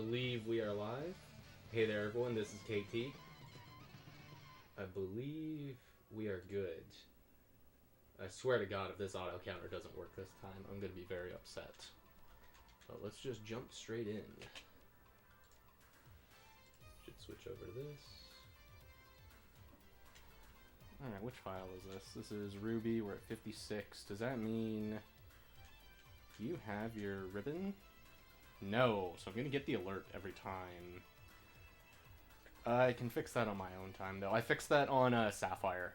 believe we are live. Hey there, everyone. This is KT. I believe we are good. I swear to God, if this auto counter doesn't work this time, I'm going to be very upset. But let's just jump straight in. Should switch over to this. Alright, which file is this? This is Ruby. We're at 56. Does that mean you have your ribbon? No, so I'm going to get the alert every time. I can fix that on my own time, though. I fixed that on Sapphire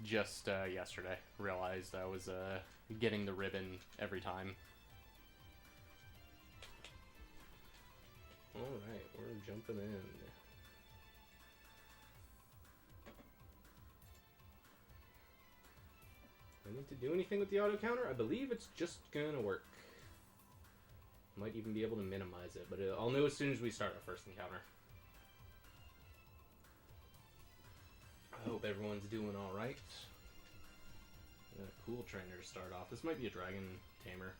just yesterday. Realized I was getting the ribbon every time. Alright, we're jumping in. Do I need to do anything with the auto counter? I believe it's just gonna work. Might even be able to minimize it, but I'll know as soon as we start our first encounter. I hope everyone's doing alright. A cool trainer to start off. This might be a dragon tamer.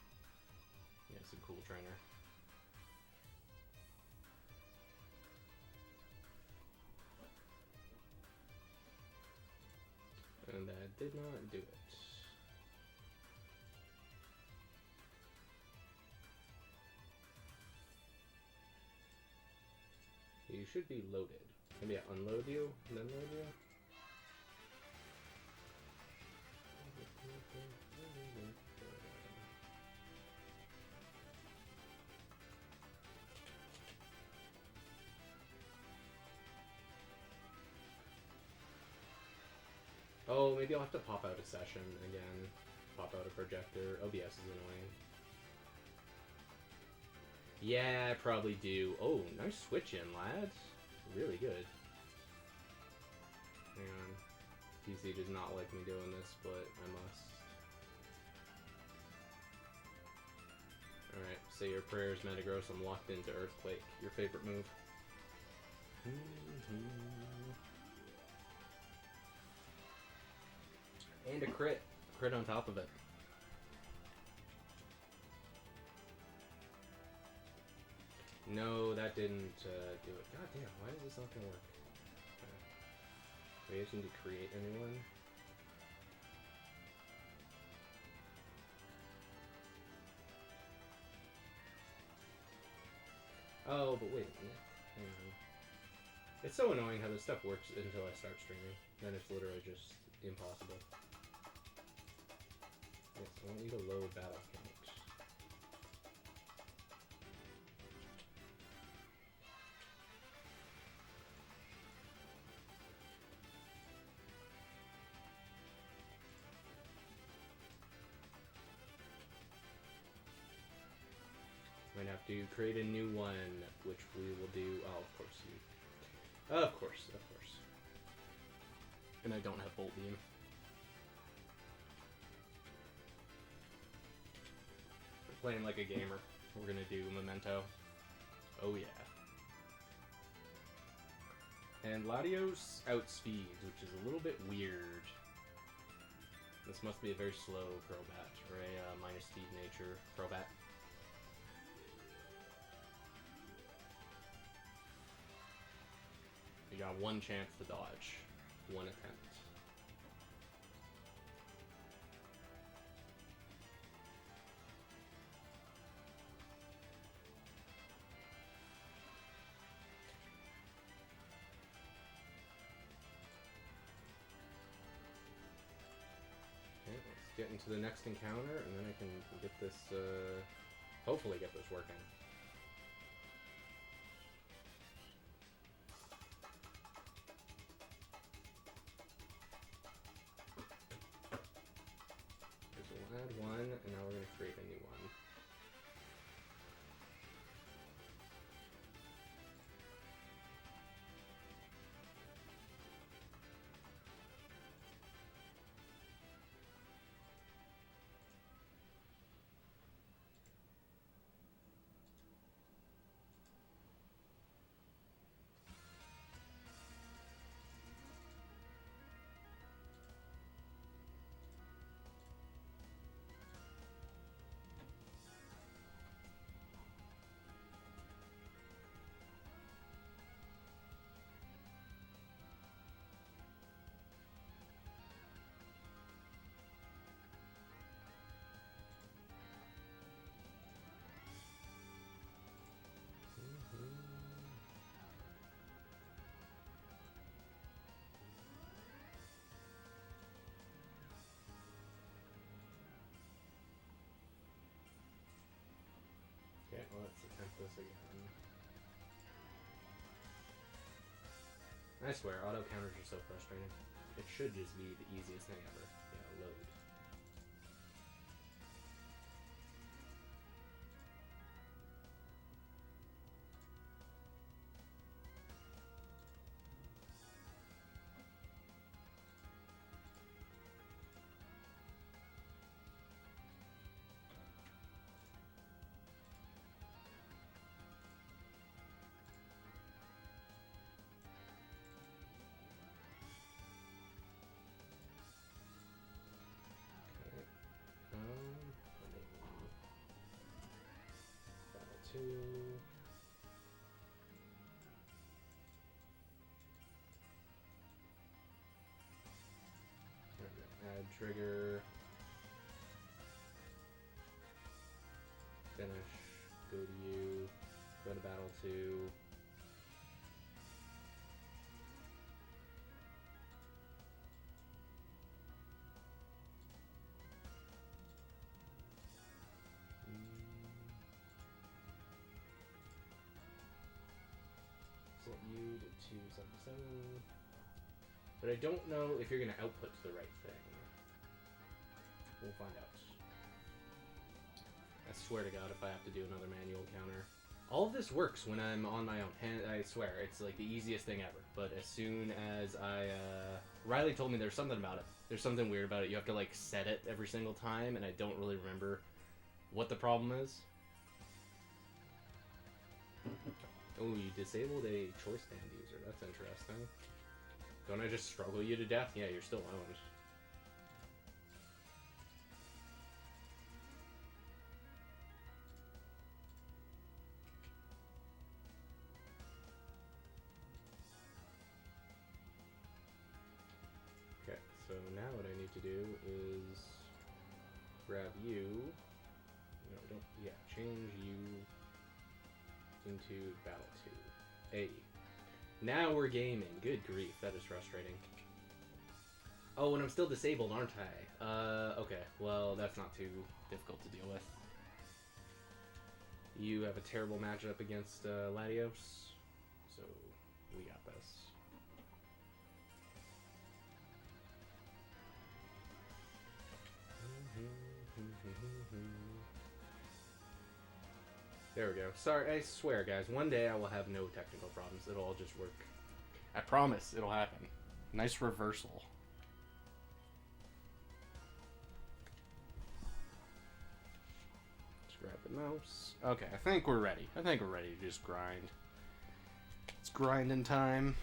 Yeah, it's a cool trainer. And that did not do it. You should be loaded. Maybe I unload you and then load you? Oh, maybe I'll have to pop out a session again. Pop out a projector. OBS is annoying. Yeah, I probably do. Oh, nice switch in, lads. Really good. Hang on. PC does not like me doing this, but I must. Alright, say your prayers, Metagross. I'm locked into Earthquake. Your favorite move. And a crit. Crit on top of it. No, that didn't do it. God damn, why is this not gonna work? Okay. We just need to create a new one. Oh, but wait. Hang on. It's so annoying how this stuff works until I start streaming. Then it's literally just impossible. Yes, I want you to load battle mechanics. Might have to create a new one, which we will do. Oh, of course you. Of course. And I don't have Bolt Beam. We're playing like a gamer. We're gonna do Memento. Oh yeah. And Latios outspeeds, which is a little bit weird. This must be a very slow Crobat, or a minus speed nature Crobat. You got one chance to dodge. One attempt. Okay, let's get into the next encounter, and then I can get this, hopefully get this working. Add one, and now we're going to create a new one. this again. I swear, auto counters are so frustrating. It should just be the easiest thing ever. Yeah, load. Battle 2. Add trigger. Finish. Go to you. Go to battle 2. Set you to 277. But I don't know if you're going to output to the right thing. We'll find out. I swear to God, if I have to do another manual counter. All of this works when I'm on my own. I swear, it's like the easiest thing ever. But as soon as Riley told me there's something about it. There's something weird about it. You have to like set it every single time, and I don't really remember what the problem is. Oh, you disabled a choice band user. That's interesting. Don't I just struggle you to death? Yeah, you're still owned. Okay, so now what I need to do is grab you. No, don't. Yeah, change you into battle 2. Hey. Now we're gaming. Good grief, that is frustrating. Oh, and I'm still disabled, aren't I? Okay. Well, that's not too difficult to deal with. You have a terrible matchup against Latios, so we got this. There we go. Sorry, I swear, guys, one day I will have no technical problems. It'll all just work. I promise it'll happen. Nice reversal. Let's grab the mouse. Okay, I think we're ready. I think we're ready to just grind. It's grinding time.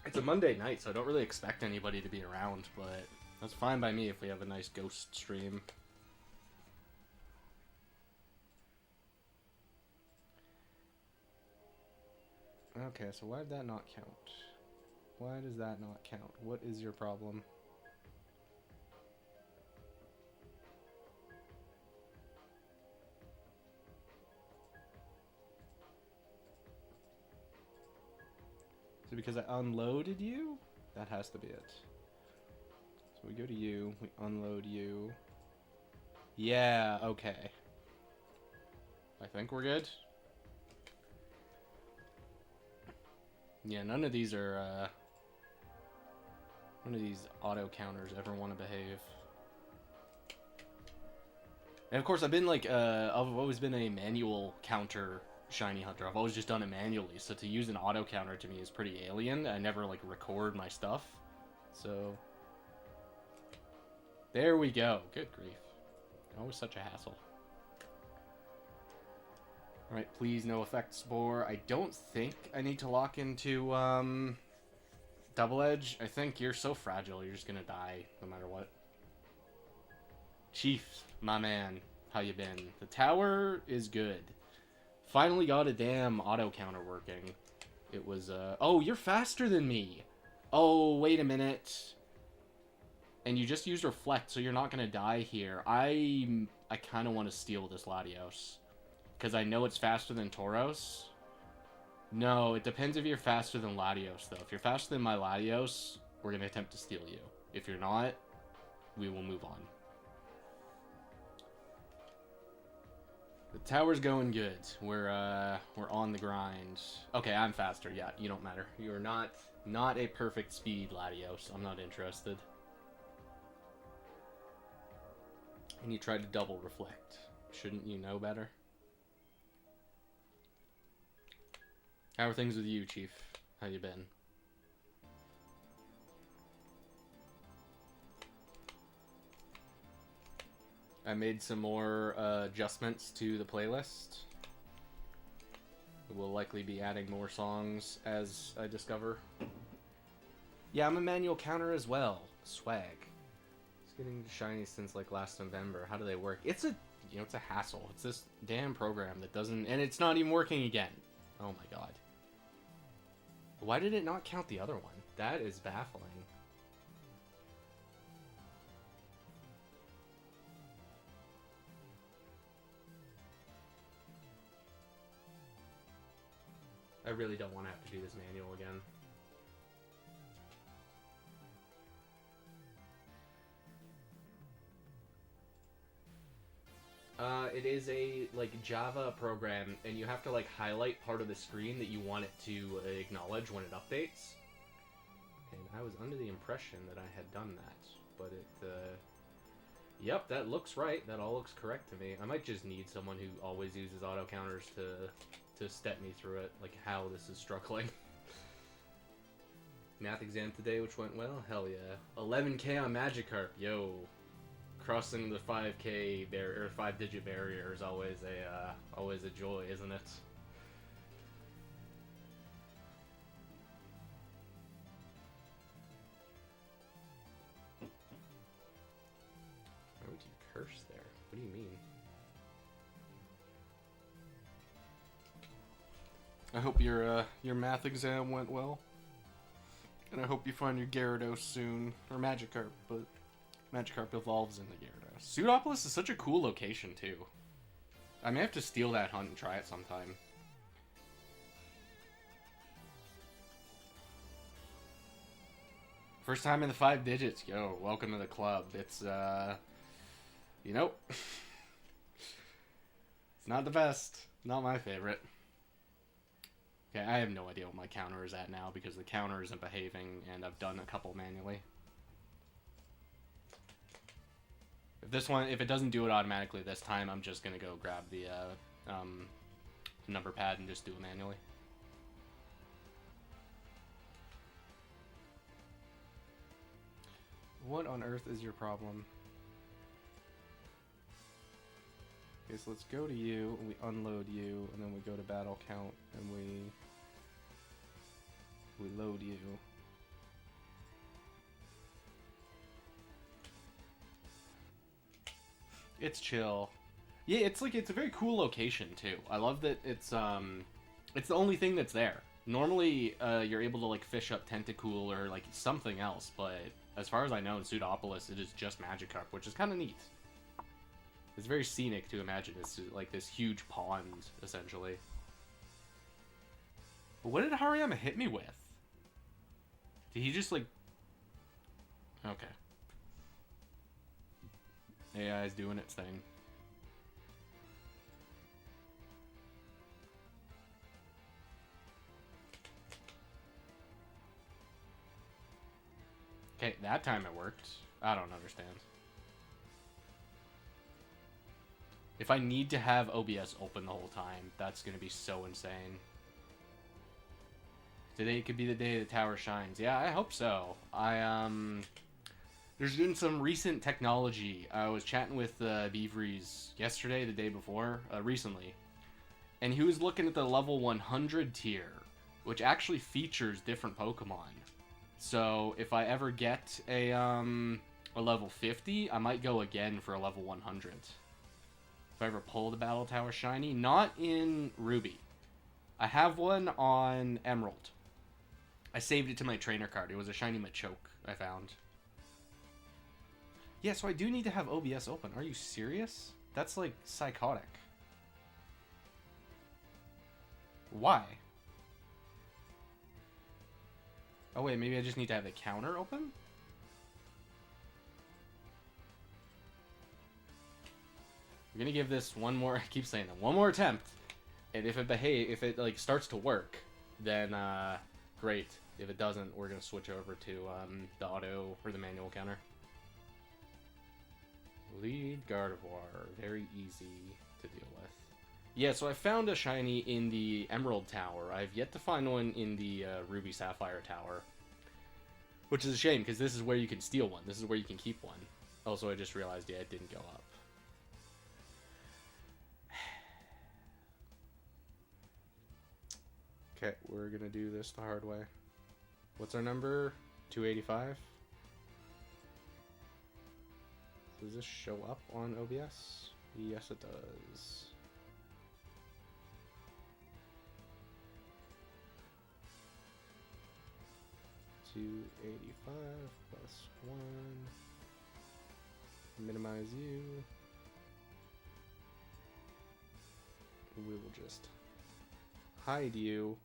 It's a Monday night, so I don't really expect anybody to be around, but that's fine by me if we have a nice ghost stream. Okay, so why did that not count? Why does that not count? What is your problem? Is it because I unloaded you? That has to be it. So we go to you, we unload you. Yeah, okay. I think we're good. Yeah, none of these are, none of these auto counters ever want to behave. And of course, I've been like, I've always been a manual counter shiny hunter. I've always just done it manually, so to use an auto counter to me is pretty alien. I never like record my stuff, so there we go. Good grief. Always such a hassle. Alright, please no effect spore. I don't think I need to lock into double edge. I think you're so fragile, you're just gonna die no matter what. Chief, my man, how you been? The tower is good. Finally got a damn auto counter working. It was, oh, you're faster than me! Oh, wait a minute. And you just used Reflect, so you're not gonna die here. I kind of want to steal this Latios. Because I know it's faster than Tauros. No, it depends if you're faster than Latios, though. If you're faster than my Latios, we're gonna attempt to steal you. If you're not, we will move on. The tower's going good. We're on the grind. Okay, I'm faster. Yeah, you don't matter. You're not a perfect speed, Latios. I'm not interested. And you tried to double reflect. Shouldn't you know better? How are things with you, Chief? How you been? I made some more adjustments to the playlist. We'll likely be adding more songs as I discover. Yeah, I'm a manual counter as well. Swag. It's getting shiny since like last November. How do they work? It's a hassle. It's this damn program that doesn't, and it's not even working again. Oh my god. Why did it not count the other one? That is baffling. I really don't want to have to do this manual again. It is a Java program, and you have to highlight part of the screen that you want it to acknowledge when it updates. And I was under the impression that I had done that, but it. Yep, that looks right. That all looks correct to me. I might just need someone who always uses auto counters to step me through it, like how this is struggling. Math exam today, which went well. Hell yeah. 11K on Magikarp, yo. Crossing the 5K barrier, or 5-digit barrier is always a joy, isn't it? Why would you curse there? What do you mean? I hope your math exam went well, and I hope you find your Gyarados soon, or Magikarp, but Magikarp evolves into Gyarados. Pseudopolis is such a cool location, too. I may have to steal that hunt and try it sometime. First time in the 5 digits. Yo, welcome to the club. It's, you know, it's not the best. Not my favorite. Okay, I have no idea what my counter is at now because the counter isn't behaving, and I've done a couple manually. If it doesn't do it automatically this time, I'm just gonna go grab the number pad and just do it manually. What on earth is your problem? Okay, so let's go to you, and we unload you, and then we go to battle count, and we load you. It's chill. Yeah, it's a very cool location too. I love that it's the only thing that's there. Normally, you're able to fish up Tentacool or something else, but as far as I know in Pseudopolis, it is just Magikarp, which is kind of neat. It's very scenic to imagine it's this huge pond, essentially. But what did Hariyama hit me with? Did he just Okay. AI is doing its thing. Okay, that time it worked. I don't understand. If I need to have OBS open the whole time, that's going to be so insane. Today could be the day the tower shines. Yeah, I hope so. There's been some recent technology. I was chatting with Beaveries yesterday, the day before, recently. And he was looking at the level 100 tier, which actually features different Pokemon. So if I ever get a level 50, I might go again for a level 100. If I ever pull the Battle Tower Shiny. Not in Ruby. I have one on Emerald. I saved it to my trainer card. It was a shiny Machoke I found. Yeah, so I do need to have OBS open. Are you serious? That's psychotic. Why? Oh wait, maybe I just need to have the counter open? We're gonna give this one more, I keep saying that, one more attempt. And if it like starts to work, then great. If it doesn't, we're gonna switch over to the auto or the manual counter. Lead Gardevoir, very easy to deal with. Yeah, so I found a shiny in the Emerald Tower. I've yet to find one in the Ruby Sapphire Tower, which is a shame because this is where you can steal one. This is where you can keep one. Also, I just realized, yeah, it didn't go up. Okay, we're gonna do this the hard way. What's our number? 285? Does this show up on OBS? Yes, it does. $285 plus 1. Minimize you. We will just hide you.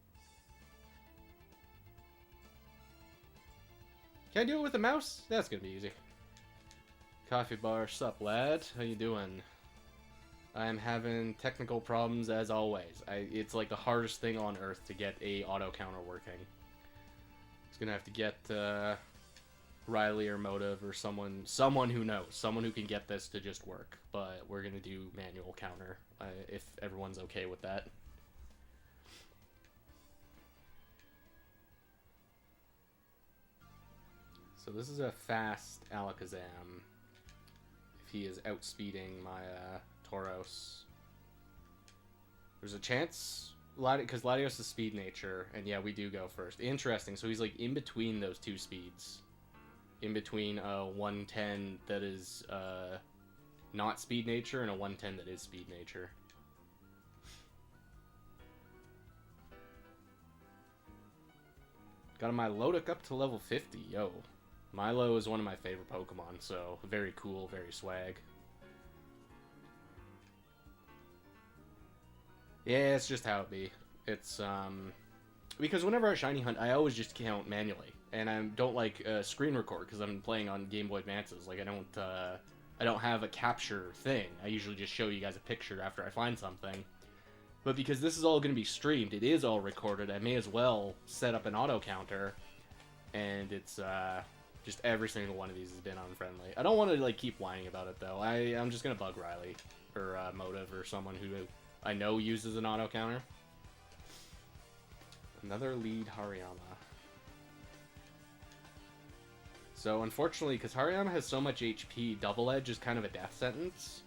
Can I do it with a mouse? That's gonna be easy. Coffee bar, sup lad? How you doing? I'm having technical problems as always. It's like the hardest thing on earth to get a auto counter working. It's gonna have to get Riley or Motive or someone who knows, someone who can get this to just work. But we're gonna do manual counter if everyone's okay with that. So this is a fast Alakazam. If he is outspeeding my Tauros. There's a chance, because Latios is speed nature, and yeah, we do go first. Interesting, so he's like in between those two speeds. In between a 110 that is not speed nature and a 110 that is speed nature. Got my Lodic up to level 50, yo. Milo is one of my favorite Pokemon, so very cool, very swag. Yeah, it's just how it be. It's, because whenever I shiny hunt, I always just count manually. And I don't like screen record, because I'm playing on Game Boy Advances. Like, I don't have a capture thing. I usually just show you guys a picture after I find something. But because this is all going to be streamed, it is all recorded, I may as well set up an auto counter. And it's, just every single one of these has been unfriendly. I don't want to, like, keep whining about it, though. I'm just going to bug Riley, or Motive, or someone who I know uses an auto counter. Another lead Hariyama. So, unfortunately, because Hariyama has so much HP, Double Edge is kind of a death sentence.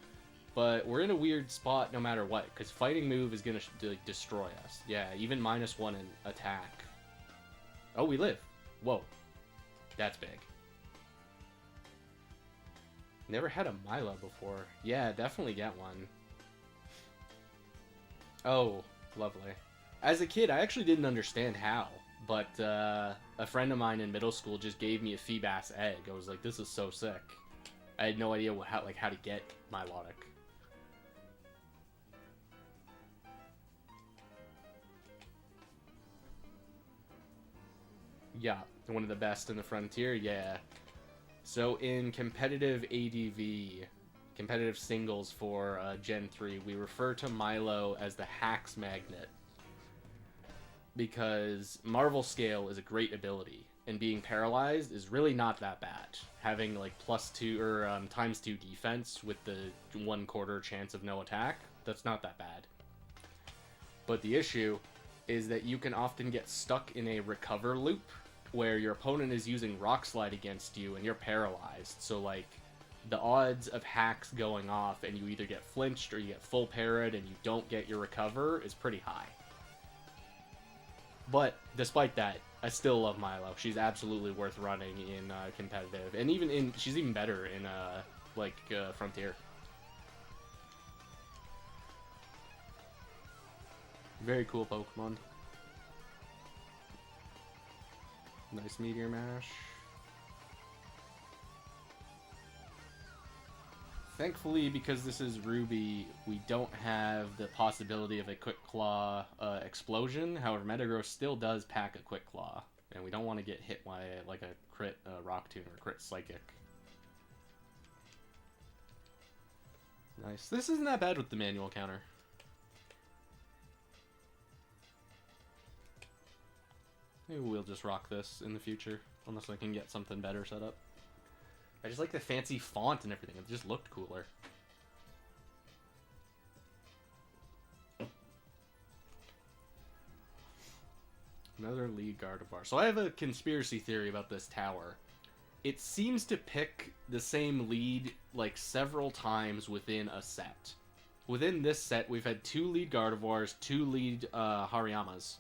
But we're in a weird spot no matter what, because Fighting Move is going to destroy us. Yeah, even -1 in attack. Oh, we live. Whoa. That's big. Never had a Milo before. Yeah, definitely get one. Oh, lovely. As a kid, I actually didn't understand how, but a friend of mine in middle school just gave me a Feebas egg. I was like, this is so sick. I had no idea how to get Milotic. Yeah, one of the best in the Frontier, yeah. So in competitive ADV, competitive singles for Gen 3, we refer to Milo as the Hax Magnet. Because Marvel Scale is a great ability, and being paralyzed is really not that bad. Having like +2 or ×2 defense with the 1/4 chance of no attack, that's not that bad. But the issue is that you can often get stuck in a recover loop, where your opponent is using Rock Slide against you and you're paralyzed. So like the odds of hacks going off and you either get flinched or you get full parried and you don't get your recover is pretty high. But despite that, I still love Milo. She's absolutely worth running in competitive, and she's even better in Frontier. Very cool Pokemon. Nice Meteor Mash. Thankfully, because this is Ruby, we don't have the possibility of a Quick Claw explosion. However, Metagross still does pack a Quick Claw, and we don't want to get hit by like a crit Rock Tomb or crit Psychic. Nice. This isn't that bad with the manual counter. Maybe we'll just rock this in the future, unless I can get something better set up. I just like the fancy font and everything. It just looked cooler. Another lead Gardevoir. So I have a conspiracy theory about this tower. It seems to pick the same lead like several times within a set. Within this set, we've had 2 lead Gardevoirs, 2 lead Hariyamas.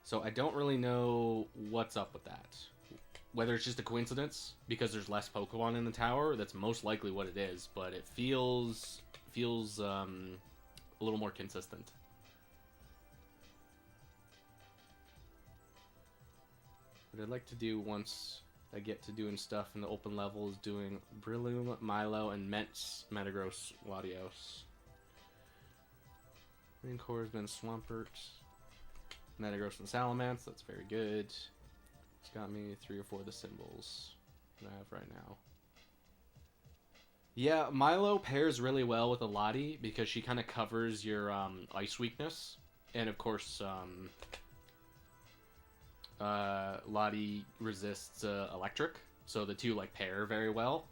So I don't really know what's up with that. Whether it's just a coincidence, because there's less Pokemon in the tower, that's most likely what it is, but it feels a little more consistent. What I'd like to do once I get to doing stuff in the open level is doing Breloom, Milo, and Metagross, Latios. Main core has been Swampert, Metagross, and Salamence. That's very good. It's got me 3 or 4 of the symbols that I have right now. Yeah, Milo pairs really well with a Lati because she kind of covers your ice weakness. And of course, Lati resists electric, so the 2 like pair very well.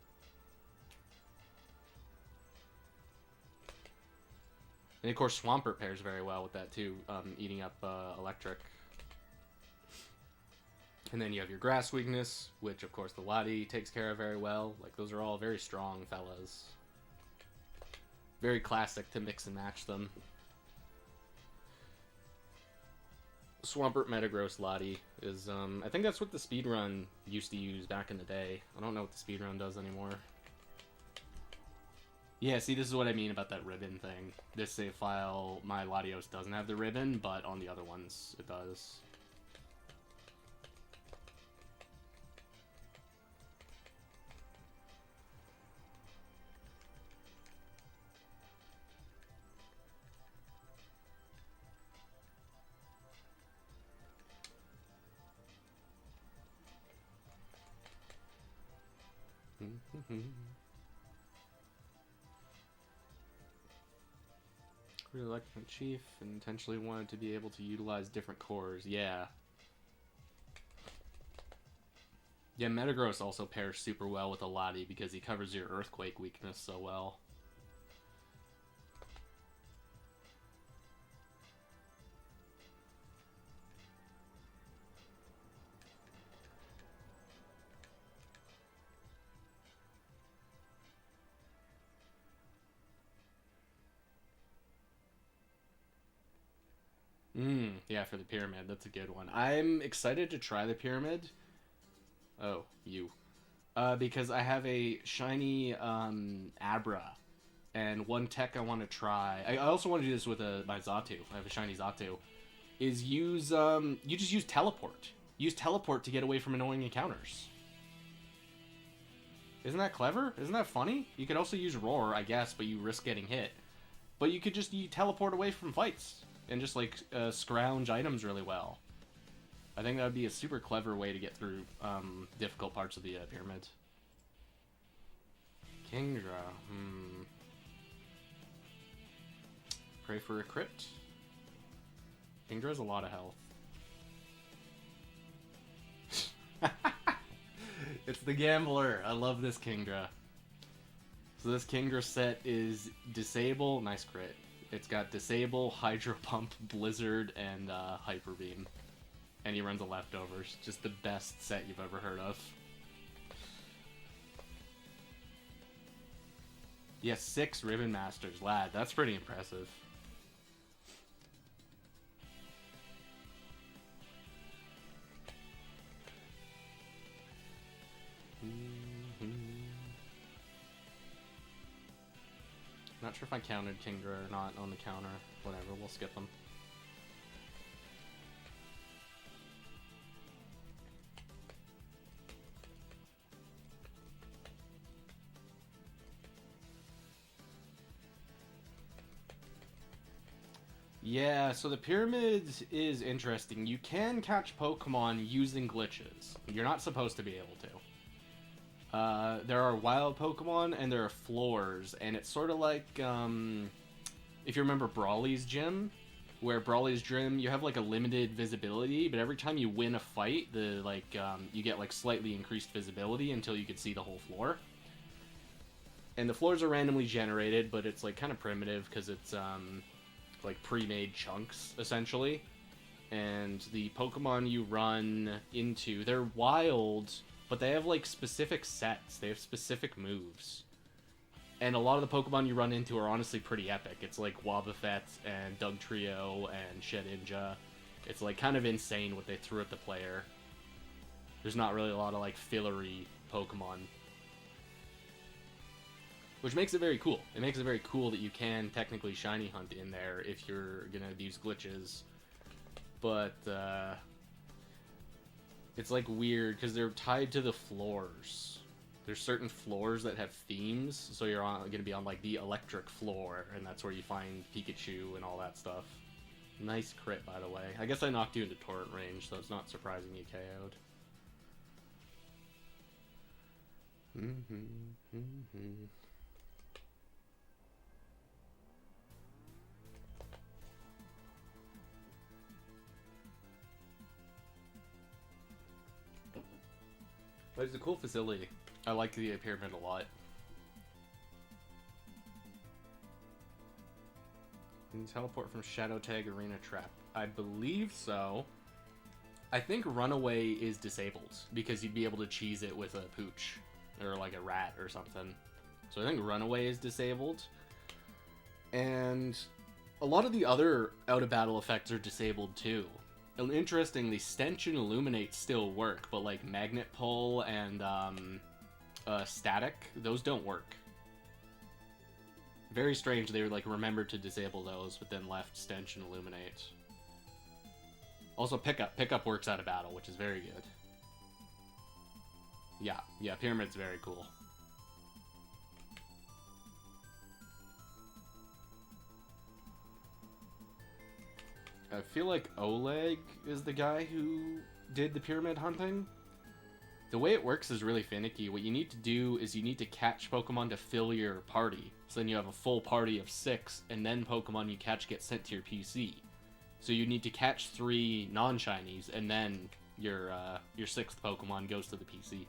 And of course Swampert pairs very well with that too, eating up electric. And then you have your grass weakness, which of course the Lati takes care of very well. Like, those are all very strong fellas. Very classic to mix and match them. Swampert, Metagross, Lati is, I think that's what the speedrun used to use back in the day. I don't know what the speedrun does anymore. Yeah, see, this is what I mean about that ribbon thing. This save file, my Latios doesn't have the ribbon, but on the other ones, it does. Really like my Chief and intentionally wanted to be able to utilize different cores. Yeah. Yeah, Metagross also pairs super well with a Lati because he covers your Earthquake weakness so well. Yeah, for the pyramid. That's a good one. I'm excited to try the pyramid. Oh, you. Because I have a shiny Abra. And one tech I want to try... I also want to do this with my Xatu. I have a shiny Xatu. Is use... you just use Teleport. Use Teleport to get away from annoying encounters. Isn't that clever? Isn't that funny? You could also use Roar, I guess, but you risk getting hit. But you could just teleport away from fights. And just, like, scrounge items really well. I think that would be a super clever way to get through difficult parts of the pyramid. Kingdra. Pray for a crit. Kingdra has a lot of health. It's the Gambler. I love this Kingdra. So this Kingdra set is Disable. Nice crit. It's got Disable, Hydro Pump, Blizzard, and Hyper Beam. And he runs a Leftovers. Just the best set you've ever heard of. Yeah, 6 Ribbon Masters. Lad, that's pretty impressive. Not sure if I counted Kingdra or not on the counter. Whatever, we'll skip them. Yeah, so the pyramid is interesting. You can catch Pokemon using glitches. You're not supposed to be able to. There are wild Pokemon and there are floors, and it's sort of like, if you remember Brawly's Gym, where Brawly's Gym, you have like a limited visibility, but every time you win a fight, you get like slightly increased visibility until you can see the whole floor. And the floors are randomly generated, but it's like kind of primitive because it's like pre-made chunks essentially. And the Pokemon you run into, they're wild, but they have like specific sets. They have specific moves. And a lot of the Pokemon you run into are honestly pretty epic. It's like Wobbuffet and Dugtrio and Shedinja. It's like kind of insane what they threw at the player. There's not really a lot of like fillery Pokemon. Which makes it very cool. It makes it very cool that you can technically shiny hunt in there if you're gonna use glitches. But it's like weird because they're tied to the floors. There's certain floors that have themes, so you're gonna be on like the electric floor, and that's where you find Pikachu and all that stuff. Nice crit, by the way. I guess I knocked you into torrent range, so it's not surprising you KO'd. But it's a cool facility. I like the pyramid a lot. Can you teleport from Shadow Tag Arena Trap? I believe so. I think Runaway is disabled because you'd be able to cheese it with a pooch or like a rat or something. So I think Runaway is disabled. And a lot of the other out-of-battle effects are disabled too. And interestingly, Stench and Illuminate still work, but like Magnet Pull and Static, those don't work. Very strange they like remembered to disable those, but then left Stench and Illuminate. Also Pickup. Pickup works out of battle, which is very good. Yeah, Pyramid's very cool. I feel like Oleg is the guy who did the pyramid hunting. The way it works is really finicky. What you need to do is you need to catch Pokemon to fill your party. So then you have a full party of 6, and then Pokemon you catch get sent to your PC. So you need to catch 3 non-shinies, and then your 6th Pokemon goes to the PC.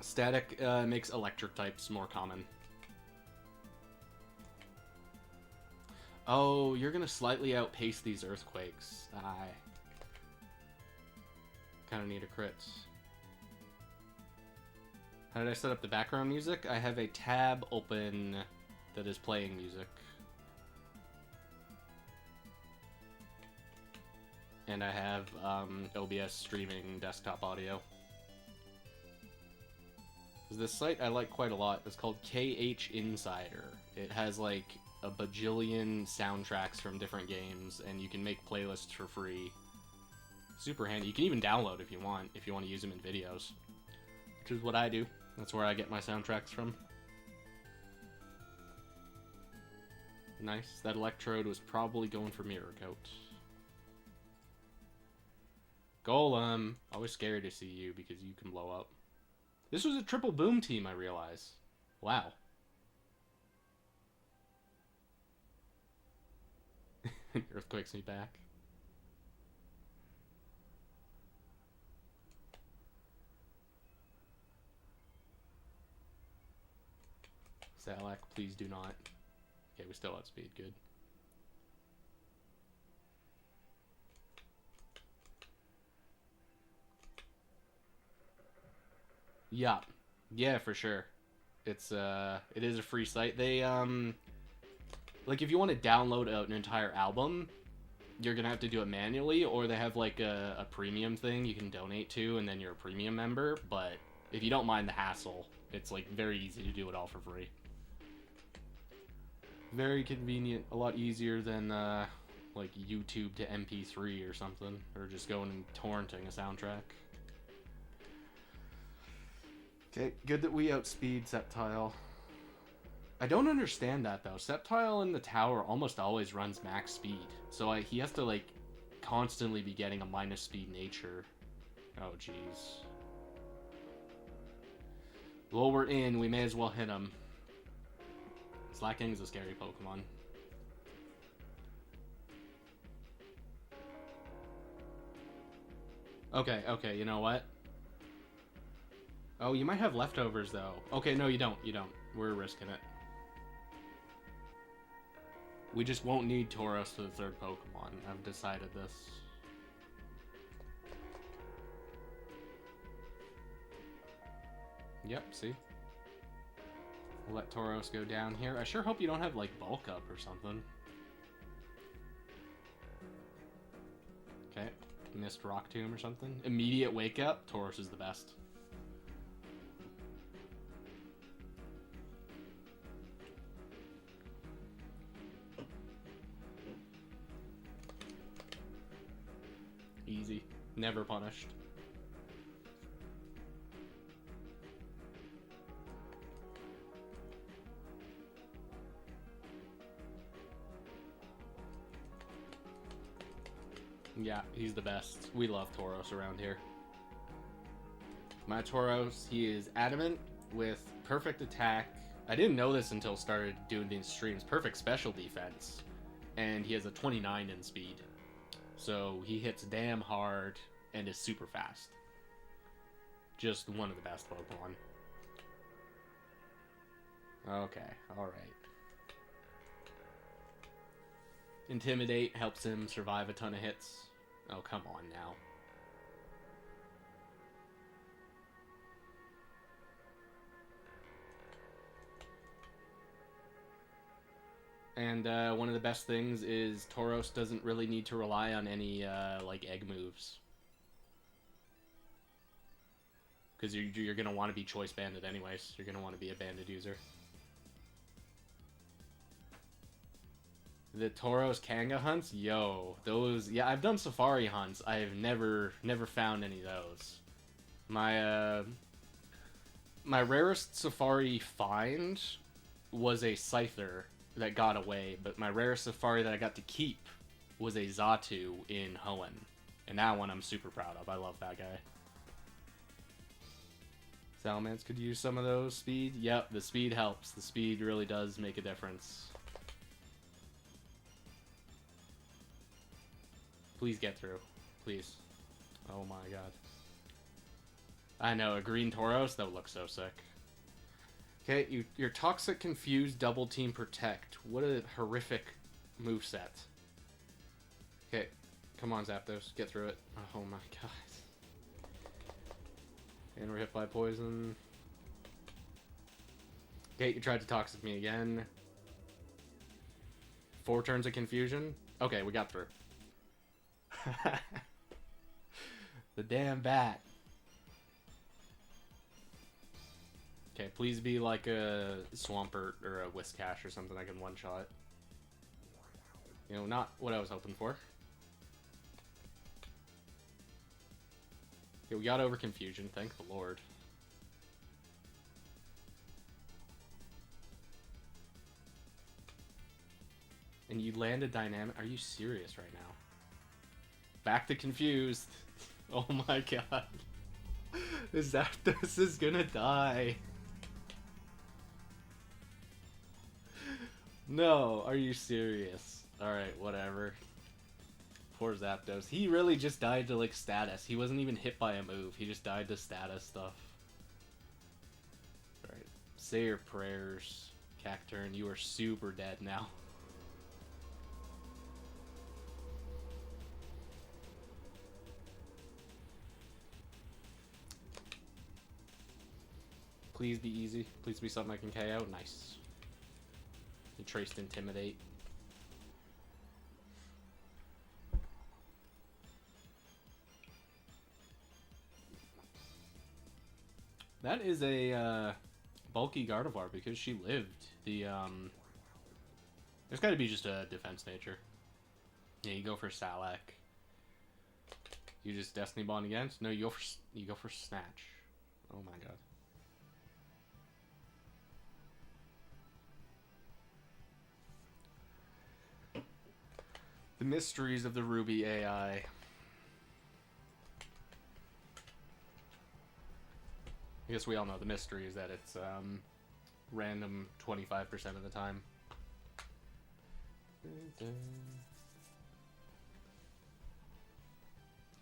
Static makes electric types more common. Oh, you're gonna slightly outpace these earthquakes. Kinda need a crit. How did I set up the background music? I have a tab open that is playing music. And I have OBS streaming desktop audio. This site I like quite a lot. It's called KH Insider. It has like a bajillion soundtracks from different games, and you can make playlists for free. Super handy. You can even download if you want to use them in videos, which is what I do. That's where I get my soundtracks from. Nice. That Electrode was probably going for Mirror Coat. Golem. Always scary to see you because you can blow up. This was a triple boom team, I realize. Wow. Earthquakes me back. Salak, please do not. Okay, we still outspeed. Good. Yeah. Yeah, for sure. It is a free site. They, like, if you want to download an entire album, you're gonna have to do it manually, or they have, like, a premium thing you can donate to, and then you're a premium member, but if you don't mind the hassle, it's, like, very easy to do it all for free. Very convenient, a lot easier than, like, YouTube to MP3 or something, or just going and torrenting a soundtrack. Okay, good that we outspeed Sceptile. I don't understand that, though. Sceptile in the tower almost always runs max speed, so he has to, like, constantly be getting a minus speed nature. Oh, jeez. Well, we're in. We may as well hit him. Slacking's a scary Pokemon. Okay, okay, you know what? Oh, you might have leftovers, though. Okay, no, you don't. You don't. We're risking it. We just won't need Tauros for the third Pokemon. I've decided this. Yep, see? We'll let Tauros go down here. I sure hope you don't have, like, Bulk Up or something. Okay. Missed Rock Tomb or something. Immediate Wake Up. Tauros is the best. Easy. Never punished. Yeah, he's the best. We love Tauros around here. My Tauros, he is Adamant with perfect attack. I didn't know this until started doing these streams. Perfect special defense. And he has a 29 in speed. So he hits damn hard and is super fast. Just one of the best Pokemon. Okay, alright. Intimidate helps him survive a ton of hits. Oh, come on now. And one of the best things is Tauros doesn't really need to rely on any like egg moves. Because you're going to want to be choice banded anyways. You're going to want to be a banded user. The Tauros Kanga hunts? Yo, those... Yeah, I've done safari hunts. I've never found any of those. My rarest safari find was a Scyther that got away, but my rarest safari that I got to keep was a Xatu in Hoenn. And that one I'm super proud of. I love that guy. Salamence could use some of those speed. Yep, the speed helps. The speed really does make a difference. Please get through. Please. Oh my god. I know, a green Tauros? That would look so sick. Okay, your Toxic Confuse Double Team Protect. What a horrific moveset. Okay, come on Zapdos, get through it. Oh my god. And we're hit by poison. Okay, you tried to Toxic me again. 4 turns of confusion. Okay, we got through. The damn bat. Okay, please be like a Swampert or a Whiscash or something I can one-shot. You know, not what I was hoping for. Okay, we got over confusion, thank the Lord. And you landed dynamic. Are you serious right now? Back to confused. Oh my god. Zapdos is gonna die. No, are you serious? Alright, whatever. Poor Zapdos. He really just died to, like, status. He wasn't even hit by a move. He just died to status stuff. Alright. Say your prayers, Cacturne. You are super dead now. Please be easy. Please be something I can KO. Nice. He traced Intimidate. That is a bulky Gardevoir because she lived. There's got to be just a defense nature. Yeah, you go for Salak. You just Destiny Bond against? No, you go for Snatch. Oh my god. The mysteries of the Ruby AI. I guess we all know the mystery is that it's random 25% of the time.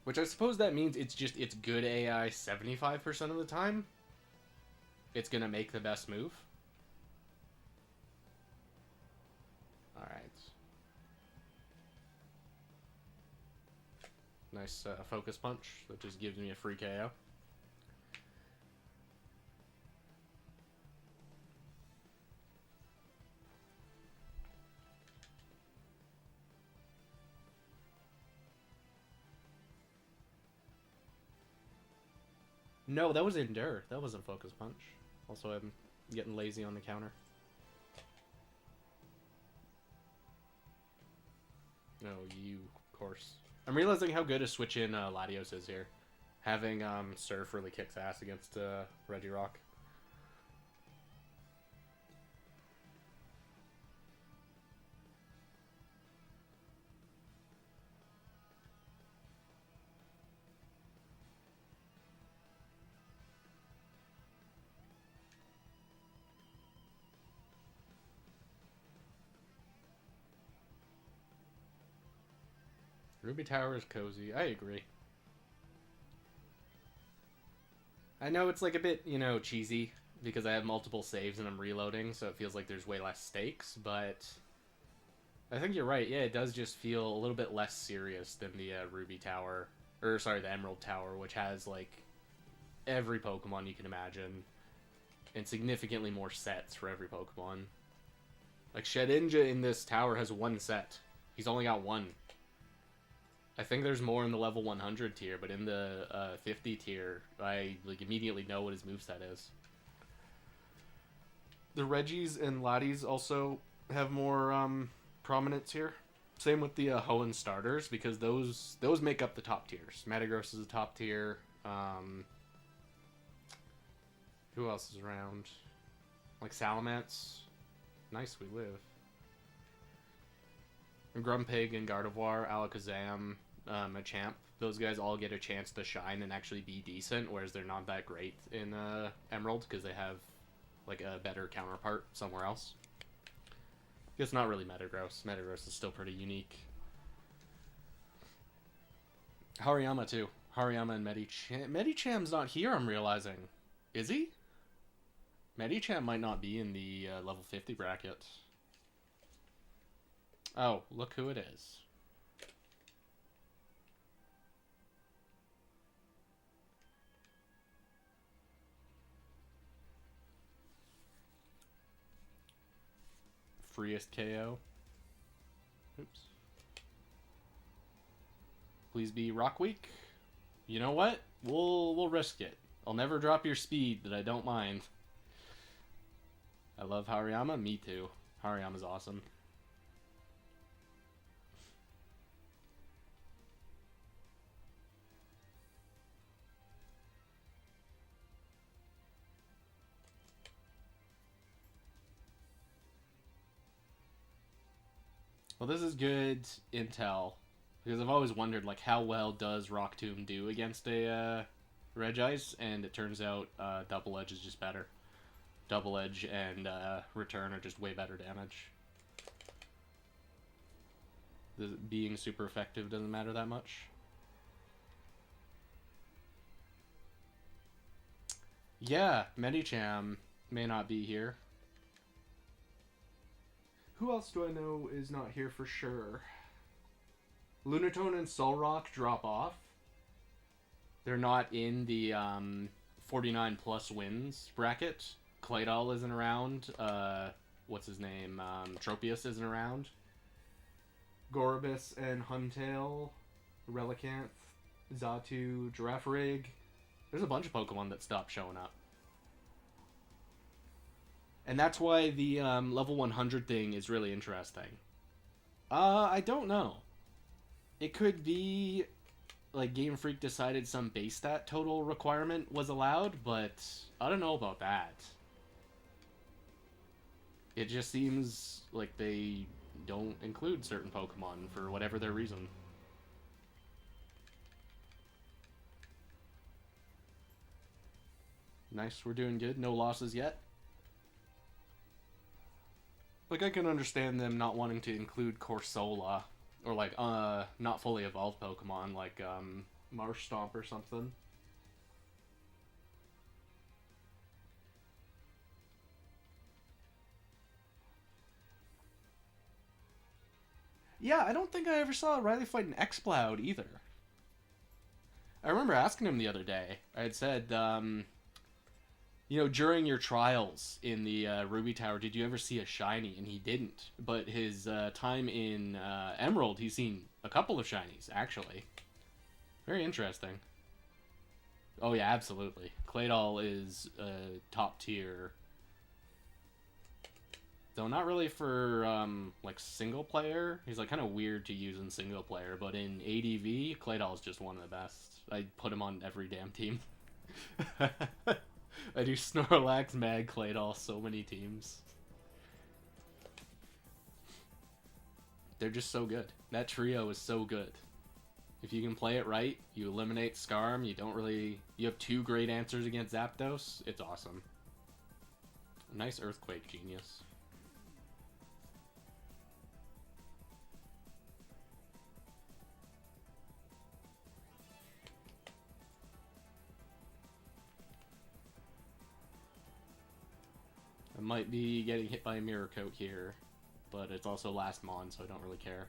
Which I suppose that means it's good AI 75% of the time. It's gonna make the best move. Alright. Nice focus punch that just gives me a free KO. No, that was Endure. That wasn't Focus Punch. Also, I'm getting lazy on the counter. No, you, of course. I'm realizing how good a switch in Latios is here. Having Surf really kicks ass against Regirock. Ruby Tower is cozy. I agree. I know it's like a bit, you know, cheesy because I have multiple saves and I'm reloading, so it feels like there's way less stakes, but I think you're right. Yeah, it does just feel a little bit less serious than the Ruby Tower, or sorry, the Emerald Tower, which has like every Pokemon you can imagine and significantly more sets for every Pokemon. Like Shedinja in this tower has one set. He's only got one. I think there's more in the level 100 tier, but in the 50 tier, I like immediately know what his moveset is. The Regis and Latis also have more prominence here. Same with the Hoenn starters, because those make up the top tiers. Metagross is a top tier. Who else is around? Like Salamence. Nice, we live. And Grumpig and Gardevoir, Alakazam, Machamp. Those guys all get a chance to shine and actually be decent, whereas they're not that great in Emerald because they have like a better counterpart somewhere else. It's not really Metagross. Metagross is still pretty unique. Hariyama too. Hariyama and Medicham. Medicham's not here, I'm realizing. Is he? Medicham might not be in the level 50 bracket. Oh, look who it is. Freest KO. Oops. Please be Rock Week. You know what? We'll risk it. I'll never drop your speed, but I don't mind. I love Hariyama. Me too. Hariyama's awesome. Well, this is good intel, because I've always wondered, like, how well does Rock Tomb do against a Regice, and it turns out Double Edge is just better. Double Edge and Return are just way better damage. Being super effective doesn't matter that much. Yeah, Medicham may not be here. Who else do I know is not here for sure? Lunatone and Solrock drop off. They're not in the 49 plus wins bracket. Claydol isn't around. What's his name? Tropius isn't around. Gorobus and Huntail, Relicanth, Xatu, Girafarig. There's a bunch of Pokemon that stopped showing up. And that's why the level 100 thing is really interesting. I don't know. It could be like Game Freak decided some base stat total requirement was allowed, but I don't know about that. It just seems like they don't include certain Pokemon for whatever their reason. Nice, we're doing good. No losses yet. Like, I can understand them not wanting to include Corsola, or, like, not fully evolved Pokemon, like, Marsh Stomp or something. Yeah, I don't think I ever saw Riley fight an X-Cloud either. I remember asking him the other day. I had said, you know, during your trials in the Ruby Tower, did you ever see a shiny? And he didn't. But his time in Emerald, he's seen a couple of shinies, actually. Very interesting. Oh, yeah, absolutely. Claydol is top tier. Though not really for, like, single player. He's, like, kind of weird to use in single player. But in ADV, Claydol is just one of the best. I put him on every damn team. I do Snorlax, Mag, Claydol, so many teams. They're just so good. That trio is so good. If you can play it right, you eliminate Scarm, you have 2 great answers against Zapdos, it's awesome. Nice Earthquake Genius. I might be getting hit by a Mirror Coat here, but it's also last Mon, so I don't really care.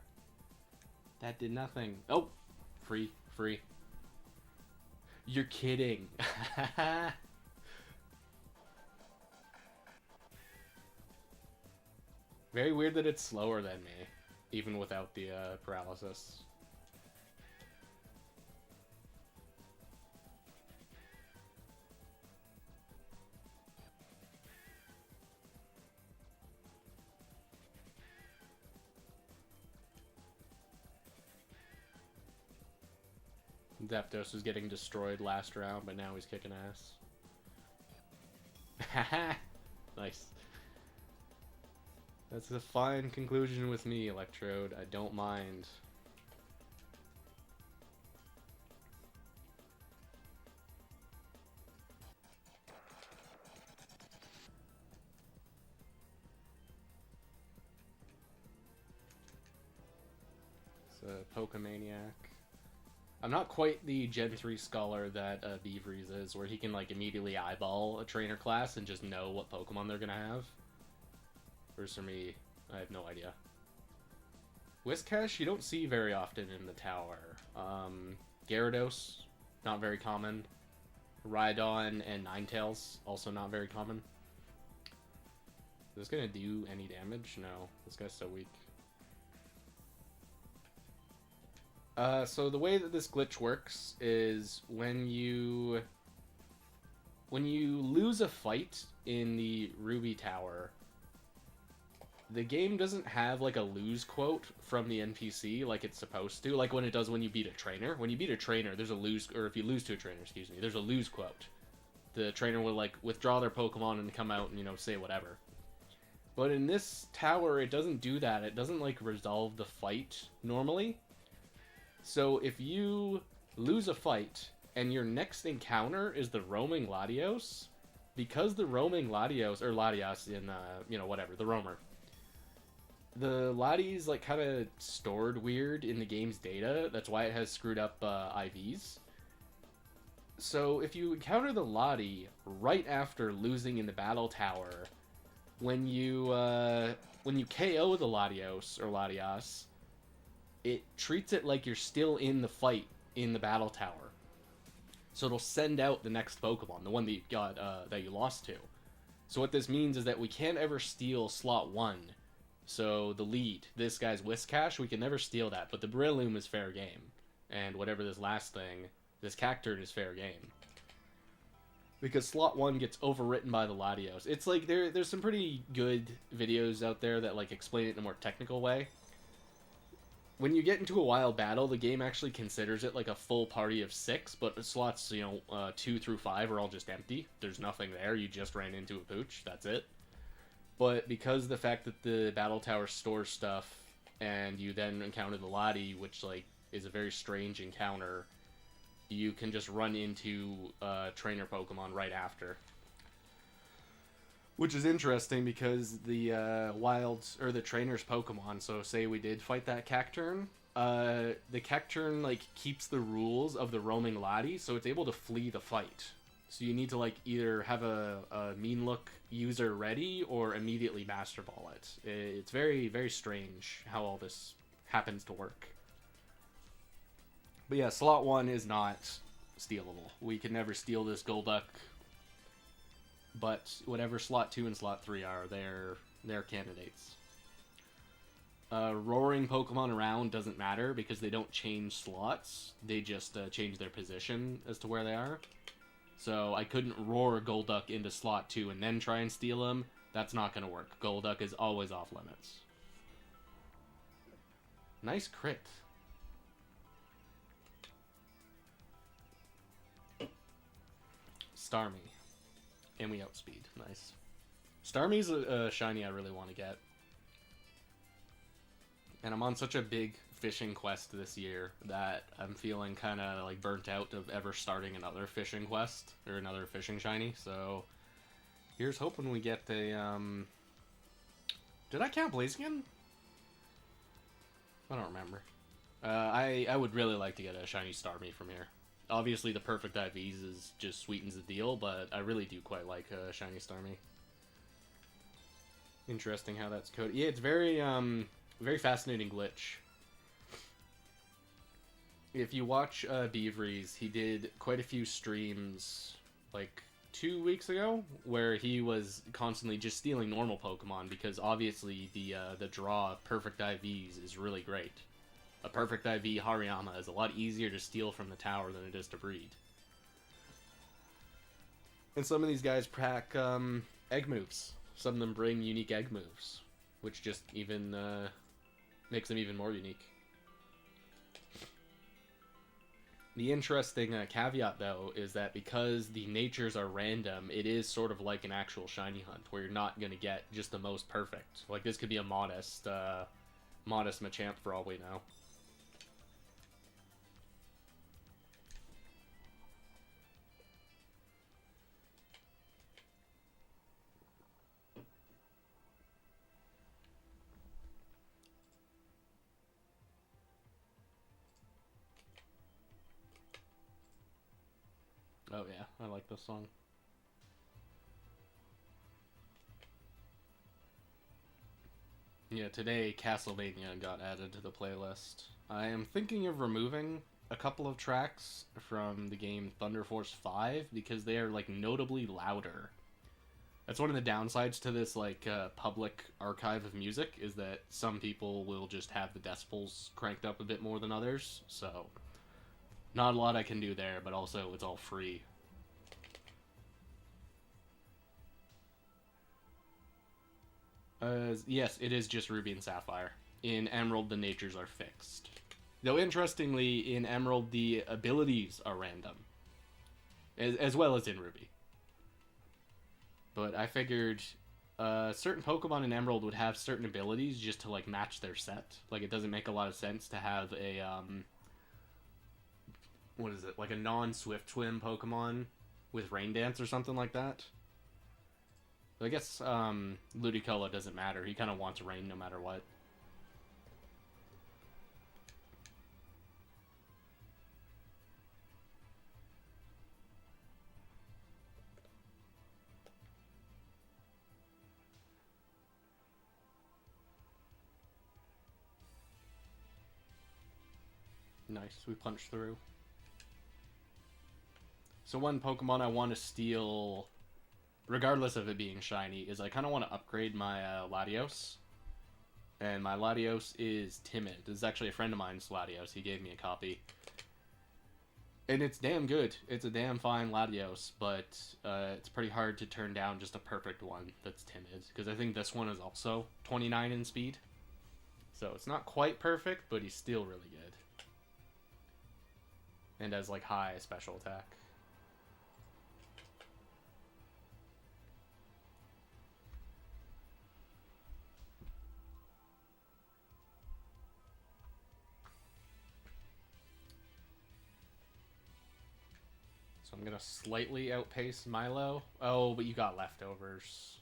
That did nothing. Oh! Free. You're kidding. Very weird that it's slower than me, even without the paralysis. Zapdos was getting destroyed last round, but now he's kicking ass. Haha! Nice. That's a fine conclusion with me, Electrode. I don't mind. It's a Pokemaniac. I'm not quite the Gen 3 scholar that Beavries is, where he can like immediately eyeball a trainer class and just know what Pokemon they're gonna have. Whereas for me, I have no idea. Whiscash, you don't see very often in the tower. Gyarados, not very common. Rhydon and Ninetales, also not very common. Is this gonna do any damage? No, this guy's so weak. So the way that this glitch works is when you lose a fight in the Ruby Tower, the game doesn't have like a lose quote from the NPC like it's supposed to, like when it does when you beat a trainer. When you beat a trainer, there's a lose, or if you lose to a trainer, excuse me, there's a lose quote. The trainer will like withdraw their Pokemon and come out and, you know, say whatever. But in this tower, it doesn't do that. It doesn't like resolve the fight normally. So if you lose a fight and your next encounter is the roaming Latios, because the roaming Latios, or Latios in, you know, whatever, the roamer, the Lati's like kind of stored weird in the game's data. That's why it has screwed up IVs. So if you encounter the Lati right after losing in the battle tower, when you KO the Latios or Latias, it treats it like you're still in the fight in the battle tower. So it'll send out the next Pokemon, the one that you got that you lost to. So what this means is that we can't ever steal slot 1. So the lead, this guy's Whiscash, we can never steal that, but the Breloom is fair game. And whatever this last thing, this Cacturne is fair game. Because slot 1 gets overwritten by the Latios. It's like, there's some pretty good videos out there that like explain it in a more technical way. When you get into a wild battle, the game actually considers it like a full party of 6, but slots, you know, 2 through 5 are all just empty. There's nothing there, you just ran into a pooch, that's it. But because the fact that the battle tower stores stuff, and you then encounter the Lati, which like is a very strange encounter, you can just run into trainer Pokemon right after. Which is interesting because the wilds or the trainer's Pokemon. So say we did fight that Cacturn, the Cacturn like keeps the rules of the roaming Lati, so it's able to flee the fight. So you need to like either have a mean look user ready or immediately Master Ball it. It's very very strange how all this happens to work. But yeah, slot 1 is not stealable. We can never steal this Golduck. But whatever slot 2 and slot 3 are, they're candidates. Roaring Pokemon around doesn't matter because they don't change slots. They just change their position as to where they are. So I couldn't roar Golduck into slot 2 and then try and steal him. That's not going to work. Golduck is always off limits. Nice crit. Starmie. And we outspeed. Nice. Starmie's a shiny I really want to get. And I'm on such a big fishing quest this year that I'm feeling kind of like burnt out of ever starting another fishing quest or another fishing shiny. So here's hoping we get a did I count Blaziken? I don't remember. I would really like to get a shiny Starmie from here. Obviously the perfect IVs is just sweetens the deal, but I really do quite like a shiny Starmie. Interesting how that's coded. Yeah, it's very very fascinating glitch. If you watch Beavery's, he did quite a few streams like 2 weeks ago where he was constantly just stealing normal Pokemon because obviously the draw of perfect IVs is really great. A perfect IV Hariyama is a lot easier to steal from the tower than it is to breed. And some of these guys pack egg moves. Some of them bring unique egg moves, which just even makes them even more unique. The interesting caveat, though, is that because the natures are random, it is sort of like an actual shiny hunt, where you're not going to get just the most perfect. Like, this could be a modest Machamp for all we know. Oh yeah, I like this song. Yeah, today Castlevania got added to the playlist. I am thinking of removing a couple of tracks from the game Thunder Force 5 because they are like notably louder. That's one of the downsides to this like public archive of music is that some people will just have the decibels cranked up a bit more than others, so not a lot I can do there, but also it's all free. Yes, it is just Ruby and Sapphire. In Emerald, the natures are fixed. Though, interestingly, in Emerald, the abilities are random. As well as in Ruby. But I figured certain Pokemon in Emerald would have certain abilities just to, like, match their set. Like, it doesn't make a lot of sense to have a, what is it? Like a non-Swift Swim Pokemon with Rain Dance or something like that. But I guess Ludicolo doesn't matter. He kind of wants rain no matter what. Nice, we punched through. So one Pokemon I want to steal, regardless of it being shiny, is I kind of want to upgrade my Latios. And my Latios is Timid. This is actually a friend of mine's Latios. He gave me a copy. And it's damn good. It's a damn fine Latios, but it's pretty hard to turn down just a perfect one that's Timid. Because I think this one is also 29 in speed. So it's not quite perfect, but he's still really good. And has, like, high special attack. So I'm gonna slightly outpace Milo. Oh, but you got leftovers.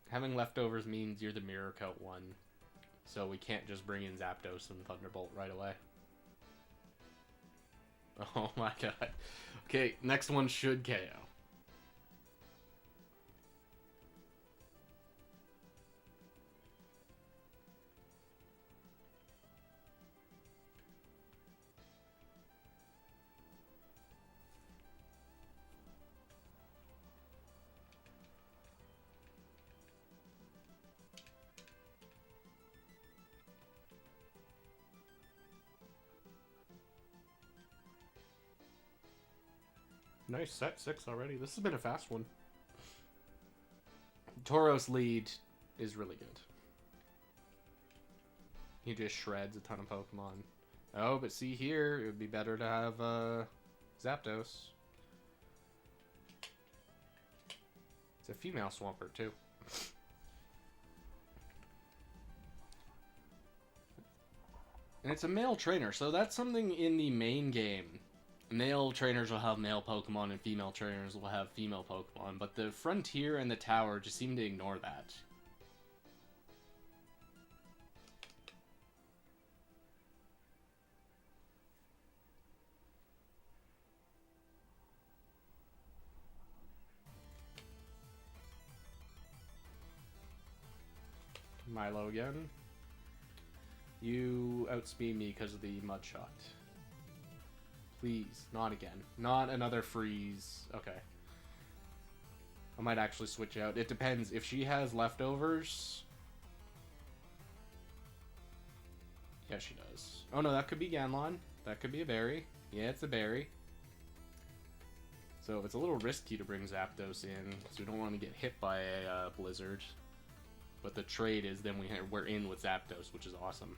Having leftovers means you're the Mirror Coat one. So we can't just bring in Zapdos and Thunderbolt right away. Oh my god. Okay, next one should KO. Nice, set 6 already. This has been a fast one. Tauros lead is really good. He just shreds a ton of Pokemon. Oh, but see here, it would be better to have Zapdos. It's a female Swampert, too. And it's a male trainer, so that's something in the main game. Male trainers will have male Pokemon and female trainers will have female Pokemon, but the Frontier and the Tower just seem to ignore that. Milo again. You outspeed me because of the Mud Shot. Please, not again. Not another freeze. Okay. I might actually switch out. It depends. If she has leftovers... Yeah, she does. Oh no, that could be Ganlon. That could be a berry. Yeah, it's a berry. So it's a little risky to bring Zapdos in, so we don't want to get hit by a blizzard. But the trade is then we're in with Zapdos, which is awesome.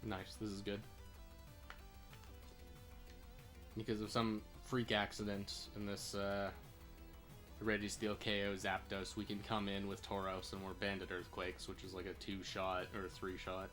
Nice, this is good. Because of some freak accident in this Ready Steel KO Zapdos, we can come in with Tauros and we're Bandit Earthquakes, which is like a 2-shot or a 3-shot.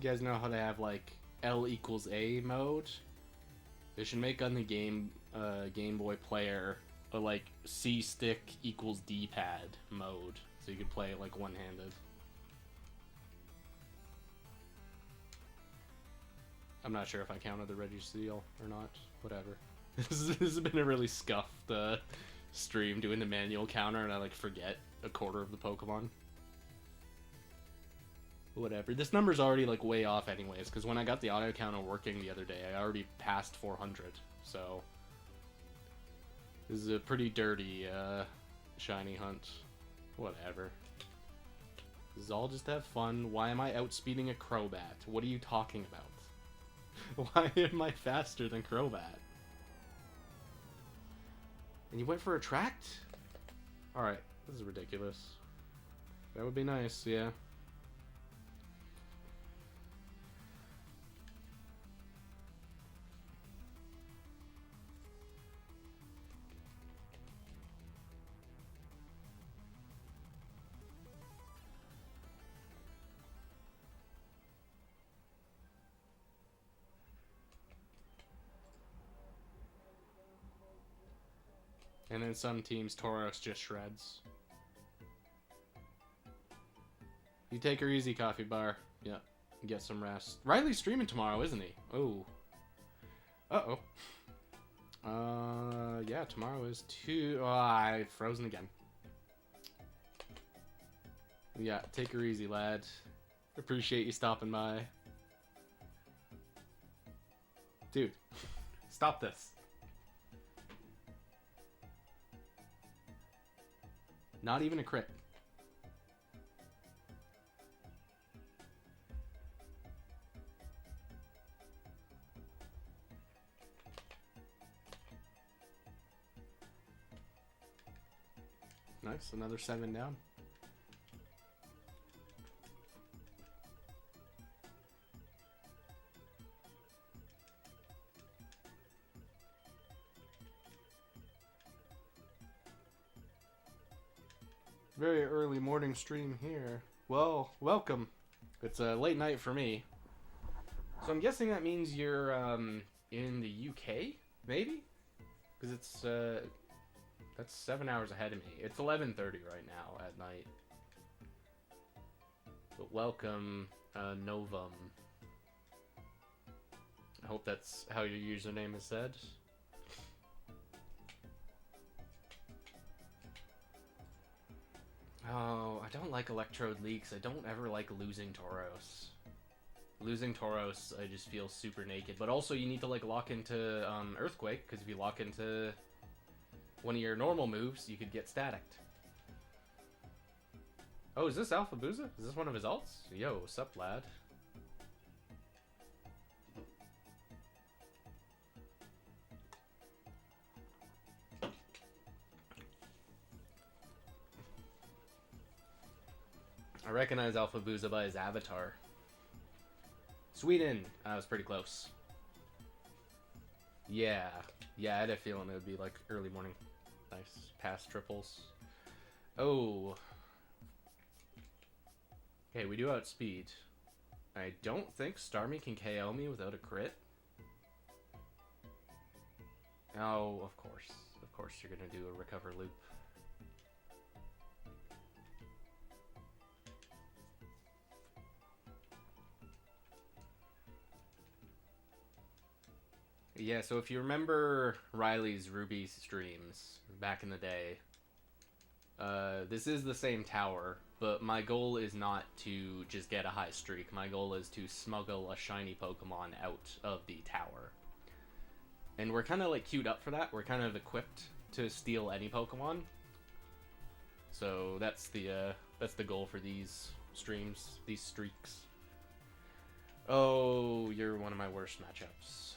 You guys know how they have like L equals A mode? They should make on the Game Boy player a like C stick equals D pad mode, so you could play it like one-handed. I'm not sure if I counted the Registeel or not. Whatever. This has been a really scuffed stream doing the manual counter, and I like forget a quarter of the Pokemon. Whatever. This number's already like way off anyways, because when I got the auto counter working the other day, I already passed 400. So this is a pretty dirty shiny hunt. Whatever. This is all just to have fun. Why am I outspeeding a Crobat? What are you talking about? Why am I faster than Crobat? And you went for a Tract? Alright, this is ridiculous. That would be nice, yeah. And then some teams, Tauros just shreds. You take her easy, Coffee Bar. Yeah, get some rest. Riley's streaming tomorrow, isn't he? Oh. Uh-oh. Yeah, tomorrow is 2... Oh, I've frozen again. Yeah, take her easy, lad. Appreciate you stopping by. Dude, Stop this. Not even a crit. Nice, another 7 down. Very early morning stream here. Well, welcome. It's a late night for me. So I'm guessing that means you're in the UK, maybe? Because it's that's 7 hours ahead of me. It's 11:30 right now at night. But welcome, Novum. I hope that's how your username is said. Oh, I don't like Electrode leaks. I don't ever like losing Tauros. Losing Tauros, I just feel super naked. But also, you need to like lock into Earthquake, because if you lock into one of your normal moves, you could get staticked. Oh, is this Alpha Booza? Is this one of his alts? Yo, sup, lad? I recognize Alpha Booza by his avatar. Sweden! I was pretty close. Yeah. Yeah, I had a feeling it would be like early morning. Nice. Past triples. Oh. Okay, we do outspeed. I don't think Starmie can KO me without a crit. Oh, of course. Of course you're gonna do a recover loop. Yeah, so if you remember Riley's Ruby streams back in the day, this is the same tower, but my goal is not to just get a high streak. My goal is to smuggle a shiny Pokemon out of the tower. And we're kind of like queued up for that. We're kind of equipped to steal any Pokemon. So that's the goal for these streams, these streaks. Oh, you're one of my worst matchups.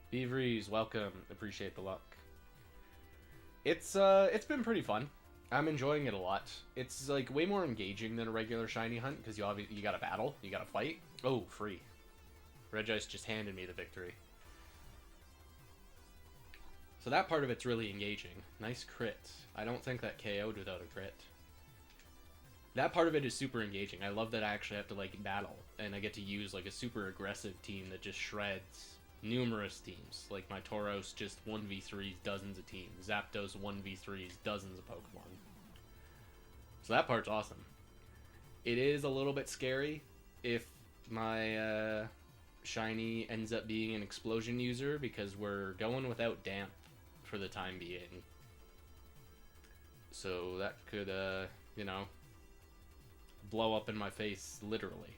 Beaveries, welcome. Appreciate the luck. It's been pretty fun. I'm enjoying it a lot. It's like way more engaging than a regular shiny hunt because you gotta battle, you gotta fight. Oh, free. Regice just handed me the victory. So that part of it's really engaging. Nice crit. I don't think that KO'd without a crit. That part of it is super engaging. I love that I actually have to like battle and I get to use like a super aggressive team that just shreds numerous teams. Like my Tauros just 1v3s dozens of teams. Zapdos 1v3s dozens of Pokemon. So that part's awesome. It is a little bit scary if my shiny ends up being an explosion user because we're going without damp for the time being. So that could, you know, blow up in my face, literally.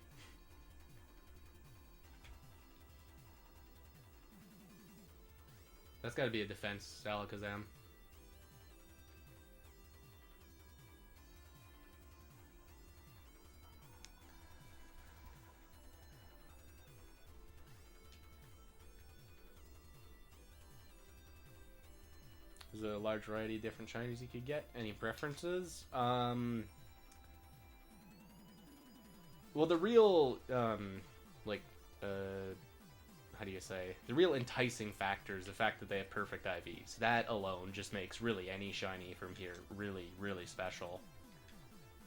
That's gotta be a defense, Alakazam. There's a large variety of different shinies you could get. Any preferences? Well, the real, how do you say? The real enticing factor is the fact that they have perfect IVs. That alone just makes really any shiny from here really, really special.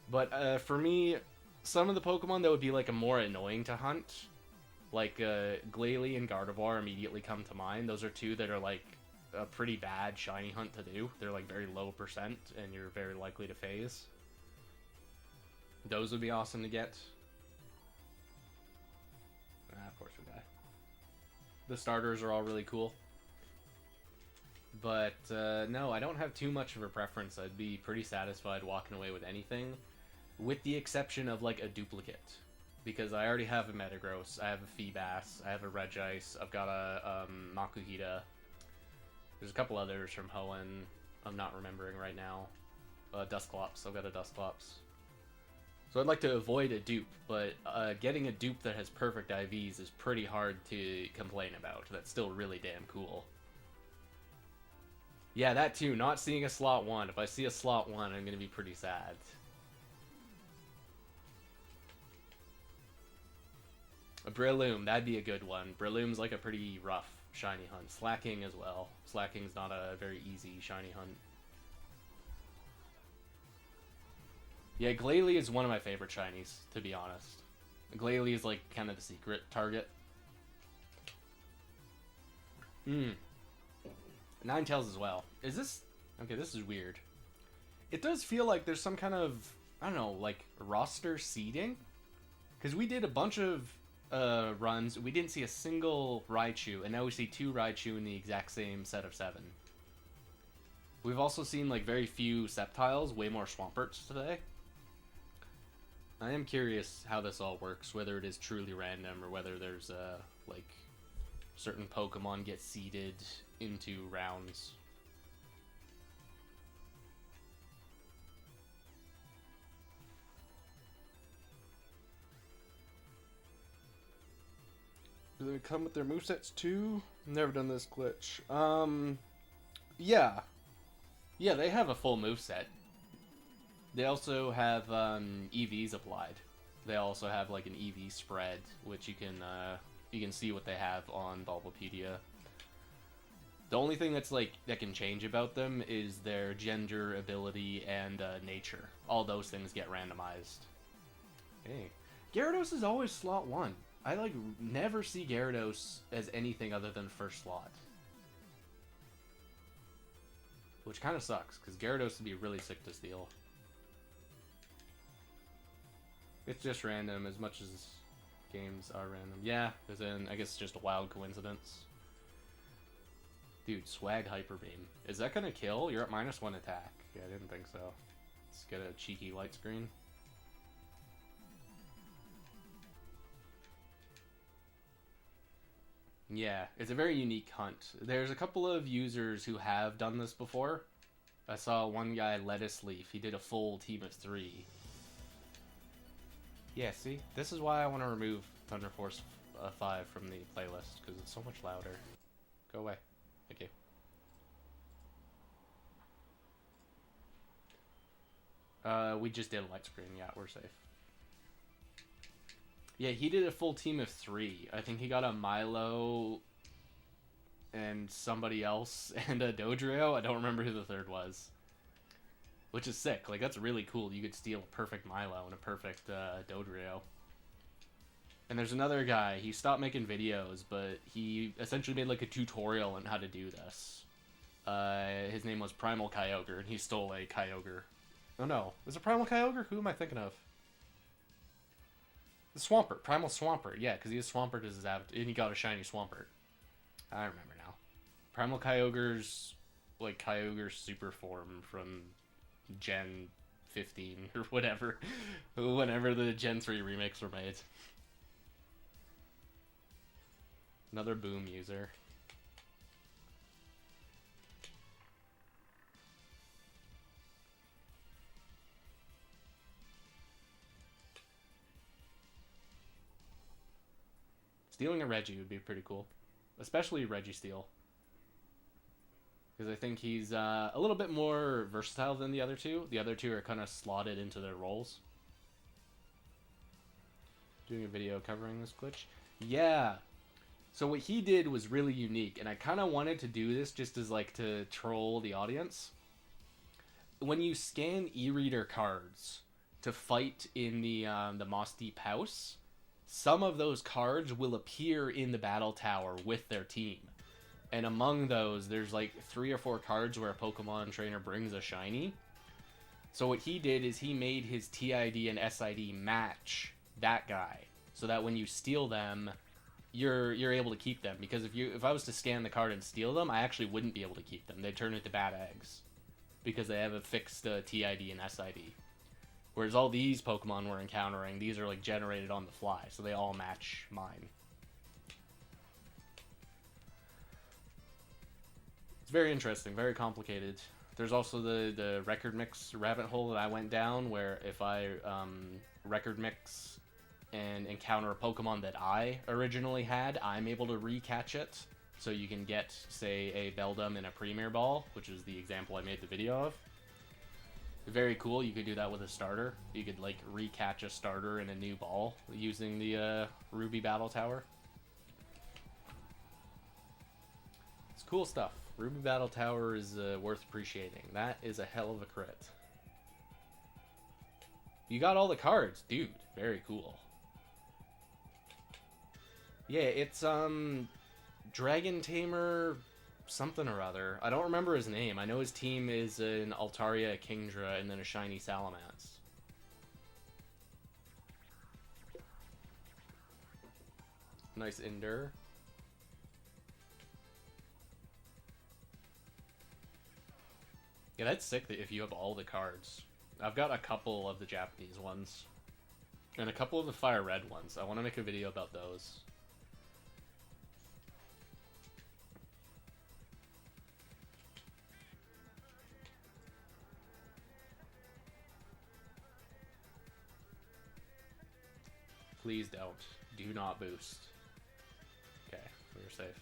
But for me, some of the Pokemon that would be like a more annoying to hunt, like Glalie and Gardevoir immediately come to mind. Those are two that are like a pretty bad shiny hunt to do. They're like very low percent and you're very likely to phase. Those would be awesome to get. Of course we die. The starters are all really cool. But no, I don't have too much of a preference. I'd be pretty satisfied walking away with anything, with the exception of like a duplicate. because I already have a Metagross, I have a Feebas, I have a Regice, I've got a Makuhita. There's a couple others from Hoenn I'm not remembering right now. Dusclops, I've got a Dusclops. So I'd like to avoid a dupe, but getting a dupe that has perfect IVs is pretty hard to complain about. That's still really damn cool. Yeah, that too, not seeing a slot 1. If I see a slot 1, I'm gonna be pretty sad. A Breloom, that'd be a good one. Breloom's like a pretty rough shiny hunt. Slacking as well. Slacking's not a very easy shiny hunt. Yeah, Glalie is one of my favorite shinies, to be honest. Glalie is like kind of the secret target. Ninetales as well. Is this... Okay, this is weird. It does feel like there's some kind of, I don't know, like roster seeding? Because we did a bunch of runs, we didn't see a single Raichu, and now we see 2 Raichu in the exact same set of 7. We've also seen like very few Sceptiles, way more Swamperts today. I am curious how this all works, whether it is truly random or whether there's like certain Pokemon get seeded into rounds. Do they come with their movesets too? Never done this glitch. Yeah. Yeah, they have a full moveset. They also have EVs applied. They also have like an EV spread, which you can see what they have on Bulbapedia. The only thing that's like that can change about them is their gender, ability, and nature. All those things get randomized. Hey, Gyarados is always slot 1. I like never see Gyarados as anything other than first slot. Which kind of sucks, because Gyarados would be really sick to steal. It's just random, as much as games are random. Yeah, as in, I guess it's just a wild coincidence. Dude, Swag Hyper Beam. Is that gonna kill? You're at -1 attack. Yeah, I didn't think so. Let's get a cheeky light screen. Yeah, it's a very unique hunt. There's a couple of users who have done this before. I saw one guy, Lettuce Leaf, he did a full team of 3. Yeah, see? This is why I want to remove Thunder Force 5 from the playlist, because it's so much louder. Go away. Thank you. We just did a light screen, yeah, we're safe. Yeah, he did a full team of 3. I think he got a Milo and somebody else and a Dodrio. I don't remember who the third was. Which is sick. Like, that's really cool. You could steal a perfect Milo and a perfect Dodrio. And there's another guy. He stopped making videos, but he essentially made like a tutorial on how to do this. His name was Primal Kyogre, and he stole a Kyogre. Oh no. Was it Primal Kyogre? Who am I thinking of? The Swampert. Primal Swampert. Yeah, because he has Swampert as his avatar, and he got a shiny Swampert. I remember now. Primal Kyogre's, like, Kyogre super form from Gen 15 or whatever. Whenever the Gen 3 remakes were made. Another Boom user. Stealing a Reggie would be pretty cool. Especially Registeel. Because I think he's a little bit more versatile than the other two. The other two are kind of slotted into their roles. Doing a video covering this glitch. Yeah. So what he did was really unique, and I kind of wanted to do this just as like to troll the audience. When you scan e-reader cards to fight in the Moss Deep House, some of those cards will appear in the battle tower with their team. And among those, there's like 3 or 4 cards where a Pokemon trainer brings a shiny. So what he did is he made his TID and SID match that guy, so that when you steal them, you're able to keep them. Because if I was to scan the card and steal them, I actually wouldn't be able to keep them. They'd turn into bad eggs because they have a fixed TID and SID. Whereas all these Pokemon we're encountering, these are like generated on the fly, so they all match mine. It's very interesting, very complicated. There's also the record mix rabbit hole that I went down, where if I record mix and encounter a Pokemon that I originally had, I'm able to recatch it. So you can get, say, a Beldum in a Premier Ball, which is the example I made the video of. Very cool. You could do that with a starter. You could, like, recatch a starter in a new ball using the Ruby Battle Tower. It's cool stuff. Ruby Battle Tower is worth appreciating. That is a hell of a crit. You got all the cards. Dude, very cool. Yeah, it's, Dragon Tamer something or other. I don't remember his name. I know his team is an Altaria, a Kingdra, and then a shiny Salamence. Nice Ender. Yeah, that's sick that if you have all the cards. I've got a couple of the Japanese ones. And a couple of the Fire Red ones. I want to make a video about those. Please don't. Do not boost. Okay, we're safe.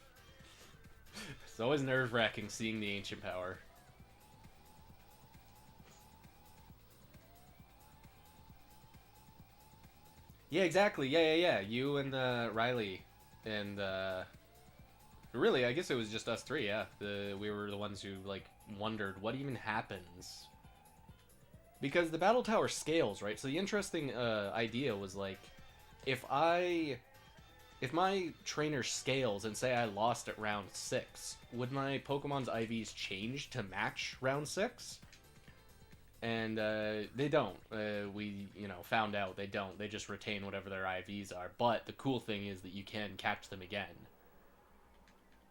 It's always nerve-wracking seeing the Ancient Power. Yeah, exactly. Yeah. You and Riley and really, I guess it was just us three. Yeah, we were the ones who like wondered what even happens because the battle tower scales, right? So the interesting idea was like, if my trainer scales and say I lost at round 6, would my Pokemon's IVs change to match round 6? And they don't. We, found out they don't. They just retain whatever their IVs are. But the cool thing is that you can catch them again.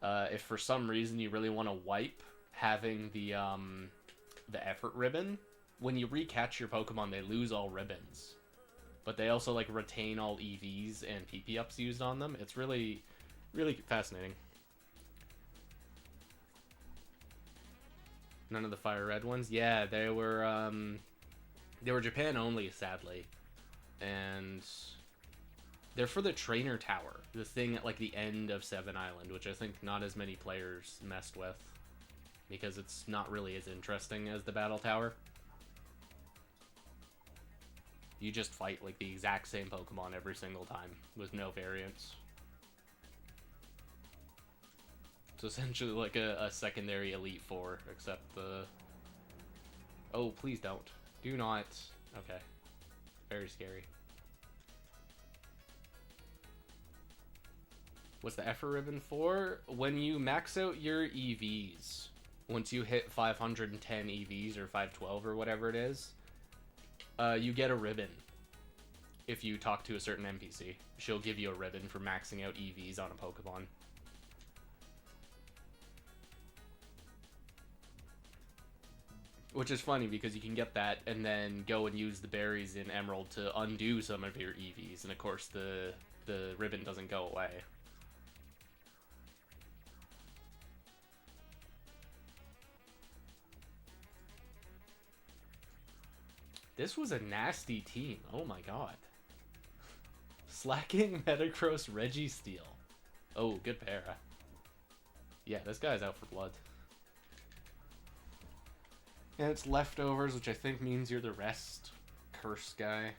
If for some reason you really want to wipe having the effort ribbon, when you recatch your Pokemon, they lose all ribbons. But they also like retain all EVs and PP ups used on them. It's really, really fascinating. None of the Fire Red ones? Yeah, they were Japan only, sadly. And they're for the Trainer Tower, the thing at like the end of Seven Island, which I think not as many players messed with because it's not really as interesting as the Battle Tower. You just fight like the exact same Pokemon every single time with no variants. It's essentially like a secondary Elite Four, except the... Oh, please don't. Do not... Okay. Very scary. What's the effort ribbon for? When you max out your EVs, once you hit 510 EVs or 512 or whatever it is, you get a ribbon. If you talk to a certain NPC, she'll give you a ribbon for maxing out EVs on a Pokemon. Which is funny because you can get that and then go and use the berries in Emerald to undo some of your EVs, and of course the ribbon doesn't go away. This was a nasty team. Oh my god. Slacking, Metagross, Registeel. Oh, good para. Yeah, this guy's out for blood. And it's leftovers, which I think means you're the rest curse guy.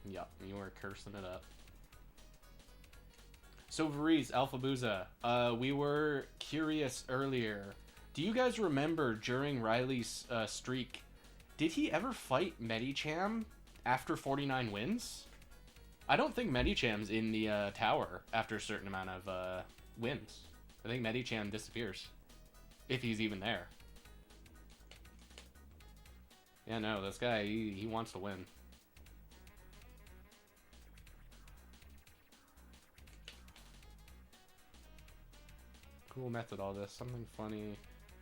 Yup, you are cursing it up. So Varize, Alphabuza, we were curious earlier. Do you guys remember during Riley's streak, did he ever fight Medicham after 49 wins? I don't think Medicham's in the tower after a certain amount of wins. I think Medicham disappears. If he's even there. Yeah, no, this guy, he wants to win. cool method all this. Something funny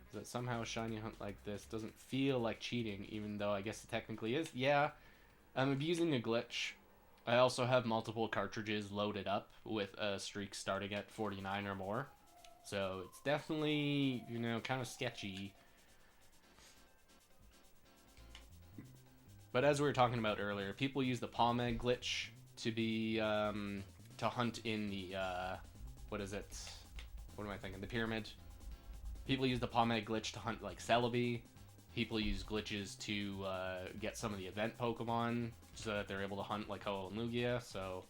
is that somehow a shiny hunt like this doesn't feel like cheating, even though I guess it technically is. Yeah, I'm abusing a glitch. I also have multiple cartridges loaded up with a streak starting at 49 or more. So it's definitely, you know, kind of sketchy. But as we were talking about earlier, people use the palm egg glitch to be, to hunt in the, what is it? What am I thinking? The pyramid. People use the palm egg glitch to hunt, like, Celebi. People use glitches to get some of the event Pokemon so that they're able to hunt, like, Ho and Lugia, so...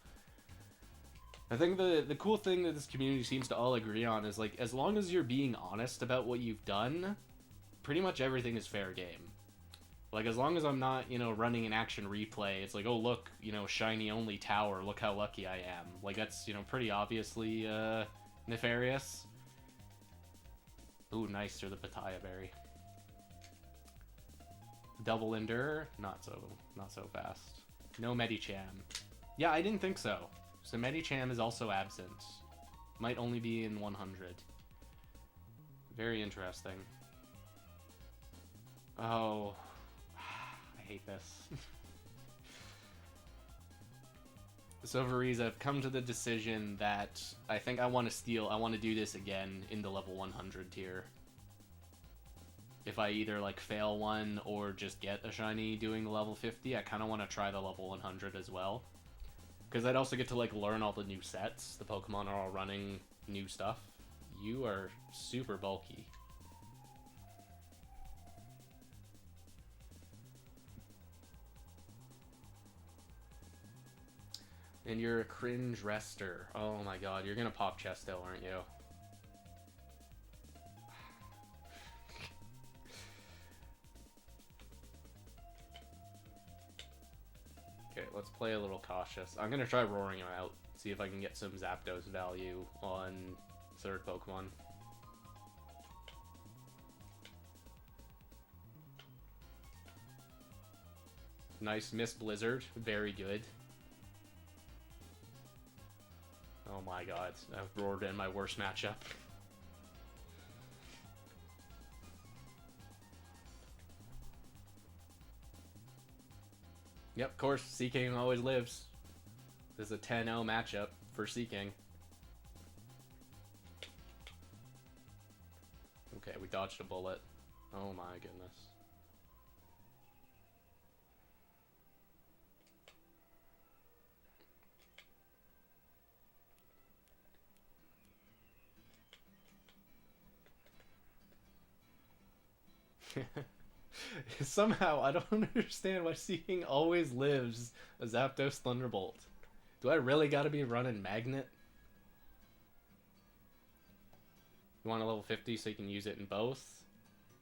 I think the cool thing that this community seems to all agree on is, like, as long as you're being honest about what you've done, pretty much everything is fair game. Like, as long as I'm not, you know, running an action replay, it's like, oh, look, you know, shiny only tower, look how lucky I am. Like, that's, you know, pretty obviously, nefarious. Ooh, nice for the Pitaya Berry. Double Endure, not so fast. No Medicham. Yeah, I didn't think so. So Medicham is also absent. Might only be in 100. Very interesting. Oh... I hate this. So Veriza, I've come to the decision that I think I want to do this again in the level 100 tier. If I either like fail one or just get a shiny doing the level 50, I kind of want to try the level 100 as well. Because I'd also get to like learn all the new sets. The Pokemon are all running new stuff. You are super bulky. And you're a cringe rester. Oh my god, you're gonna pop Chesto, aren't you? Okay, let's play a little cautious. I'm gonna try roaring him out, see if I can get some Zapdos value on third Pokemon. Nice Mist Blizzard, very good. Oh my god, I've roared in my worst matchup. Yep, of course, Seaking always lives. This is a 10-0 matchup for Seaking. Okay, we dodged a bullet. Oh my goodness. Somehow, I don't understand why Seeking always lives a Zapdos Thunderbolt. Do I really gotta be running Magnet? You want a level 50 so you can use it in both?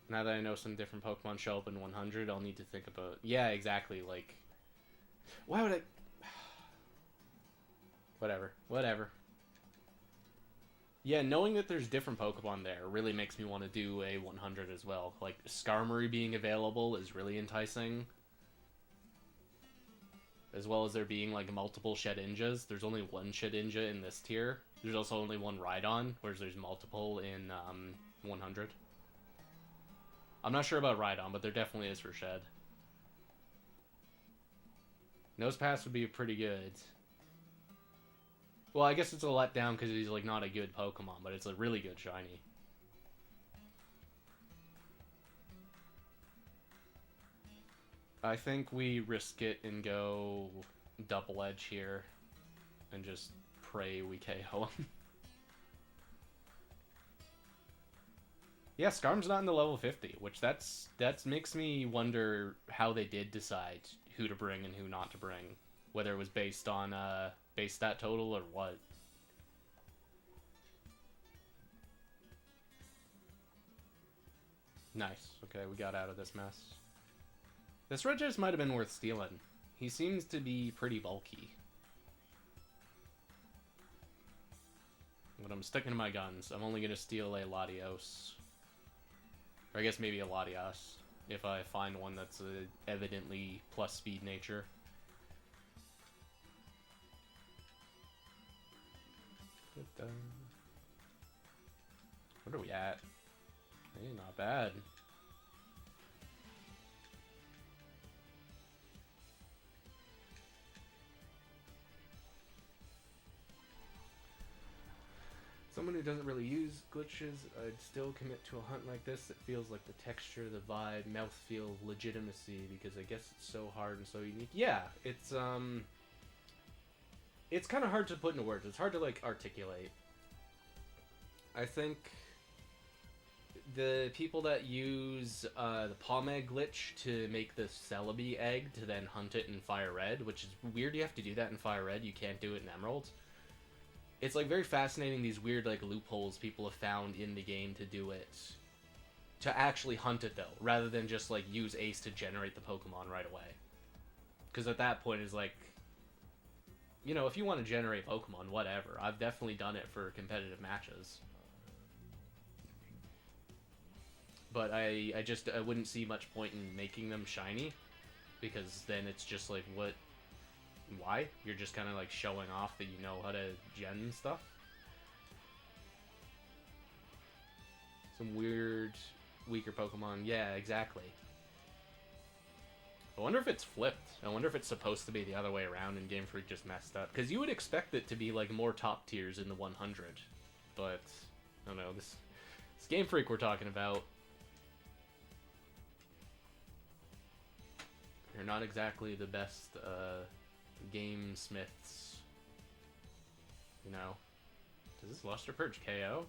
Now that I know some different Pokemon show up in 100, I'll need to think about... Yeah, exactly, like... Why would I... Whatever. Yeah, knowing that there's different Pokemon there really makes me want to do a 100 as well. Like, Skarmory being available is really enticing. As well as there being, like, multiple Shedinjas. There's only one Shedinja in this tier. There's also only one Rhydon, whereas there's multiple in 100. I'm not sure about Rhydon, but there definitely is for Shed. Nosepass would be pretty good. Well, I guess it's a letdown because he's, like, not a good Pokemon, but it's a really good shiny. I think we risk it and go double edge here and just pray we KO him. Yeah, Skarm's not in the level 50, which that makes me wonder how they did decide who to bring and who not to bring. Whether it was based on base stat total or what. Nice. Okay, we got out of this mess. This Regis might have been worth stealing. He seems to be pretty bulky. But I'm sticking to my guns. I'm only going to steal a Latios. Or I guess maybe a Latias. If I find one that's evidently plus speed nature. What are we at? Hey, not bad. Someone who doesn't really use glitches, I'd still commit to a hunt like this. It feels like the texture, the vibe, mouthfeel, legitimacy, because I guess it's so hard and so unique. Yeah, it's kind of hard to put into words. It's hard to, like, articulate. I think the people that use the palm egg glitch to make the Celebi egg to then hunt it in Fire Red, which is weird you have to do that in Fire Red, you can't do it in Emerald. It's, like, very fascinating, these weird, like, loopholes people have found in the game to do it. To actually hunt it, though, rather than just, like, use Ace to generate the Pokemon right away. Because at that point, it's like, you know, if you want to generate Pokemon, whatever. I've definitely done it for competitive matches. But I wouldn't see much point in making them shiny. Because then it's just, like, what... Why? You're just kind of like showing off that you know how to gen stuff. Some weird, weaker Pokemon. Yeah, exactly. I wonder if it's flipped. I wonder if it's supposed to be the other way around and Game Freak just messed up. Because you would expect it to be like more top tiers in the 100. But, I don't know, this Game Freak we're talking about. They're not exactly the best, game smiths, you know. Does this Luster Purge KO?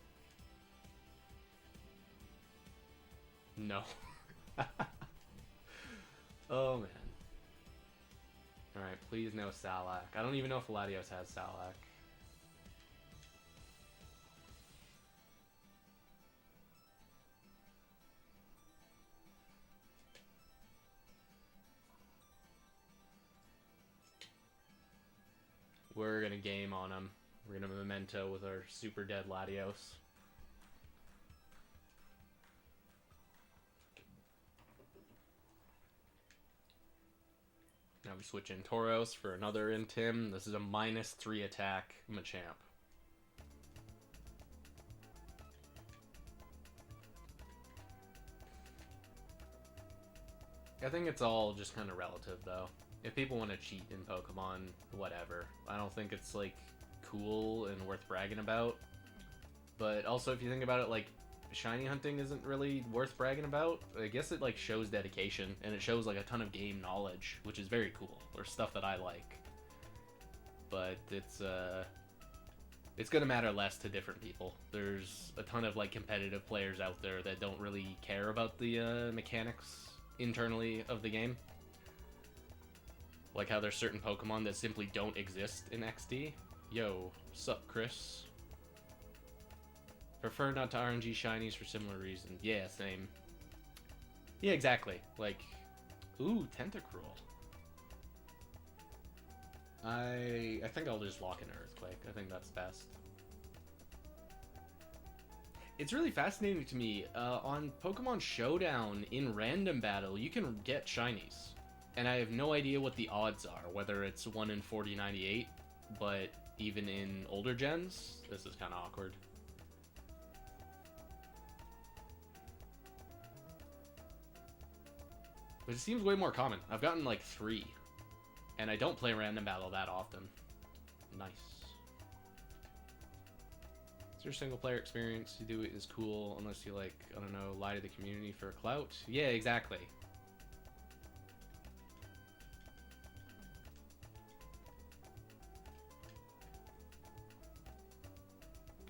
No. Oh man. Alright, please no Salak. I don't even know if Latios has Salak. We're gonna game on him. We're gonna Memento with our super dead Latios. Now we switch in Tauros for another Intim. This is a -3 attack Machamp. I think it's all just kind of relative, though. If people want to cheat in Pokemon, whatever. I don't think it's, like, cool and worth bragging about. But also, if you think about it, like, shiny hunting isn't really worth bragging about. I guess it, like, shows dedication, and it shows, like, a ton of game knowledge, which is very cool, or stuff that I like. But it's gonna matter less to different people. There's a ton of, like, competitive players out there that don't really care about the mechanics internally of the game. Like how there's certain Pokemon that simply don't exist in XD. Yo, sup, Chris? Prefer not to RNG shinies for similar reasons. Yeah, same. Yeah, exactly. Like, ooh, Tentacruel. I think I'll just lock in Earthquake. I think that's best. It's really fascinating to me. On Pokemon Showdown, in random battle, you can get shinies. And I have no idea what the odds are, whether it's 1 in 4098, but even in older gens, this is kind of awkward. But it seems way more common. I've gotten like 3, and I don't play random battle that often. Nice. Is there a single player experience you do it is cool, unless you like, I don't know, lie to the community for clout? Yeah, exactly.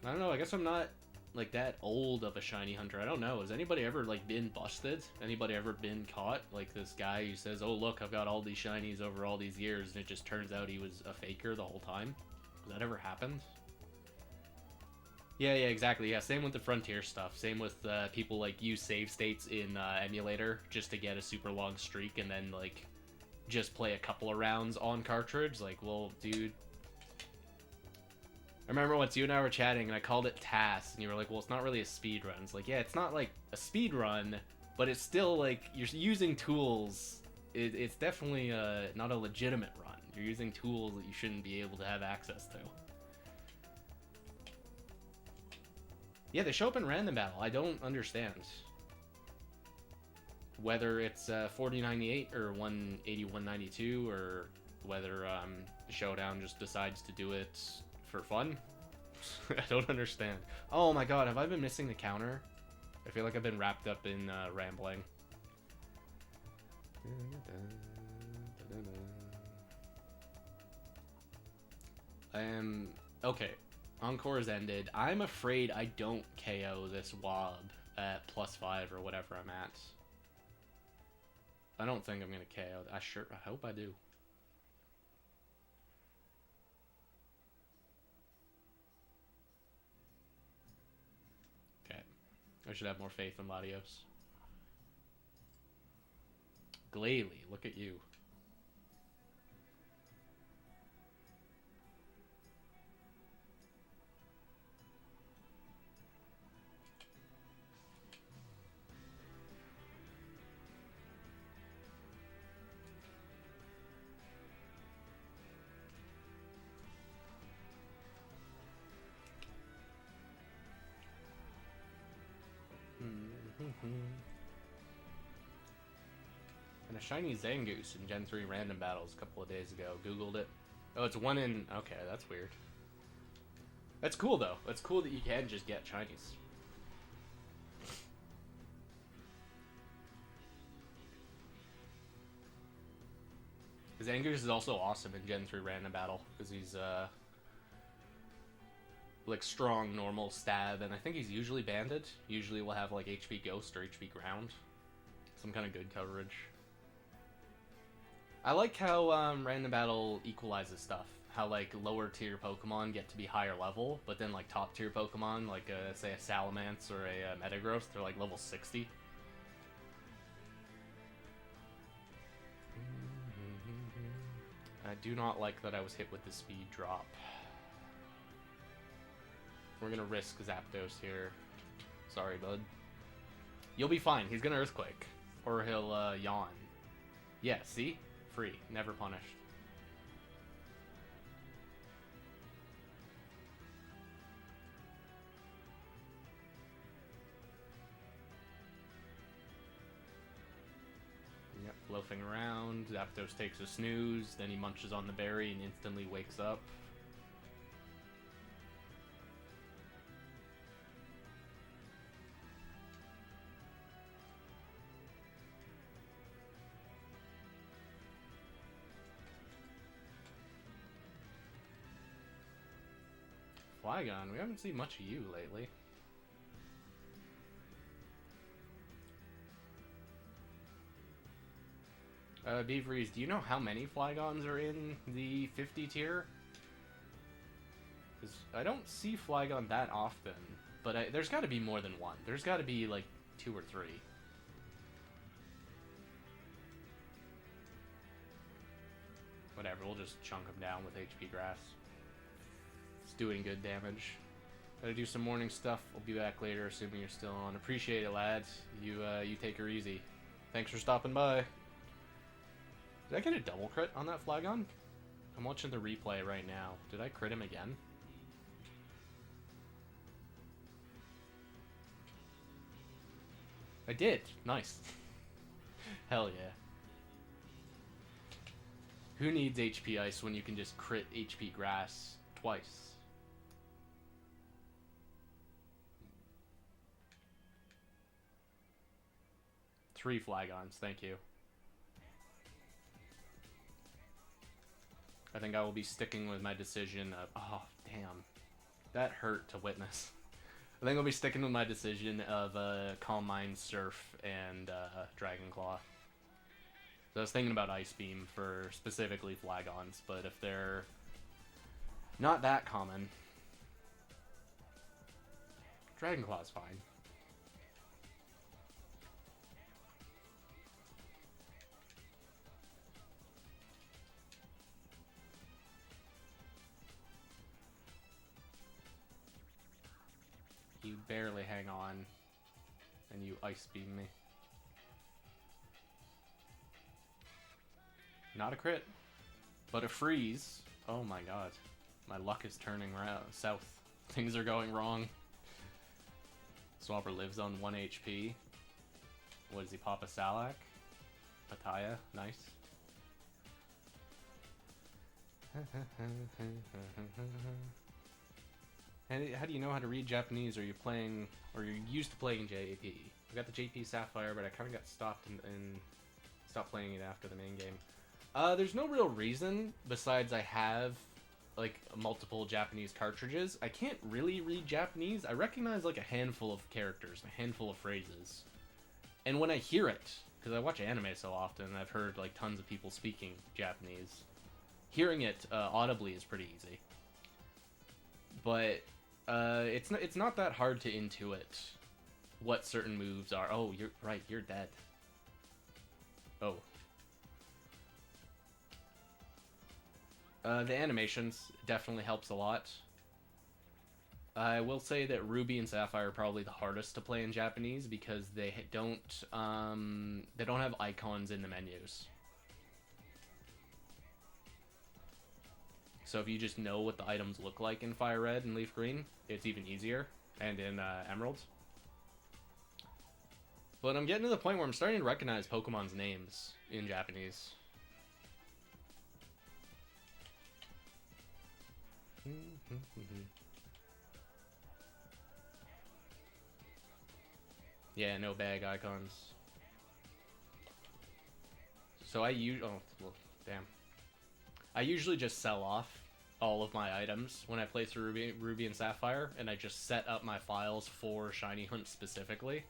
I don't know, I guess I'm not, like, that old of a shiny hunter. I don't know. Has anybody ever, like, been busted? Anybody ever been caught? Like, this guy who says, oh, look, I've got all these shinies over all these years, and it just turns out he was a faker the whole time? Has that ever happened? Yeah, exactly. Yeah, same with the Frontier stuff. Same with people, like, use save states in emulator just to get a super long streak and then, like, just play a couple of rounds on cartridge. Like, well, dude... I remember once you and I were chatting and I called it TAS and you were like, well, it's not really a speed run. It's like, yeah, it's not like a speed run, but it's still like you're using tools. It's definitely not a legitimate run. You're using tools that you shouldn't be able to have access to. Yeah, they show up in random battle. I don't understand. Whether it's 4098 or 18192, or whether the Showdown just decides to do it for fun. I don't understand. Oh my god, have I been missing the counter? I feel like I've been wrapped up in rambling. Okay. Encore is ended. I'm afraid I don't KO this Wob at +5 or whatever I'm at. I don't think I'm gonna KO. I hope I do. Okay. I should have more faith in Latios. Glalie, look at you. And a shiny Zangoose in Gen 3 random battles a couple of days ago. Googled it. Oh, it's one in... Okay, that's weird. That's cool, though. That's cool that you can just get shinies. Zangoose is also awesome in Gen 3 random battle, because he's, like, strong, normal, stab, and I think he's usually banded. Usually will have, like, HP Ghost or HP Ground. Some kind of good coverage. I like how random battle equalizes stuff. How, like, lower tier Pokemon get to be higher level, but then, like, top tier Pokemon, like, say a Salamence or a Metagross, they're, like, level 60. I do not like that I was hit with the speed drop. We're gonna risk Zapdos here. Sorry, bud. You'll be fine. He's gonna Earthquake. Or he'll, yawn. Yeah, see? Free. Never punished. Yep, loafing around. Zapdos takes a snooze, then he munches on the berry and instantly wakes up. Flygon, we haven't seen much of you lately. Beaveries, do you know how many Flygons are in the 50 tier? Because I don't see Flygon that often, but there's got to be more than one. There's got to be like 2 or 3. Whatever, we'll just chunk them down with HP Grass. It's doing good damage. Gotta do some morning stuff. I'll be back later, assuming you're still on. Appreciate it, lads. You take her easy. Thanks for stopping by. Did I get a double crit on that Flygon? I'm watching the replay right now. Did I crit him again? I did. Nice. Hell yeah. Who needs HP Ice when you can just crit HP Grass twice? Three Flygons, thank you. I think I will be sticking with my decision of... Oh, damn. That hurt to witness. I think I'll be sticking with my decision of Calm Mind, Surf, and Dragon Claw. So I was thinking about Ice Beam for specifically Flygons, but if they're not that common, Dragon Claw is fine. You barely hang on, and you Ice Beam me. Not a crit, but a freeze. Oh my god. My luck is turning south. Things are going wrong. Swamper lives on 1 HP. What does he, Papa Salak? Pataya, nice. And how do you know how to read Japanese? Are you playing, or you're used to playing JP? I got the JP Sapphire, but I kind of got stopped and stopped playing it after the main game. There's no real reason besides I have like multiple Japanese cartridges. I can't really read Japanese. I recognize like a handful of characters, a handful of phrases, and when I hear it, because I watch anime so often, I've heard like tons of people speaking Japanese. Hearing it audibly is pretty easy, but it's not that hard to intuit what certain moves are. Oh, you're right. You're dead. Oh. The animations definitely helps a lot. I will say that Ruby and Sapphire are probably the hardest to play in Japanese because they don't have icons in the menus. So if you just know what the items look like in Fire Red and Leaf Green, it's even easier, and in Emerald. But I'm getting to the point where I'm starting to recognize Pokemon's names in Japanese. Yeah, no bag icons. So I usually just sell off all of my items when I play through Ruby and Sapphire, and I just set up my files for Shiny Hunt specifically.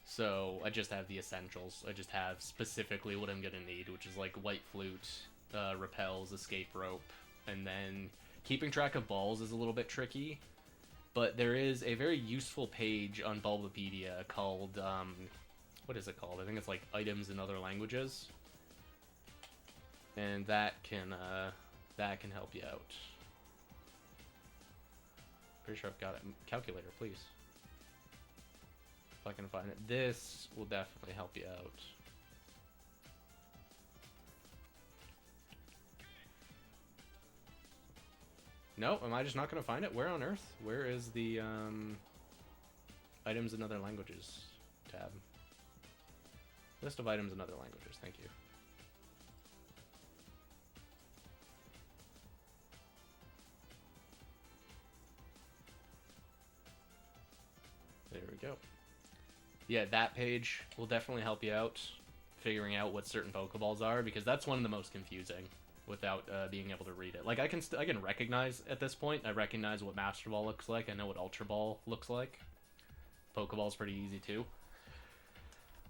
So I just have the essentials. I just have specifically what I'm gonna need, which is like White Flute, Repels, Escape Rope, and then keeping track of balls is a little bit tricky. But there is a very useful page on Bulbapedia called, what is it called? I think it's like Items in Other Languages. And that can help you out. Pretty sure I've got it. Calculator, please. If I can find it. This will definitely help you out. No, am I just not going to find it? Where on earth? Where is the items in other languages tab? List of items in other languages. Thank you. There we go. Yeah, that page will definitely help you out figuring out what certain Pokeballs are, because that's one of the most confusing without being able to read it. Like, I can recognize at this point. I recognize what Master Ball looks like. I know what Ultra Ball looks like. Pokeball's pretty easy too.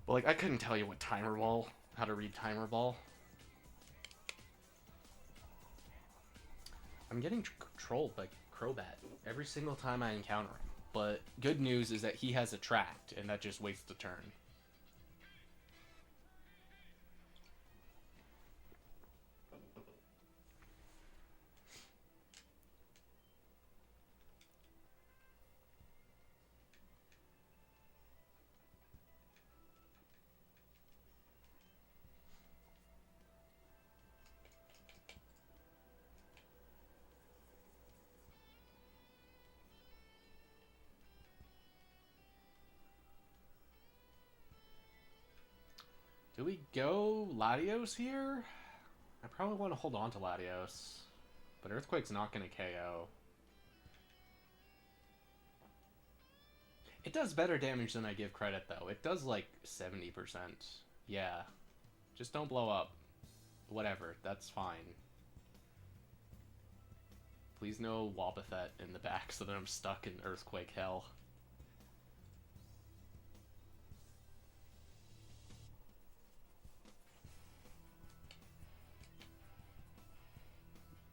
But like, I couldn't tell you what Timer Ball, how to read Timer Ball. I'm getting trolled by Crobat every single time I encounter him. But good news is that he has Attract, and that just wastes a turn. Do we go Latios here? I probably want to hold on to Latios. But Earthquake's not going to KO. It does better damage than I give credit, though. It does, like, 70%. Yeah. Just don't blow up. Whatever. That's fine. Please no Wobbuffet in the back so that I'm stuck in Earthquake hell.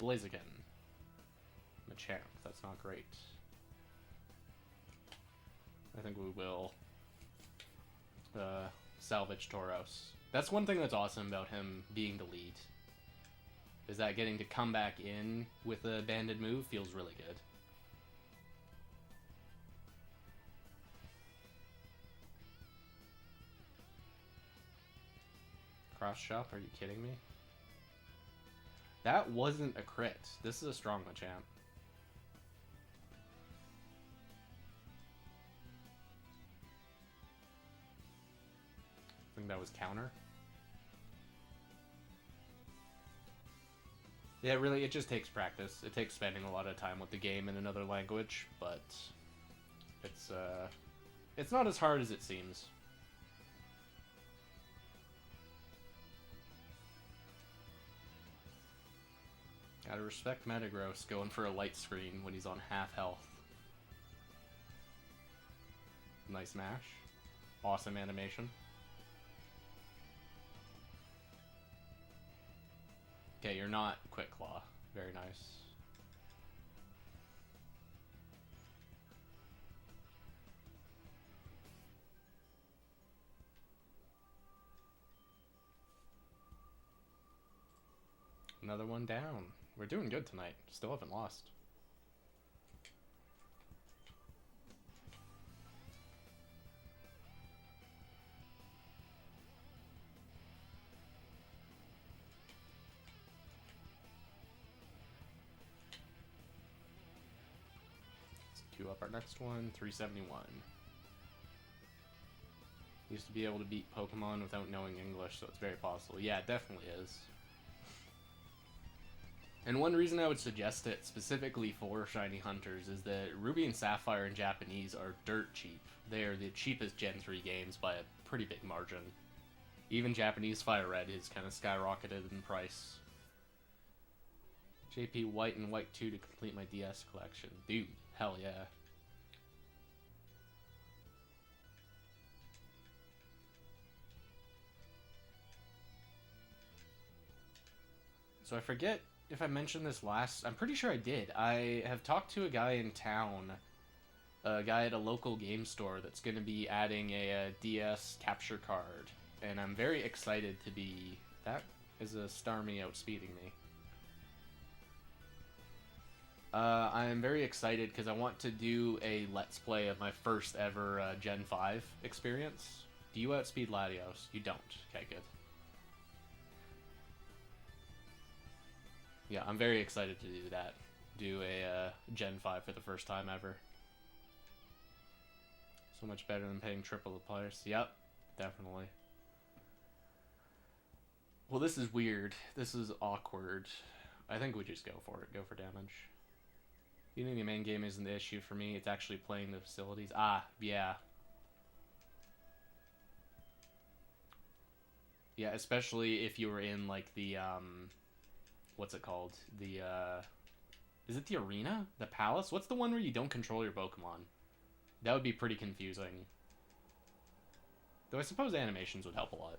Blaziken. Machamp. That's not great. I think we will salvage Tauros. That's one thing that's awesome about him being the lead. Is that getting to come back in with a banded move feels really good. Cross shop? Are you kidding me? That wasn't a crit. This is a strong Machamp. that was counter. Yeah, really, it just takes practice. It takes spending a lot of time with the game in another language, but it's not as hard as it seems. Gotta respect Metagross going for a light screen when he's on half health. Nice mash. Awesome animation. Okay, you're not Quick Claw. Very nice. Another one down. We're doing good tonight. Still haven't lost. Queue up our next one, 371. Used to be able to beat Pokemon without knowing English, so it's very possible. Yeah, it definitely is. And one reason I would suggest it specifically for Shiny Hunters is that Ruby and Sapphire in Japanese are dirt cheap. They are the cheapest Gen 3 games by a pretty big margin. Even Japanese Fire Red is kind of skyrocketed in price. JP White and White 2 to complete my DS collection. Dude, hell yeah. So I forget if I mentioned this last... I'm pretty sure I did. I have talked to a guy in town, a guy at a local game store that's going to be adding a DS capture card. And I'm very excited to be... That is a Starmie outspeeding me. I am very excited because I want to do a Let's Play of my first ever Gen 5 experience. Do you outspeed Latios? You don't. Okay, good. Yeah, I'm very excited to do that. Do a Gen 5 for the first time ever. So much better than paying triple the price. Yep, definitely. Well, this is weird. This is awkward. I think we just go for it. Go for damage. Beating the main game isn't the issue for me. It's actually playing the facilities. Ah, yeah. Yeah, especially if you were in, like, the, what's it called? The, is it the arena? The palace? What's the one where you don't control your Pokemon? That would be pretty confusing. Though I suppose animations would help a lot.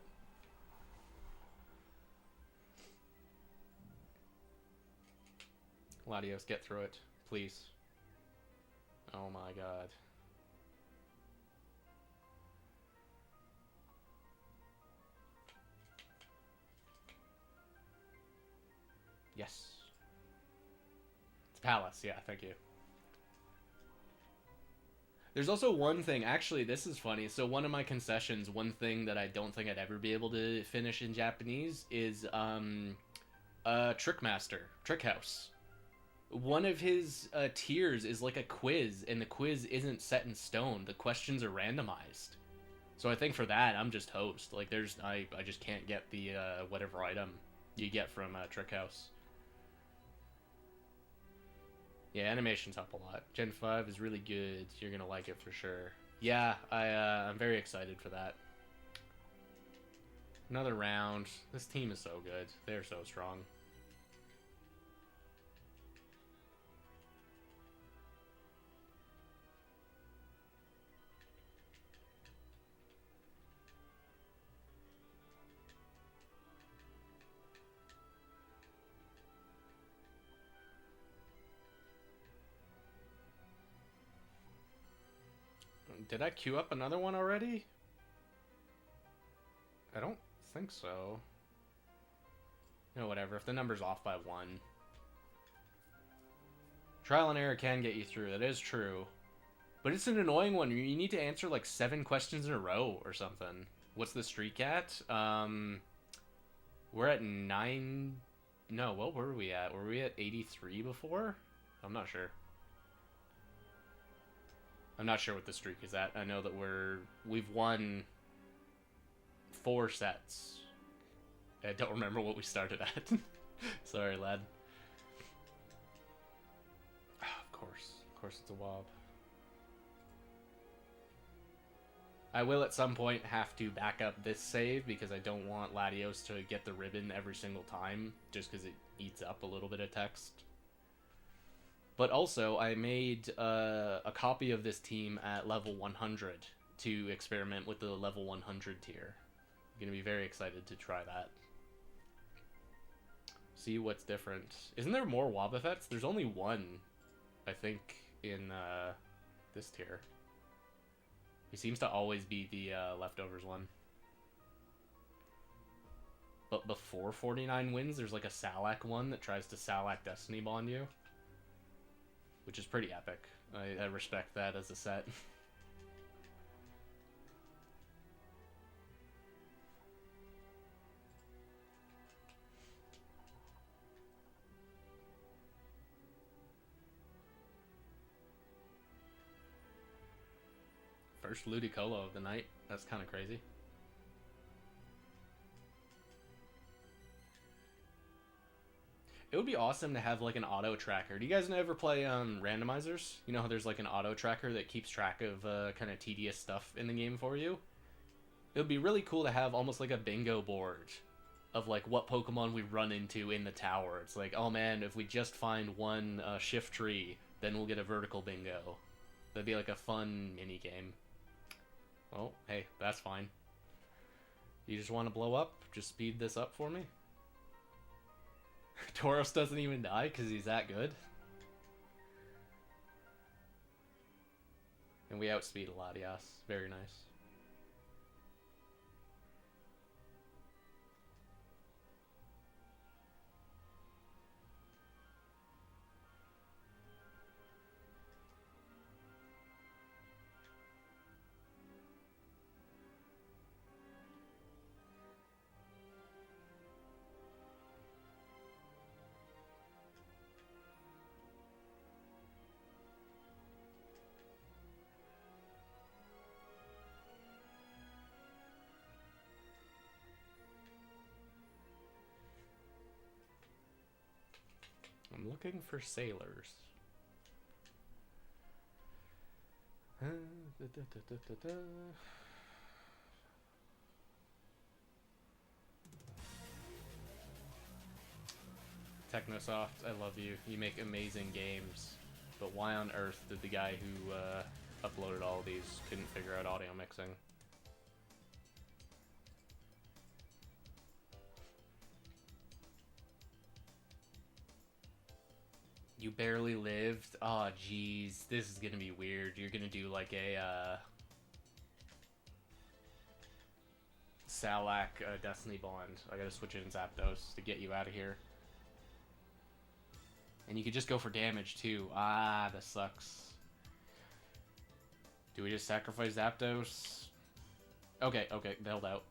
Latios, get through it. Please. Oh my god. Yes. It's Palace, yeah, thank you. There's also one thing, actually, this is funny. So one of my concessions, one thing that I don't think I'd ever be able to finish in Japanese is, Trickmaster, Trick House. One of his tiers is like a quiz, and the quiz isn't set in stone. The questions are randomized. So I think for that, I'm just host. Like, I just can't get the, whatever item you get from Trick House. Yeah, animations help a lot. Gen 5 is really good. You're gonna like it for sure. Yeah, I'm very excited for that. Another round. This team is so good. They're so strong. Did I queue up another one already? I don't think so. No, whatever. If the number's off by 1. Trial and error can get you through. That is true. But it's an annoying one. You need to answer like 7 questions in a row or something. What's the streak at? We're at 9... No, what were we at? Were we at 83 before? I'm not sure. I'm not sure what the streak is at. I know that we've won 4 sets. I don't remember what we started at. Sorry, lad. Oh, of course it's a wob. I will at some point have to back up this save because I don't want Latios to get the ribbon every single time, just because it eats up a little bit of text. But also, I made a copy of this team at level 100 to experiment with the level 100 tier. I'm going to be very excited to try that. See what's different. Isn't there more Wobbuffets? There's only one, I think, in this tier. He seems to always be the leftovers one. But before 49 wins, there's like a Salak one that tries to Salak Destiny Bond you. Which is pretty epic. I respect that as a set. First Ludicolo of the night. That's kind of crazy. It would be awesome to have like an auto tracker. Do you guys ever play randomizers? You know how there's like an auto tracker that keeps track of kind of tedious stuff in the game for you? It would be really cool to have almost like a bingo board of like what Pokemon we run into in the tower. It's like, oh man, if we just find one shift tree, then we'll get a vertical bingo. That'd be like a fun mini game. Well, hey, that's fine. You just want to blow up? Just speed this up for me? Tauros doesn't even die because he's that good. And we outspeed a Latios. Very nice. I'm looking for sailors. Technosoft, I love you. You make amazing games. But why on earth did the guy who uploaded all of these couldn't figure out audio mixing? You barely lived? Oh, jeez. This is gonna be weird. You're gonna do like a, Salak Destiny Bond. I gotta switch it in Zapdos to get you out of here. And you could just go for damage, too. Ah, that sucks. Do we just sacrifice Zapdos? Okay, bailed out.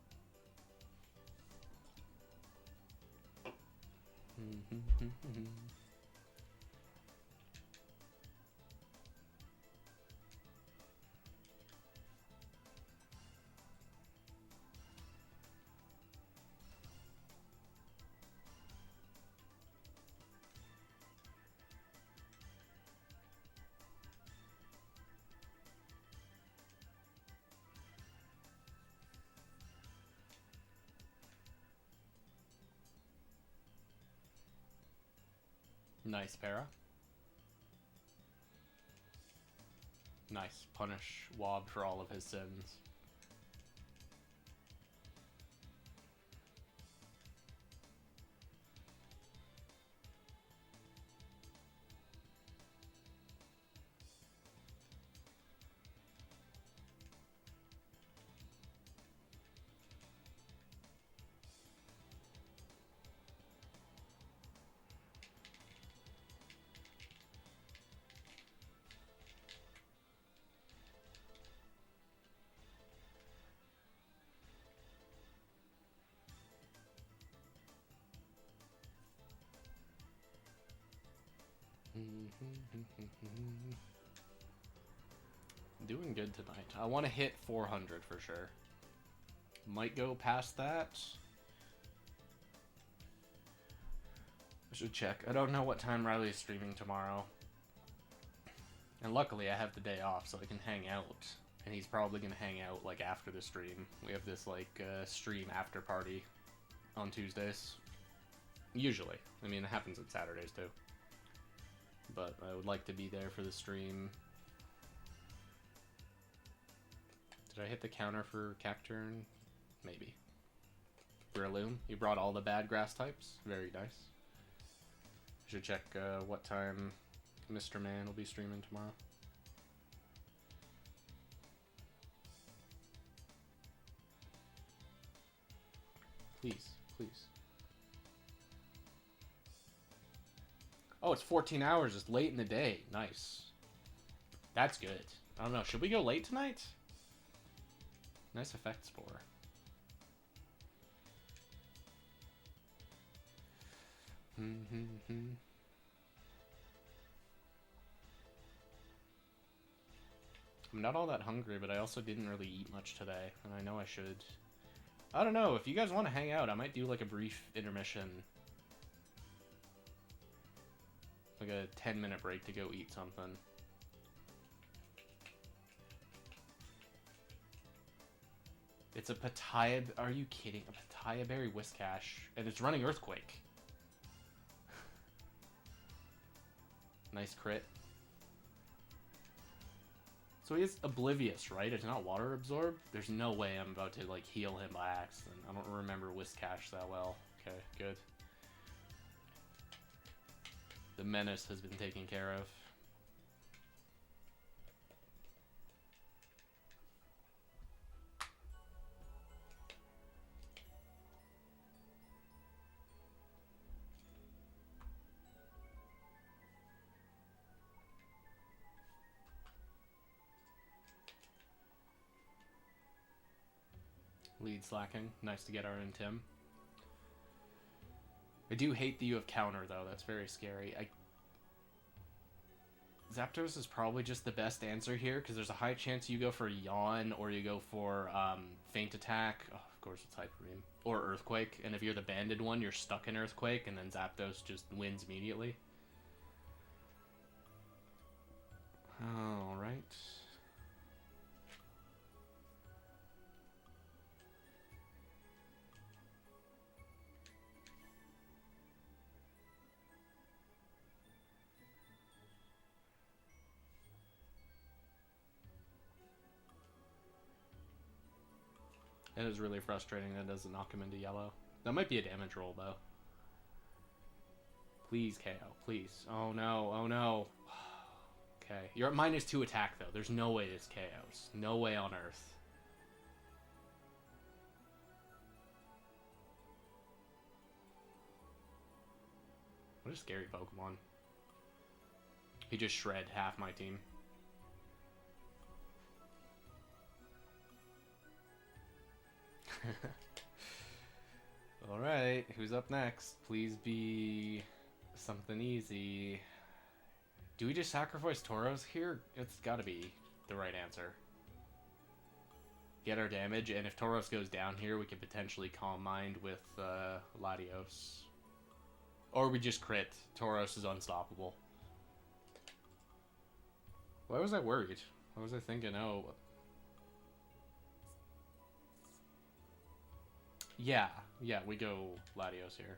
Nice, Para. Nice. Punish Wob for all of his sins. Doing good tonight. I want to hit 400 for sure. Might go past that. I should check. I don't know what time Riley is streaming tomorrow. And luckily I have the day off so I can hang out. And he's probably going to hang out like after the stream. We have this like stream after party on Tuesdays. Usually. I mean, it happens on Saturdays too. But I would like to be there for the stream. Did I hit the counter for Cacturn? Maybe. Breloom, you brought all the bad grass types. Very nice. Should check what time Mr. Man will be streaming tomorrow. Please, please. Oh, it's 14 hours. It's late in the day. Nice. That's good. I don't know. Should we go late tonight? Nice effect spore. I'm not all that hungry, but I also didn't really eat much today, and I know I should. I don't know, if you guys want to hang out, I might do like a brief intermission. Like a 10-minute break to go eat something. It's a Pataya... Are you kidding? A Pataya Berry Whiscash. And it's running Earthquake. Nice crit. So he is Oblivious, right? It's not Water Absorb? There's no way I'm about to, like, heal him by accident. I don't remember Whiscash that well. Okay, good. The menace has been taken care of. Lead slacking. Nice to get our Intim. I do hate that you have counter, though. That's very scary. Zapdos is probably just the best answer here, because there's a high chance you go for Yawn, or you go for Faint Attack. Oh, of course, it's Hyper Beam. Or Earthquake. And if you're the banded one, you're stuck in Earthquake, and then Zapdos just wins immediately. Alright. It is really frustrating that it doesn't knock him into yellow. That might be a damage roll, though. Please, KO. Please. Oh, no. Oh, no. Okay. You're at -2 attack, though. There's no way this KOs. No way on Earth. What a scary Pokemon. He just shred half my team. Alright, who's up next? Please be something easy. Do we just sacrifice Tauros here? It's gotta be the right answer. Get our damage, and if Tauros goes down here, we could potentially Calm Mind with Latios. Or we just crit. Tauros is unstoppable. Why was I worried? Why was I thinking, oh... Yeah, we go Latios here.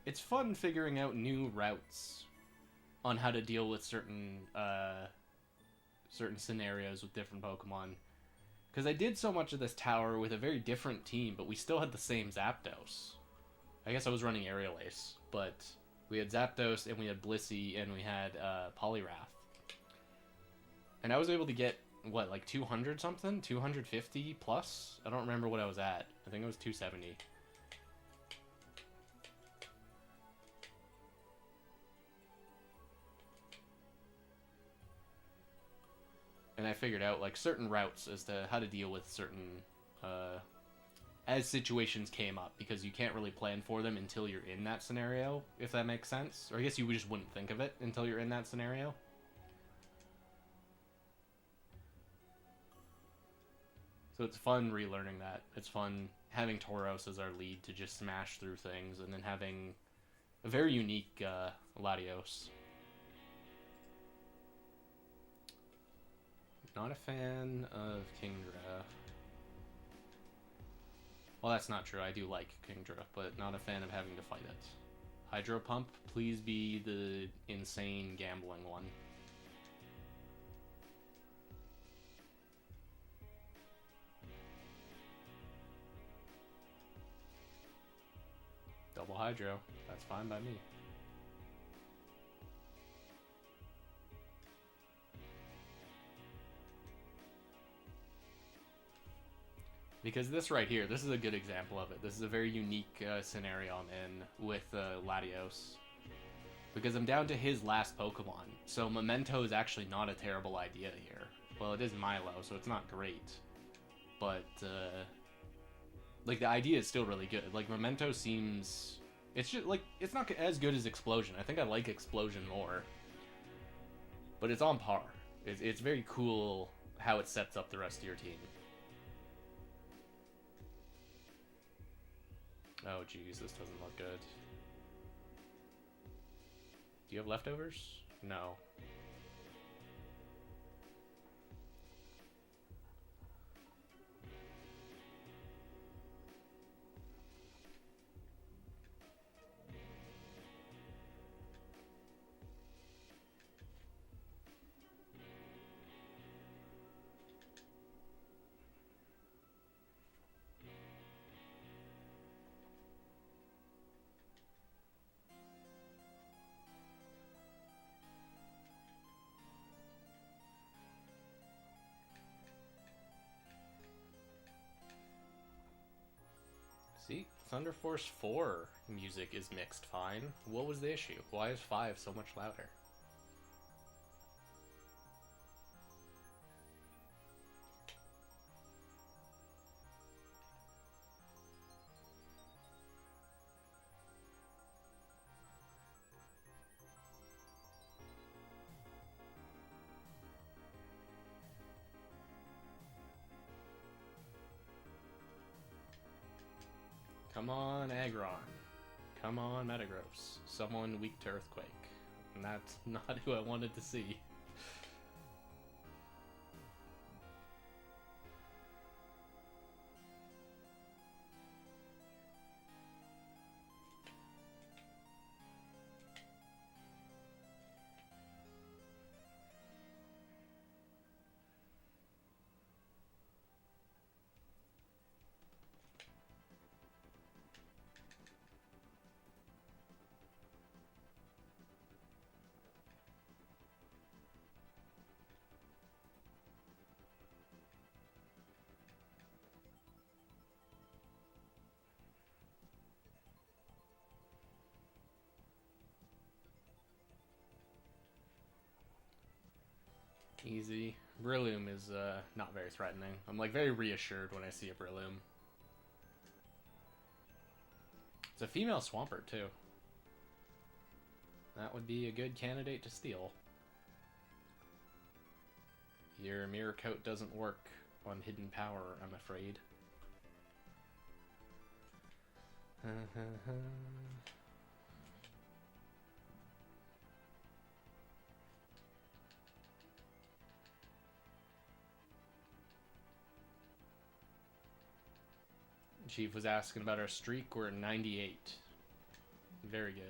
It's fun figuring out new routes on how to deal with certain scenarios with different Pokemon. Because I did so much of this tower with a very different team, but we still had the same Zapdos. I guess I was running Aerial Ace, but we had Zapdos, and we had Blissey, and we had Poliwrath. And I was able to get, what, like 200 something? 250 plus? I don't remember what I was at. I think it was 270. And I figured out, like, certain routes as to how to deal with certain, as situations came up. Because you can't really plan for them until you're in that scenario, if that makes sense. Or I guess you just wouldn't think of it until you're in that scenario. So it's fun relearning that. It's fun having Tauros as our lead to just smash through things, and then having a very unique Latios. Not a fan of Kingdra. Well, that's not true. I do like Kingdra, but not a fan of having to fight it. Hydro Pump, please be the insane gambling one. Double Hydro. That's fine by me. Because this right here, this is a good example of it. This is a very unique scenario I'm in with Latios. Because I'm down to his last Pokemon. So Memento is actually not a terrible idea here. Well, it is Milo, so it's not great. But, like, the idea is still really good. Like, Memento seems... It's just, like, it's not as good as Explosion. I think I like Explosion more. But it's on par. It's very cool how it sets up the rest of your team. Oh, geez, this doesn't look good. Do you have leftovers? No. See, Thunder Force 4 music is mixed fine. What was the issue? Why is 5 so much louder? Come on, Aggron. Come on, Metagross. Someone weak to Earthquake. And that's not who I wanted to see. Easy. Breloom is not very threatening. I'm like very reassured when I see a Breloom. It's a female Swampert too. That would be a good candidate to steal. Your mirror coat doesn't work on hidden power, I'm afraid. Chief was asking about our streak. We're at 98. Very good.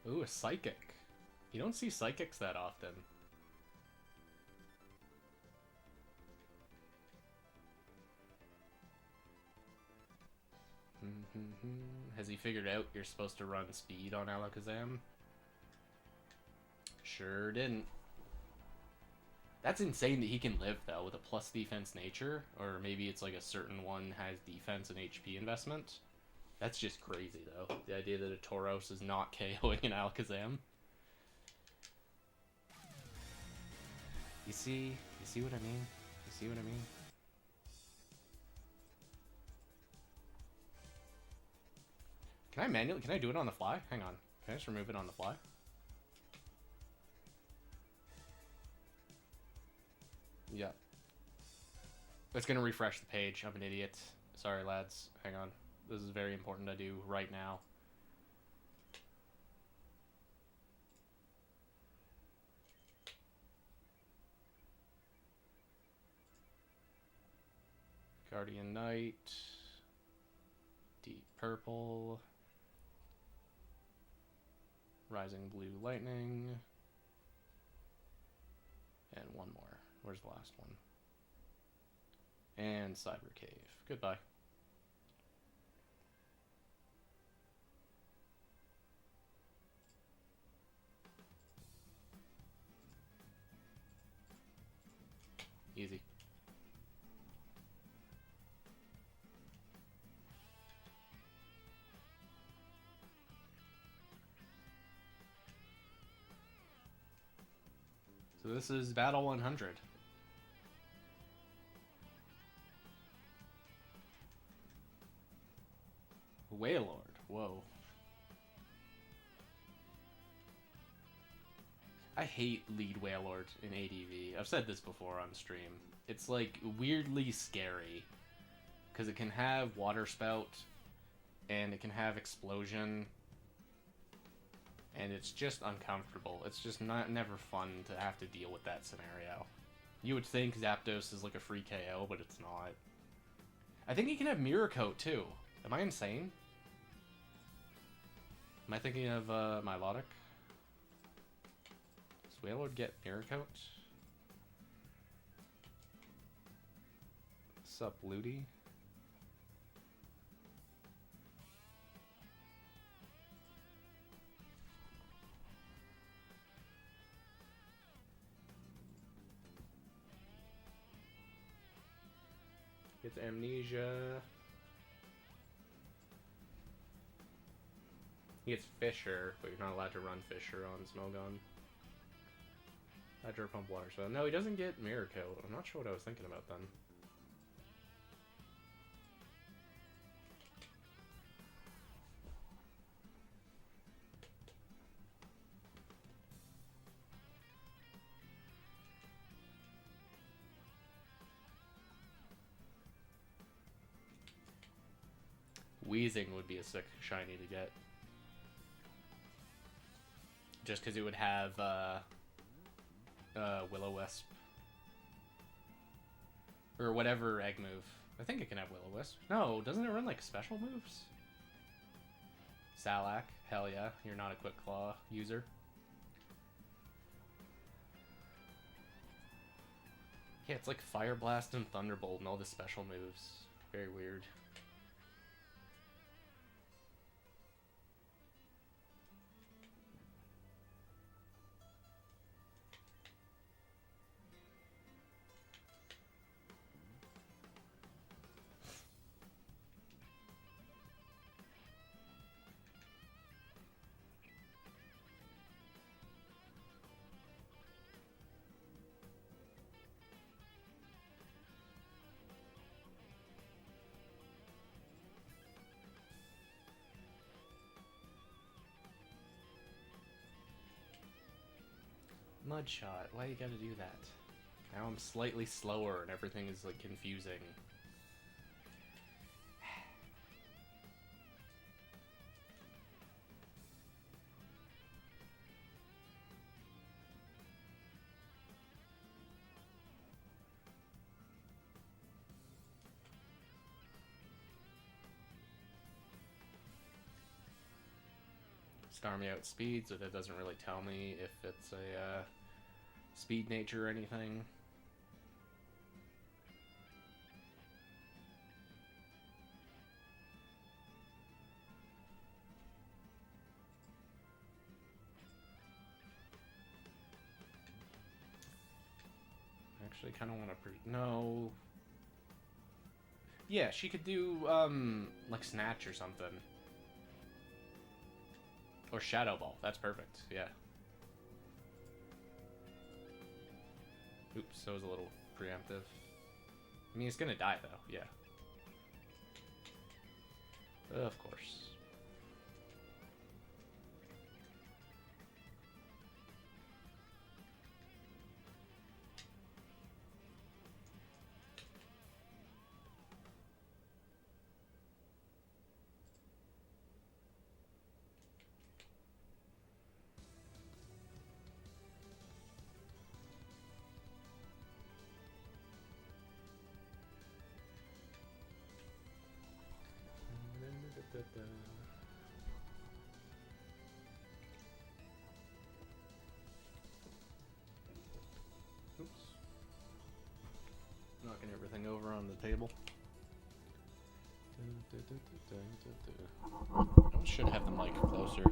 Ooh, a Psychic. You don't see Psychics that often. Has he figured out you're supposed to run speed on Alakazam? Sure didn't. That's insane that he can live, though, with a plus defense nature. Or maybe it's like a certain one has defense and HP investment. That's just crazy, though. The idea that a Tauros is not KOing an Alakazam. You see what I mean? You see what I mean? Can I do it on the fly? Hang on. Can I just remove it on the fly? Yeah. It's gonna refresh the page. I'm an idiot. Sorry, lads. Hang on. This is very important to do right now. Guardian Knight. Deep Purple. Rising Blue Lightning. And one more. Where's the last one? And Cyber Cave. Goodbye. Easy. So this is Battle 100. Wailord. Whoa. I hate lead Wailord in ADV. I've said this before on stream. It's like weirdly scary. Because it can have Water Spout. And it can have Explosion. And it's just uncomfortable. It's just never fun to have to deal with that scenario. You would think Zapdos is like a free KO, but it's not. I think he can have Mirror Coat too. Am I insane? Am I thinking of Milotic? Does Wailord get Mirror Coat? Sup, Ludi? It's Amnesia. He gets Fisher, but you're not allowed to run Fisher on Smogon. Hydro Pump Water Spout. No, he doesn't get Mirror Coat. I'm not sure what I was thinking about then. Wheezing would be a sick shiny to get. Just because it would have Will-O-Wisp. Or whatever egg move. I think it can have Will-O-Wisp. No, doesn't it run like special moves? Salak, hell yeah. You're not a Quick Claw user. Yeah, it's like Fire Blast and Thunderbolt and all the special moves. Very weird. Mudshot, why you gotta do that? Now I'm slightly slower and everything is like confusing. Starmie outspeeds, so that doesn't really tell me if it's a speed nature or anything. Actually, kind of want to... No. Yeah, she could do, like Snatch or something. Or Shadow Ball. That's perfect, yeah. Oops, that was a little preemptive. I mean, it's gonna die, though, yeah. Of course. Oops. Knocking everything over on the table. I should have the mic closer.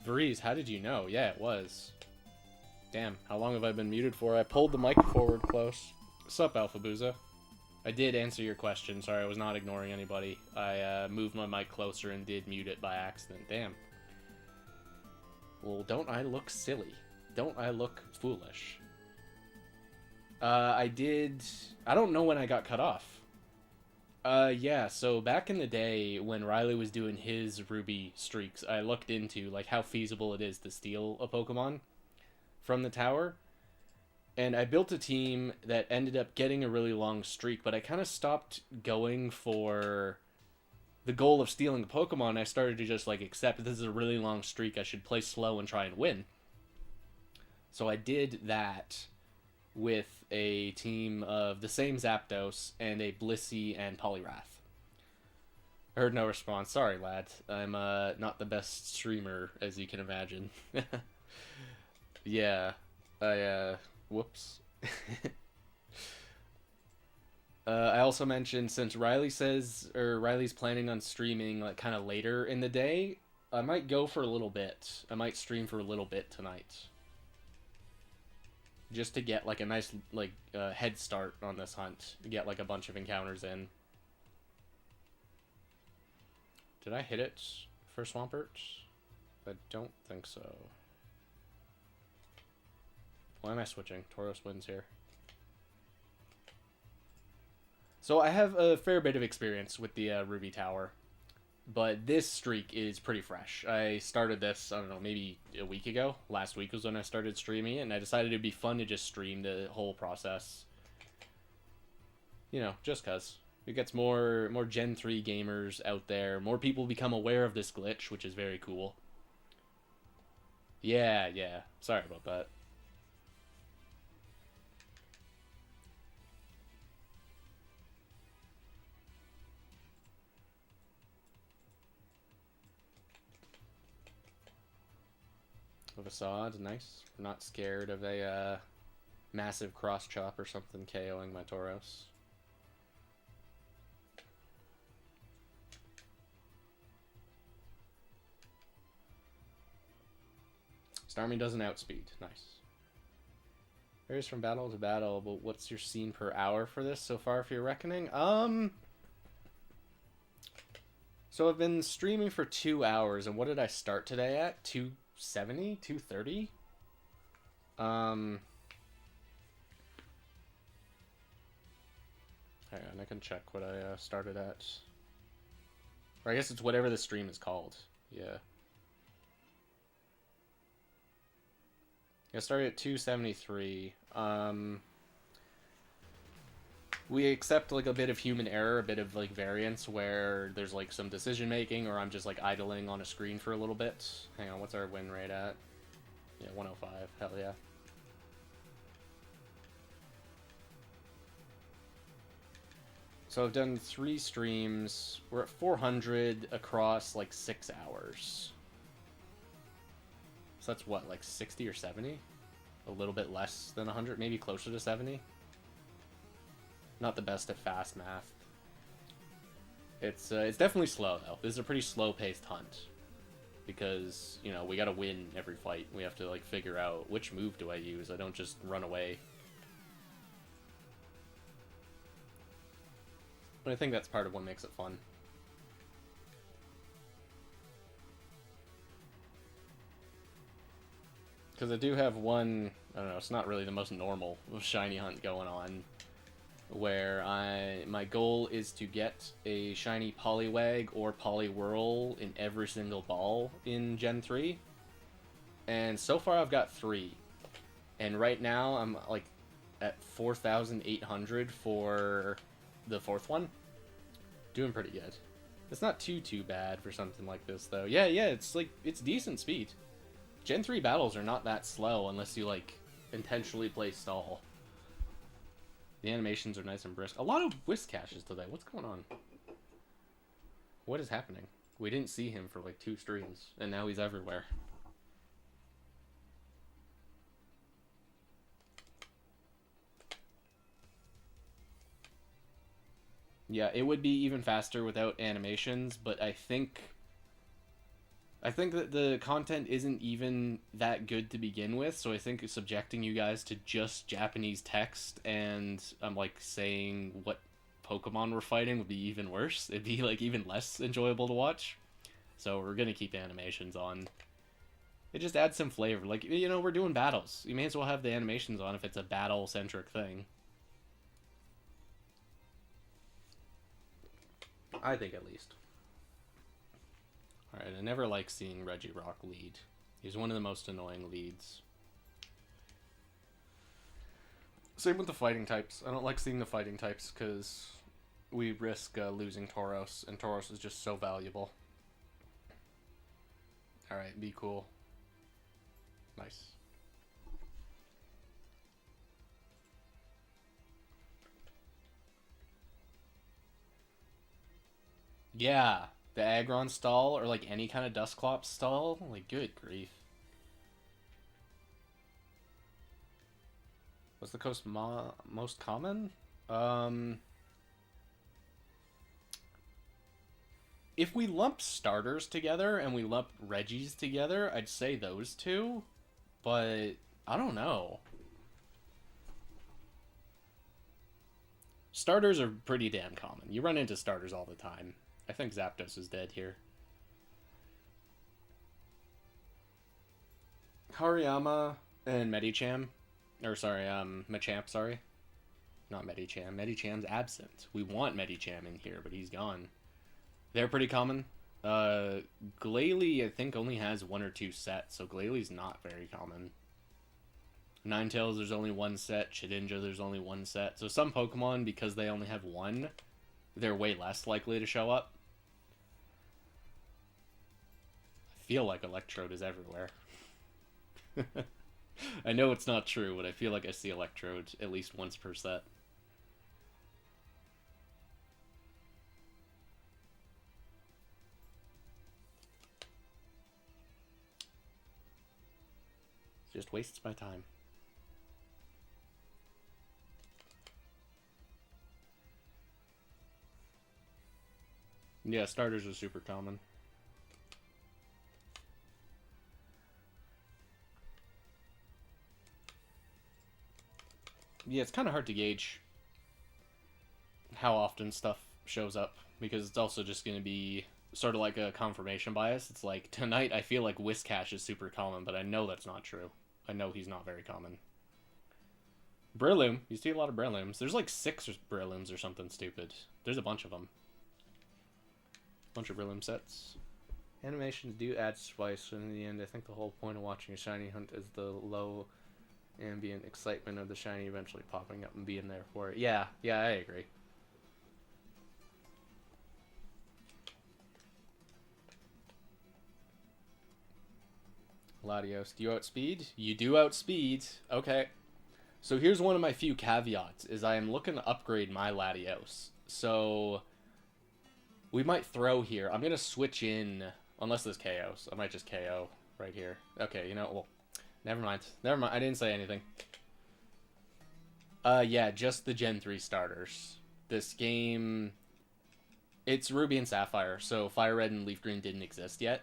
Varese, how did you know? Yeah, it was. Damn, how long have I been muted for? I pulled the mic forward close. Sup, Alpha Booza? I did answer your question. Sorry, I was not ignoring anybody. I moved my mic closer and did mute it by accident. Damn. Well, don't I look silly? Don't I look foolish? I did... I don't know when I got cut off. Yeah, so back in the day when Riley was doing his Ruby streaks, I looked into, like, how feasible it is to steal a Pokemon from the tower. And I built a team that ended up getting a really long streak, but I kind of stopped going for the goal of stealing a Pokemon. I started to just, like, accept this is a really long streak, I should play slow and try and win. So I did that with a team of the same Zapdos and a Blissey and Poliwrath. I heard no response. Sorry, lad. I'm not the best streamer, as you can imagine. Yeah. Whoops. I also mentioned, since Riley's planning on streaming, like, kind of later in the day, I might go for a little bit. I might stream for a little bit tonight. Just to get, like, a nice, like, head start on this hunt. To get, like, a bunch of encounters in. Did I hit it for Swampert? I don't think so. Why am I switching? Tauros wins here. So I have a fair bit of experience with the Ruby Tower. But this streak is pretty fresh. I started this, I don't know, maybe a week ago. Last week was when I started streaming it, and I decided it'd be fun to just stream the whole process. You know, just cause. It gets more Gen 3 gamers out there. More people become aware of this glitch, which is very cool. Yeah. Sorry about that. A facade, nice. We're not scared of a massive cross chop or something KOing my Tauros. Starmie doesn't outspeed. Nice. Varies from battle to battle, but what's your scene per hour for this so far, if you're reckoning? So I've been streaming for 2 hours, and what did I start today at? 270? 230? Hang on, I can check what I started at. Or I guess it's whatever the stream is called. Yeah. I started at 273. We accept, like, a bit of human error, a bit of, like, variance where there's, like, some decision making, or I'm just, like, idling on a screen for a little bit. Hang on, what's our win rate at? Yeah, 105. Hell yeah. So I've done 3 streams. We're at 400 across, like, 6 hours. So that's what, like 60 or 70? A little bit less than 100, maybe closer to 70? Not the best at fast math. It's definitely slow, though. This is a pretty slow-paced hunt. Because, you know, we gotta win every fight. We have to, like, figure out which move do I use. I don't just run away. But I think that's part of what makes it fun. Because I do have one, I don't know, it's not really the most normal shiny hunt going on, where my goal is to get a shiny Poliwag or Poliwhirl in every single ball in Gen 3. And so far I've got 3. And right now I'm, like, at 4,800 for the 4th one. Doing pretty good. It's not too bad for something like this, though. Yeah, it's, like, it's decent speed. Gen 3 battles are not that slow unless you, like, intentionally play stall. The animations are nice and brisk. A lot of whisk caches today. What's going on? What is happening? We didn't see him for, like, 2 streams, and now he's everywhere. Yeah, it would be even faster without animations, but I think that the content isn't even that good to begin with, so I think subjecting you guys to just Japanese text and like saying what Pokemon we're fighting would be even worse. It'd be, like, even less enjoyable to watch. So we're gonna keep animations on. It just adds some flavor. Like, you know, we're doing battles. You may as well have the animations on if it's a battle-centric thing. I think, at least. Alright, I never like seeing Regirock lead. He's one of the most annoying leads. Same with the fighting types. I don't like seeing the fighting types because we risk losing Tauros, and Tauros is just so valuable. Alright, be cool. Nice. Yeah, the Aggron stall, or like any kind of Dusclops stall. Like, good grief. What's the most common? If we lump starters together and we lump Regis together, I'd say those two. But I don't know. Starters are pretty damn common. You run into starters all the time. I think Zapdos is dead here. Hariyama and Medicham. Or sorry, Machamp, sorry. Not Medicham. Medicham's absent. We want Medicham in here, but he's gone. They're pretty common. Glalie, I think, only has 1 or 2 sets, so Glalie not very common. Ninetales, there's only 1 set. Shedinja, there's only 1 set. So some Pokemon, because they only have 1, they're way less likely to show up. I feel like Electrode is everywhere. I know it's not true, but I feel like I see Electrode at least once per set. It just wastes my time. Yeah, starters are super common. Yeah, it's kind of hard to gauge how often stuff shows up, because it's also just going to be sort of like a confirmation bias. It's like, tonight I feel like Whiscash is super common, but I know that's not true. I know he's not very common. Breloom. You see a lot of Brelooms. There's like 6 Brelooms or something stupid. There's a bunch of them. Bunch of Breloom sets. Animations do add spice, and in the end, I think the whole point of watching a shiny hunt is the low ambient excitement of the shiny eventually popping up and being there for it. Yeah, I agree. Latios, do you outspeed? You do outspeed. Okay. So here's one of my few caveats, is I am looking to upgrade my Latios. So we might throw here. I'm going to switch in, unless there's KOs. I might just KO right here. Okay, you know, well, never mind. Never mind. I didn't say anything. Yeah, just the Gen 3 starters. This game, it's Ruby and Sapphire, so Fire Red and Leaf Green didn't exist yet.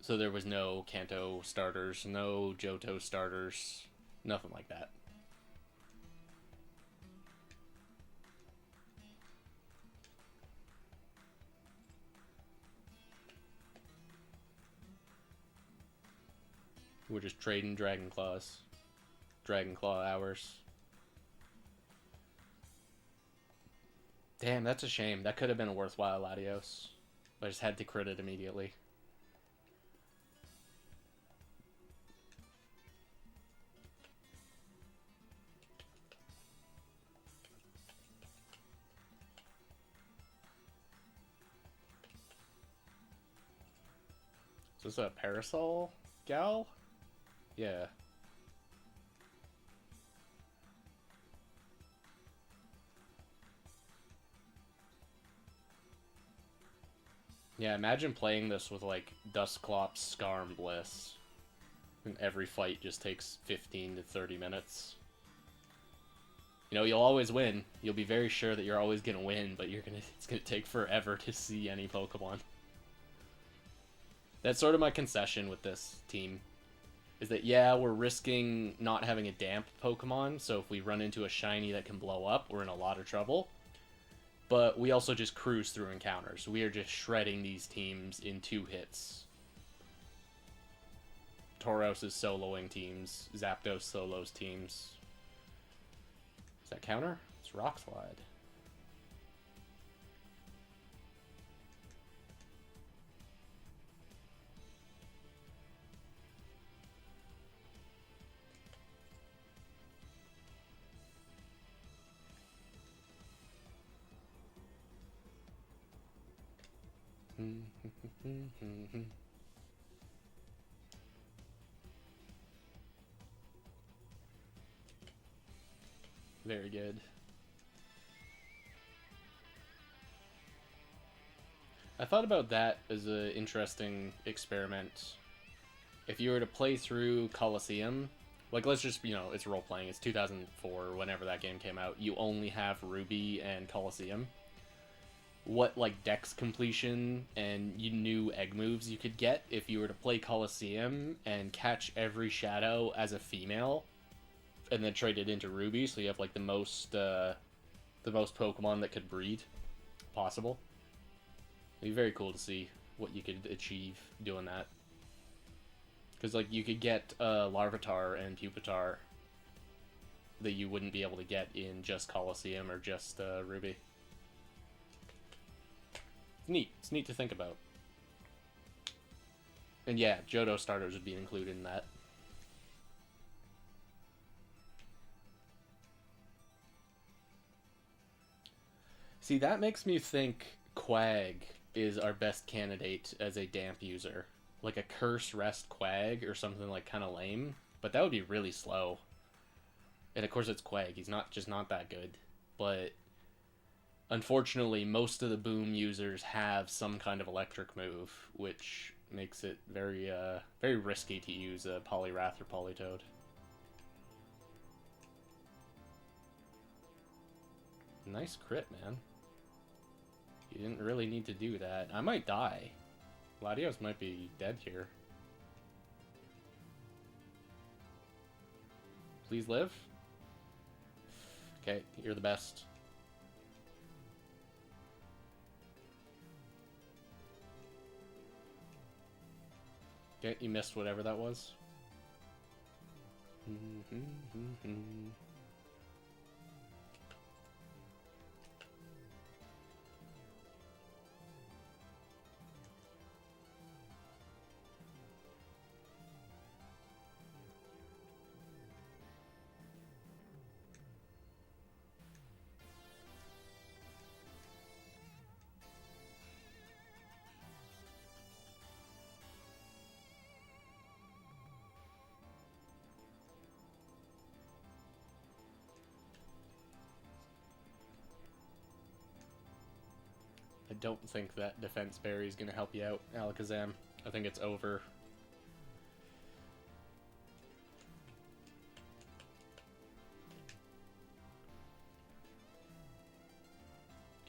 So there was no Kanto starters, no Johto starters, nothing like that. We're just trading Dragon Claws. Dragon Claw hours. Damn, that's a shame. That could have been a worthwhile Latios. I just had to crit it immediately. Is this a Parasol gal? Yeah. Yeah, imagine playing this with, like, Dusclops, Scar, and Bliss. And every fight just takes 15 to 30 minutes. You know, you'll always win. You'll be very sure that you're always gonna win, but it's gonna take forever to see any Pokemon. That's sort of my concession with this team. Is that, yeah, we're risking not having a damp Pokemon, so if we run into a shiny that can blow up, we're in a lot of trouble. But we also just cruise through encounters. We are just shredding these teams in 2 hits. Tauros is soloing teams. Zapdos solos teams. Is that counter? It's Rock Slide. Very good. I thought about that as an interesting experiment. If you were to play through Colosseum, like let's just, you know, it's role-playing, it's 2004, whenever that game came out, you only have Ruby and Colosseum. What, like, dex completion and you new egg moves you could get if you were to play Colosseum and catch every shadow as a female and then trade it into Ruby, so you have, like, the most Pokemon that could breed possible. It'd be very cool to see what you could achieve doing that. Because, like, you could get Larvitar and Pupitar that you wouldn't be able to get in just Colosseum or just Ruby. It's neat. It's neat to think about. And yeah, Johto starters would be included in that. See, that makes me think Quag is our best candidate as a damp user. Like a Curse Rest Quag or something like kind of lame. But that would be really slow. And of course it's Quag. He's just not that good. But unfortunately, most of the Boom users have some kind of electric move, which makes it very risky to use a Poliwrath or Politoed. Nice crit, man. You didn't really need to do that. I might die. Latios might be dead here. Please live. Okay, you're the best. Okay, you missed whatever that was. I don't think that Defense Berry is going to help you out, Alakazam. I think it's over.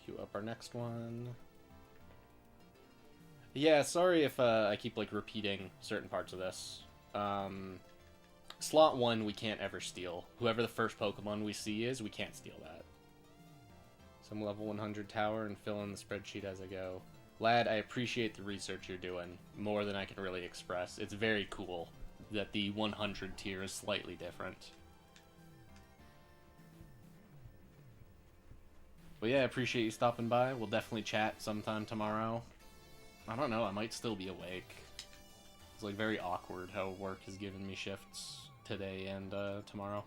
Queue up our next one. Yeah, sorry if I keep like repeating certain parts of this. Slot 1 we can't ever steal. Whoever the first Pokemon we see is, we can't steal that. Some level 100 tower and fill in the spreadsheet as I go. Lad, I appreciate the research you're doing more than I can really express. It's very cool that the 100 tier is slightly different. But yeah, I appreciate you stopping by. We'll definitely chat sometime tomorrow. I don't know, I might still be awake. It's like very awkward how work has given me shifts today and tomorrow.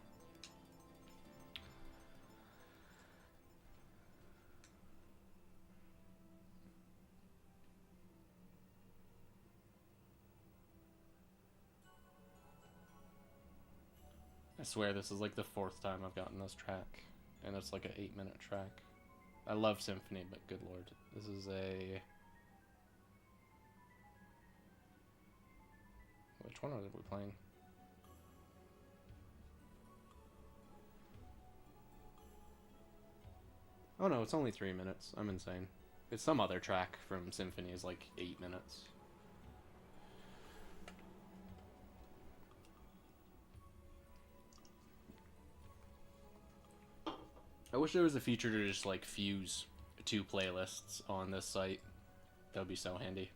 I swear this is like the 4th time I've gotten this track, and it's like an 8-minute track. I love Symphony, but good lord. This is a... Which one are we playing? Oh no, it's only 3 minutes. I'm insane. It's some other track from Symphony is like 8 minutes. I wish there was a feature to just like fuse 2 playlists on this site. That would be so handy.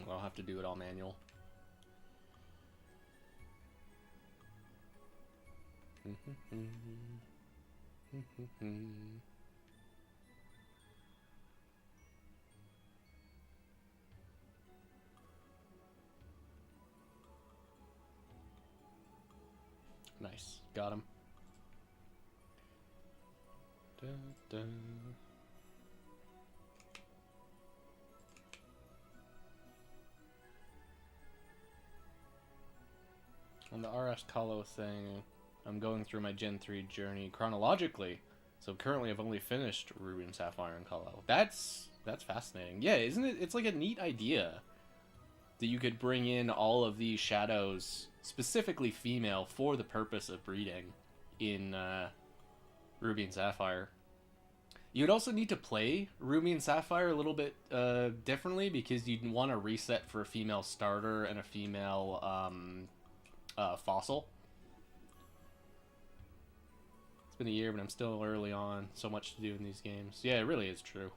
I'll have to do it all manual. Nice. Got him. Da, da. On the RS Colo thing, I'm going through my Gen 3 journey chronologically. So currently I've only finished Ruby and Sapphire and Colo. That's fascinating. Yeah, isn't it? It's like a neat idea that you could bring in all of these shadows, specifically female, for the purpose of breeding in Ruby and Sapphire. You would also need to play Ruby and Sapphire a little bit differently, because you'd want to reset for a female starter and a female fossil. It's been a year, but I'm still early on. So much to do in these games. Yeah, it really is true.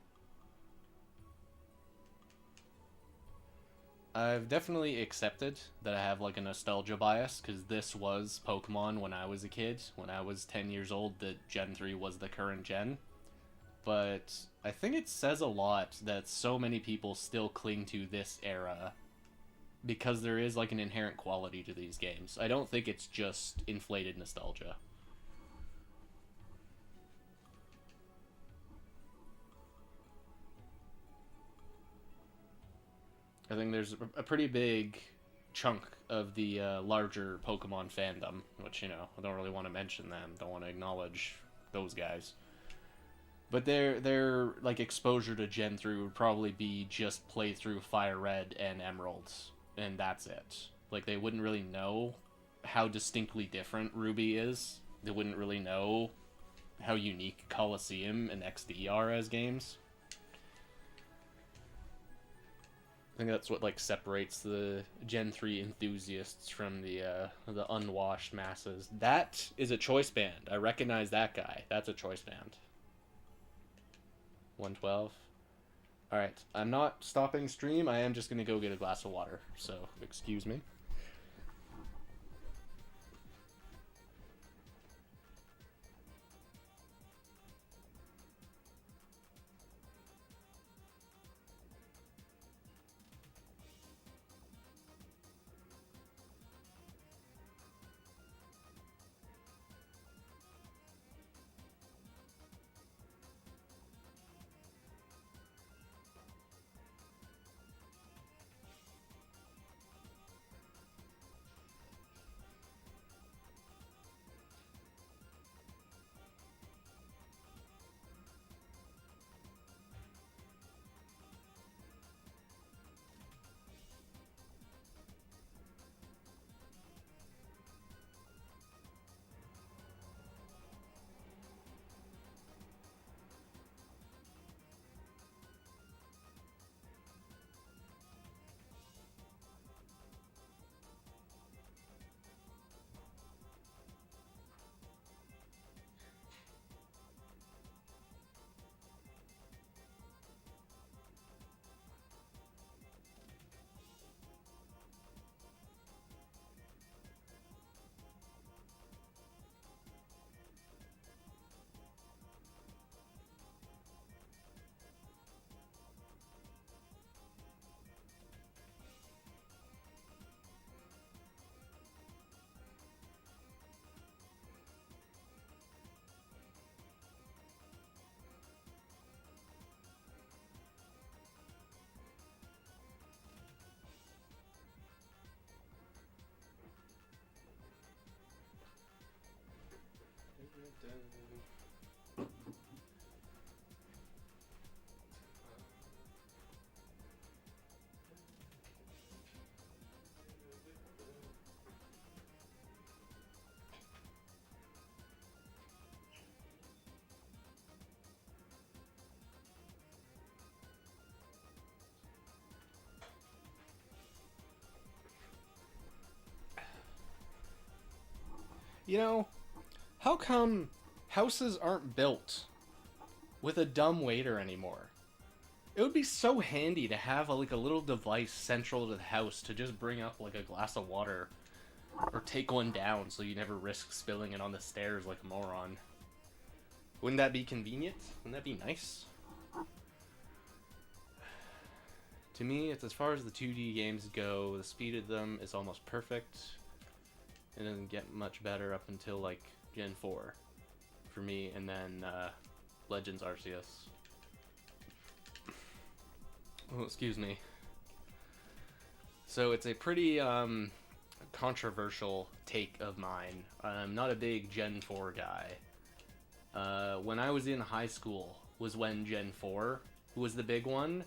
I've definitely accepted that I have like a nostalgia bias, because this was Pokemon when I was a kid. When I was 10 years old, that Gen 3 was the current gen. But I think it says a lot that so many people still cling to this era, because there is like an inherent quality to these games. I don't think it's just inflated nostalgia. I think there's a pretty big chunk of the larger Pokemon fandom, which, you know, I don't really want to mention them, don't want to acknowledge those guys. But their like exposure to Gen 3 would probably be just play through Fire Red and Emerald, and that's it. Like, they wouldn't really know how distinctly different Ruby is. They wouldn't really know how unique Colosseum and XD are as games. I think that's what like separates the Gen 3 enthusiasts from the unwashed masses. That is a choice band. I recognize that guy. That's a choice band. 112. Alright, I'm not stopping stream. I am just going to go get a glass of water. So, excuse me. You know, how come houses aren't built with a dumb waiter anymore? It would be so handy to have like a little device central to the house to just bring up like a glass of water. Or take one down so you never risk spilling it on the stairs like a moron. Wouldn't that be convenient? Wouldn't that be nice? To me, it's as far as the 2D games go, the speed of them is almost perfect. It doesn't get much better up until, like, Gen 4 for me, and then Legends Arceus. Oh, excuse me. So it's a pretty controversial take of mine. I'm not a big Gen 4 guy. When I was in high school was when Gen 4 was the big one,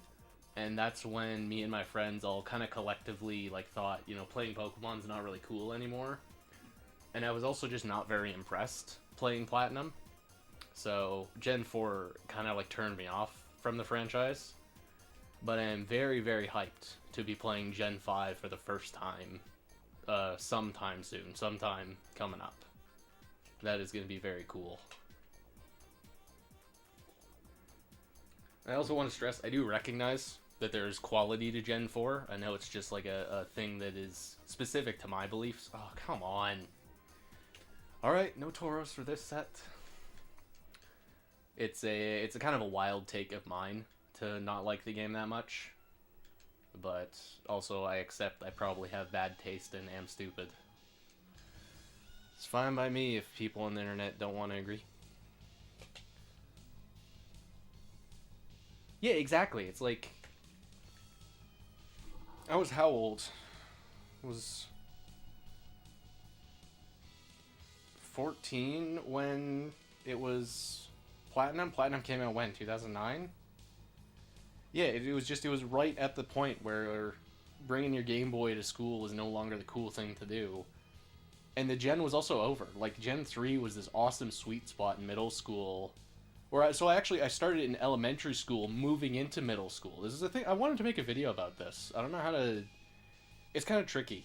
and that's when me and my friends all kind of collectively like thought, you know, playing Pokemon's not really cool anymore. And I was also just not very impressed playing Platinum. So Gen 4 kind of like turned me off from the franchise. But I am very, very hyped to be playing Gen 5 for the first time sometime soon, sometime coming up. That is going to be very cool. I also want to stress, I do recognize that there's quality to Gen 4. I know it's just like a thing that is specific to my beliefs. Oh, come on. Alright, no Tauros for this set. It's a kind of a wild take of mine to not like the game that much. But also I accept I probably have bad taste and am stupid. It's fine by me if people on the internet don't want to agree. Yeah, exactly. It's like... I was how old? Was 14 when it was Platinum? Platinum came out when? 2009? Yeah, it was right at the point where bringing your Game Boy to school was no longer the cool thing to do. And the gen was also over. Like, Gen 3 was this awesome sweet spot in middle school. I started in elementary school, moving into middle school. This is the thing. I wanted to make a video about this. I don't know how to... It's kind of tricky.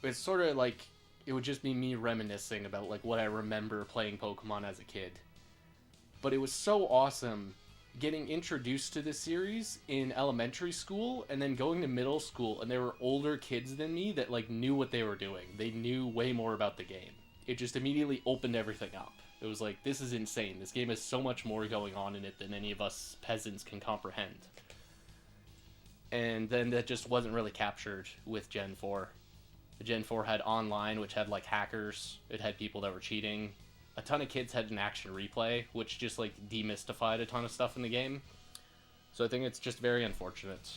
It's sort of like... It would just be me reminiscing about, like, what I remember playing Pokemon as a kid. But it was so awesome getting introduced to the series in elementary school and then going to middle school, and there were older kids than me that, like, knew what they were doing. They knew way more about the game. It just immediately opened everything up. It was like, this is insane. This game has so much more going on in it than any of us peasants can comprehend. And then that just wasn't really captured with Gen 4. Gen 4 had online, which had, like, hackers. It had people that were cheating. A ton of kids had an action replay, which just, like, demystified a ton of stuff in the game. So I think it's just very unfortunate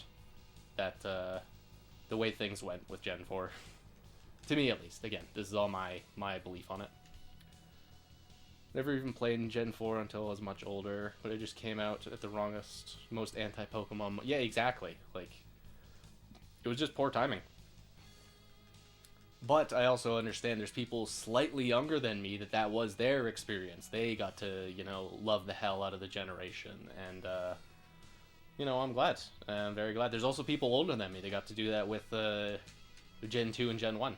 that the way things went with Gen 4. To me, at least. Again, this is all my belief on it. Never even played in Gen 4 until I was much older, but it just came out at the wrongest, most anti-Pokemon... Yeah, exactly. Like, it was just poor timing. But I also understand there's people slightly younger than me that was their experience. They got to, you know, love the hell out of the generation. And, you know, I'm glad. I'm very glad. There's also people older than me that got to do that with Gen 2 and Gen 1.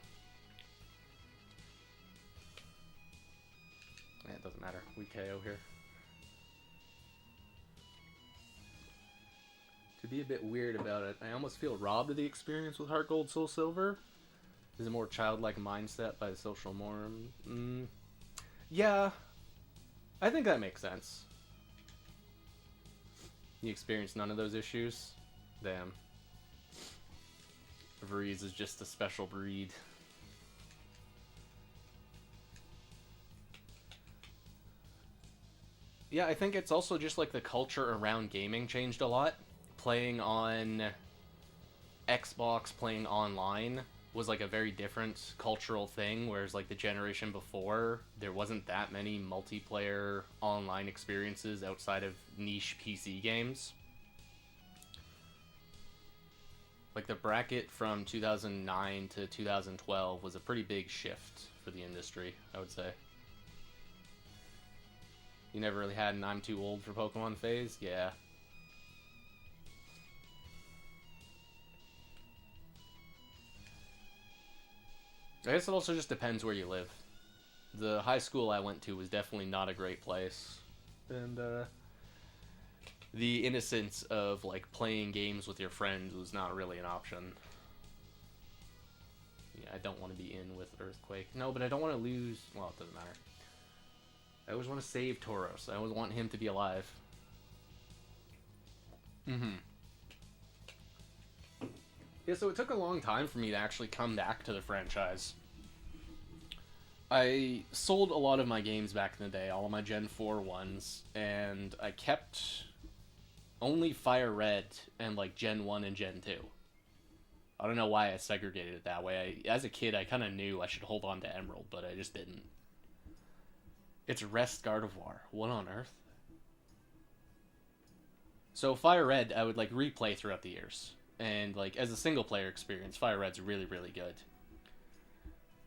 Yeah, it doesn't matter. We KO here. To be a bit weird about it, I almost feel robbed of the experience with Heart Gold Soul Silver. Is a more childlike mindset by the social norm. Yeah, I think that makes sense. You experience none of those issues? Damn. Vreeze is just a special breed. Yeah, I think it's also just like the culture around gaming changed a lot. Playing on Xbox, playing online was like a very different cultural thing, whereas like the generation before, there wasn't that many multiplayer online experiences outside of niche PC games. Like the bracket from 2009 to 2012 was a pretty big shift for the industry, I would say. You never really had an I'm too old for Pokemon phase? Yeah. I guess it also just depends where you live. The high school I went to was definitely not a great place. And, the innocence of, like, playing games with your friends was not really an option. Yeah, I don't want to be in with Earthquake. No, but I don't want to lose... Well, it doesn't matter. I always want to save Tauros. I always want him to be alive. Yeah, so it took a long time for me to actually come back to the franchise. I sold a lot of my games back in the day, all of my Gen 4 ones, and I kept only Fire Red and like Gen 1 and Gen 2. I don't know why I segregated it that way. As a kid, I kind of knew I should hold on to Emerald, but I just didn't. It's Rest Gardevoir. What on earth? So Fire Red, I would like replay throughout the years. And like as a single player experience, Fire Red's really, really good.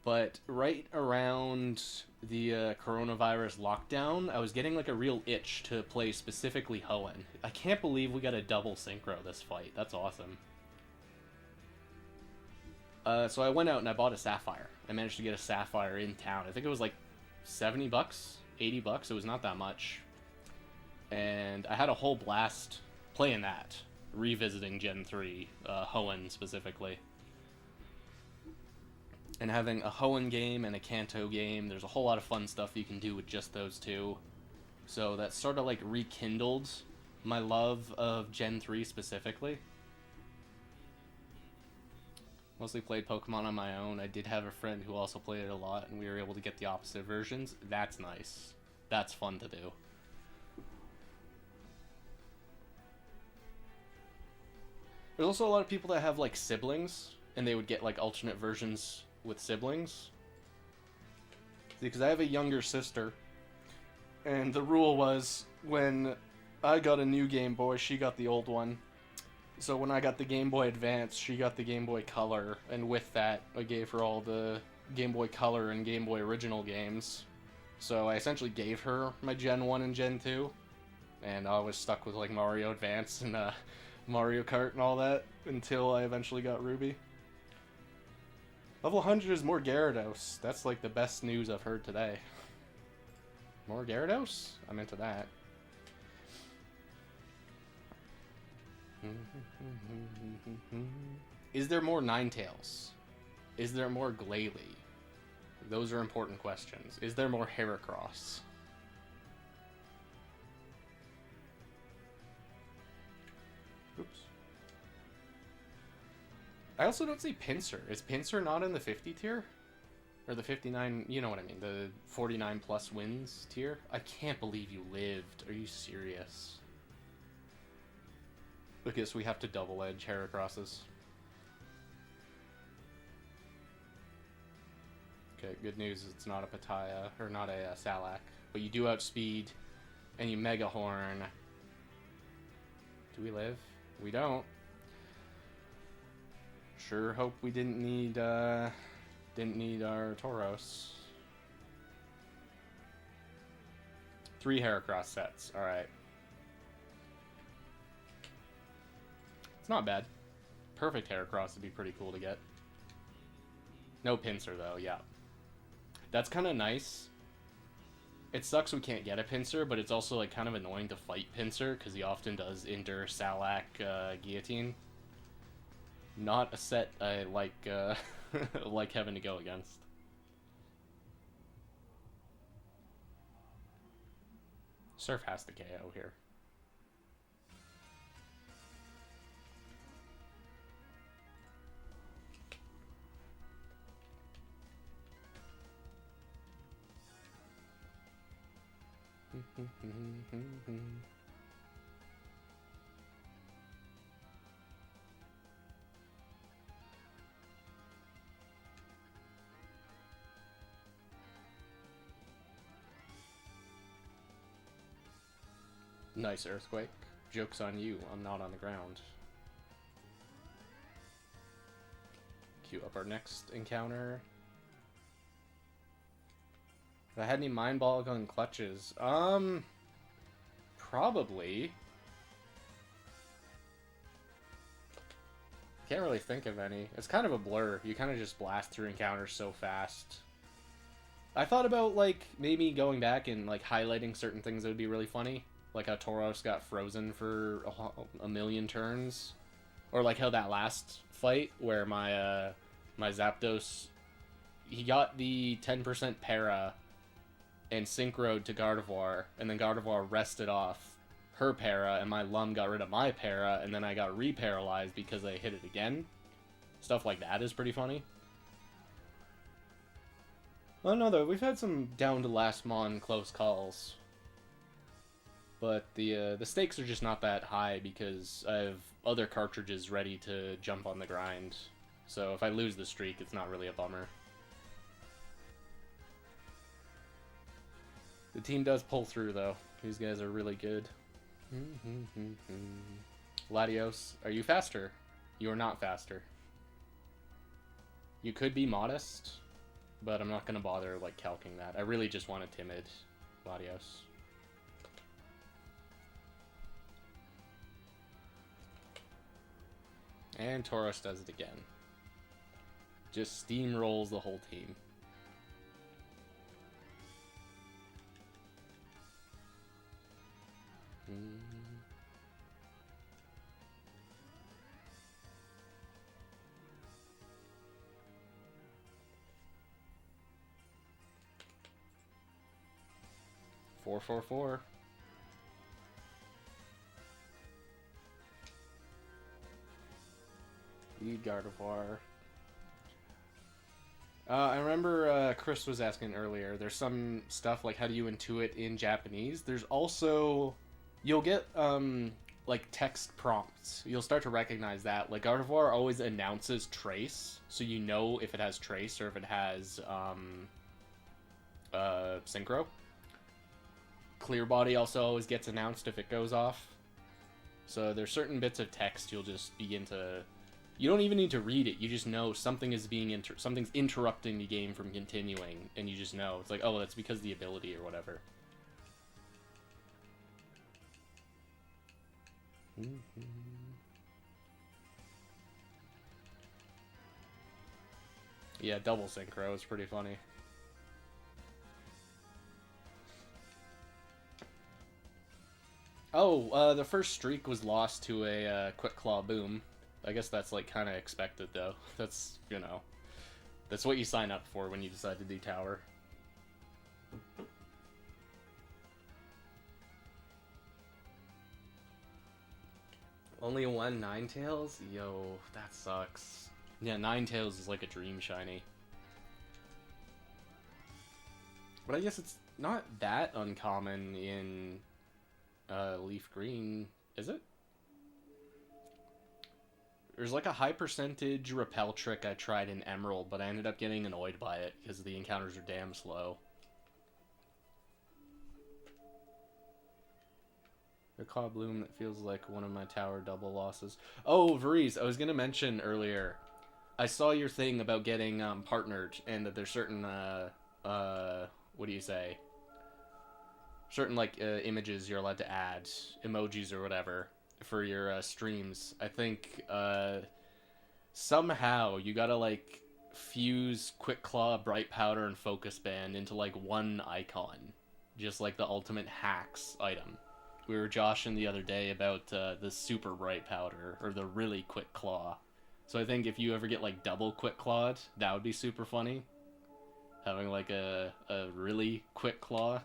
But right around the coronavirus lockdown, I was getting like a real itch to play specifically Hoenn. I can't believe we got a double synchro this fight. That's awesome. So I went out and I bought a Sapphire. I managed to get a Sapphire in town. I think it was like $70, $80. It was not that much. And I had a whole blast playing that. Revisiting Gen 3, Hoenn specifically. And having a Hoenn game and a Kanto game, there's a whole lot of fun stuff you can do with just those two. So that sort of like rekindled my love of Gen 3 specifically. Mostly played Pokemon on my own. I did have a friend who also played it a lot, and we were able to get the opposite versions. That's nice. That's fun to do. There's also a lot of people that have, like, siblings, and they would get, like, alternate versions with siblings. Because I have a younger sister, and the rule was, when I got a new Game Boy, she got the old one. So when I got the Game Boy Advance, she got the Game Boy Color, and with that, I gave her all the Game Boy Color and Game Boy Original games. So I essentially gave her my Gen 1 and Gen 2, and I was stuck with, like, Mario Advance and, Mario Kart and all that until I eventually got Ruby. Level 100 is more Gyarados. That's like the best news I've heard today. More Gyarados? I'm into that. Is there more Ninetales? Is there more Glalie? Those are important questions. Is there more Heracross? Oops. I also don't see Pinsir. Is Pinsir not in the 50 tier? Or the 59, you know what I mean, the 49 plus wins tier? I can't believe you lived. Are you serious? Look, yes, we have to double edge Heracrosses. Okay, good news, it's not a Pataya, or not a Salak. But you do outspeed, and you Mega Horn. Do we live? We don't. Sure hope we didn't need our Tauros. 3 Heracross sets. Alright. It's not bad. Perfect Heracross would be pretty cool to get. No Pinsir though, yeah. That's kind of nice. It sucks we can't get a Pinsir, but it's also like kind of annoying to fight Pinsir because he often does endure Salak Guillotine. Not a set I like like having to go against. Surf has to KO here. Nice Earthquake. Joke's on you, I'm not on the ground. Queue up our next encounter. If I had any Mind Ball gun clutches, probably. Can't really think of any. It's kind of a blur. You kind of just blast through encounters so fast. I thought about, like, maybe going back and, like, highlighting certain things that would be really funny. Like how Tauros got frozen for a million turns. Or like how that last fight where my My Zapdos, he got the 10% para and synchroed to Gardevoir, and then Gardevoir rested off her para, and my Lum got rid of my para, and then I got re-paralyzed because I hit it again. Stuff like that is pretty funny. I don't know, though. We've had some down to last mon close calls. But the stakes are just not that high because I have other cartridges ready to jump on the grind. So if I lose the streak, it's not really a bummer. The team does pull through, though. These guys are really good. Latios, are you faster? You are not faster. You could be modest, but I'm not going to bother, like, calcing that. I really just want a Timid, Latios. And Tauros does it again. Just steamrolls the whole team. Four, 4. Lead Gardevoir. I remember Chris was asking earlier, there's some stuff like how do you intuit in Japanese. There's also, you'll get like text prompts. You'll start to recognize that. Like Gardevoir always announces trace, so you know if it has trace or if it has synchro. Clear Body also always gets announced if it goes off. So there's certain bits of text you'll just begin to... You don't even need to read it. You just know something is being something's interrupting the game from continuing, and you just know. It's like, oh, that's because of the ability or whatever. Yeah, double synchro is pretty funny. Oh, the first streak was lost to a Quick Claw Boom. I guess that's, like, kind of expected, though. That's, you know, that's what you sign up for when you decide to do Tower. Only one Ninetales? Yo, that sucks. Yeah, Ninetales is like a dream shiny. But I guess it's not that uncommon in Leaf Green, is it? There's like a high percentage repel trick I tried in Emerald, but I ended up getting annoyed by it because the encounters are damn slow. A Claw Bloom that feels like one of my tower double losses. Oh, Varese, I was going to mention earlier, I saw your thing about getting partnered, and that there's certain, what do you say? Certain, like, images you're allowed to add, emojis or whatever, for your streams. I think somehow you gotta, like, fuse Quick Claw, Bright Powder, and Focus Band into, like, one icon. Just like the ultimate hacks item. We were joshing the other day about the super Bright Powder, or the really Quick Claw. So I think if you ever get, like, double Quick Clawed, that would be super funny. Having, like, a really Quick Claw.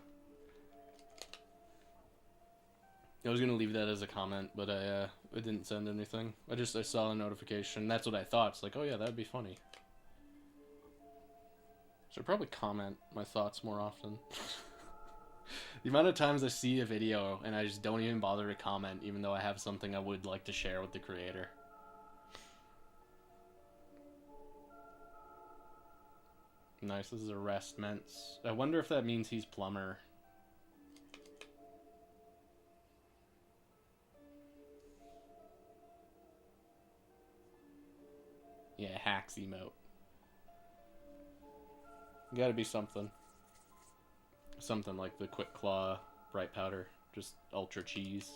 I was gonna leave that as a comment, but I didn't send anything. I saw a notification. That's what I thought. It's like, oh yeah, that'd be funny. Should probably comment my thoughts more often. The amount of times I see a video and I just don't even bother to comment, even though I have something I would like to share with the creator. Nice, this is a rest Ments. I wonder if that means he's Plumber. Yeah, hacks emote. Gotta be something. Something like the Quick Claw, Bright Powder, just ultra cheese.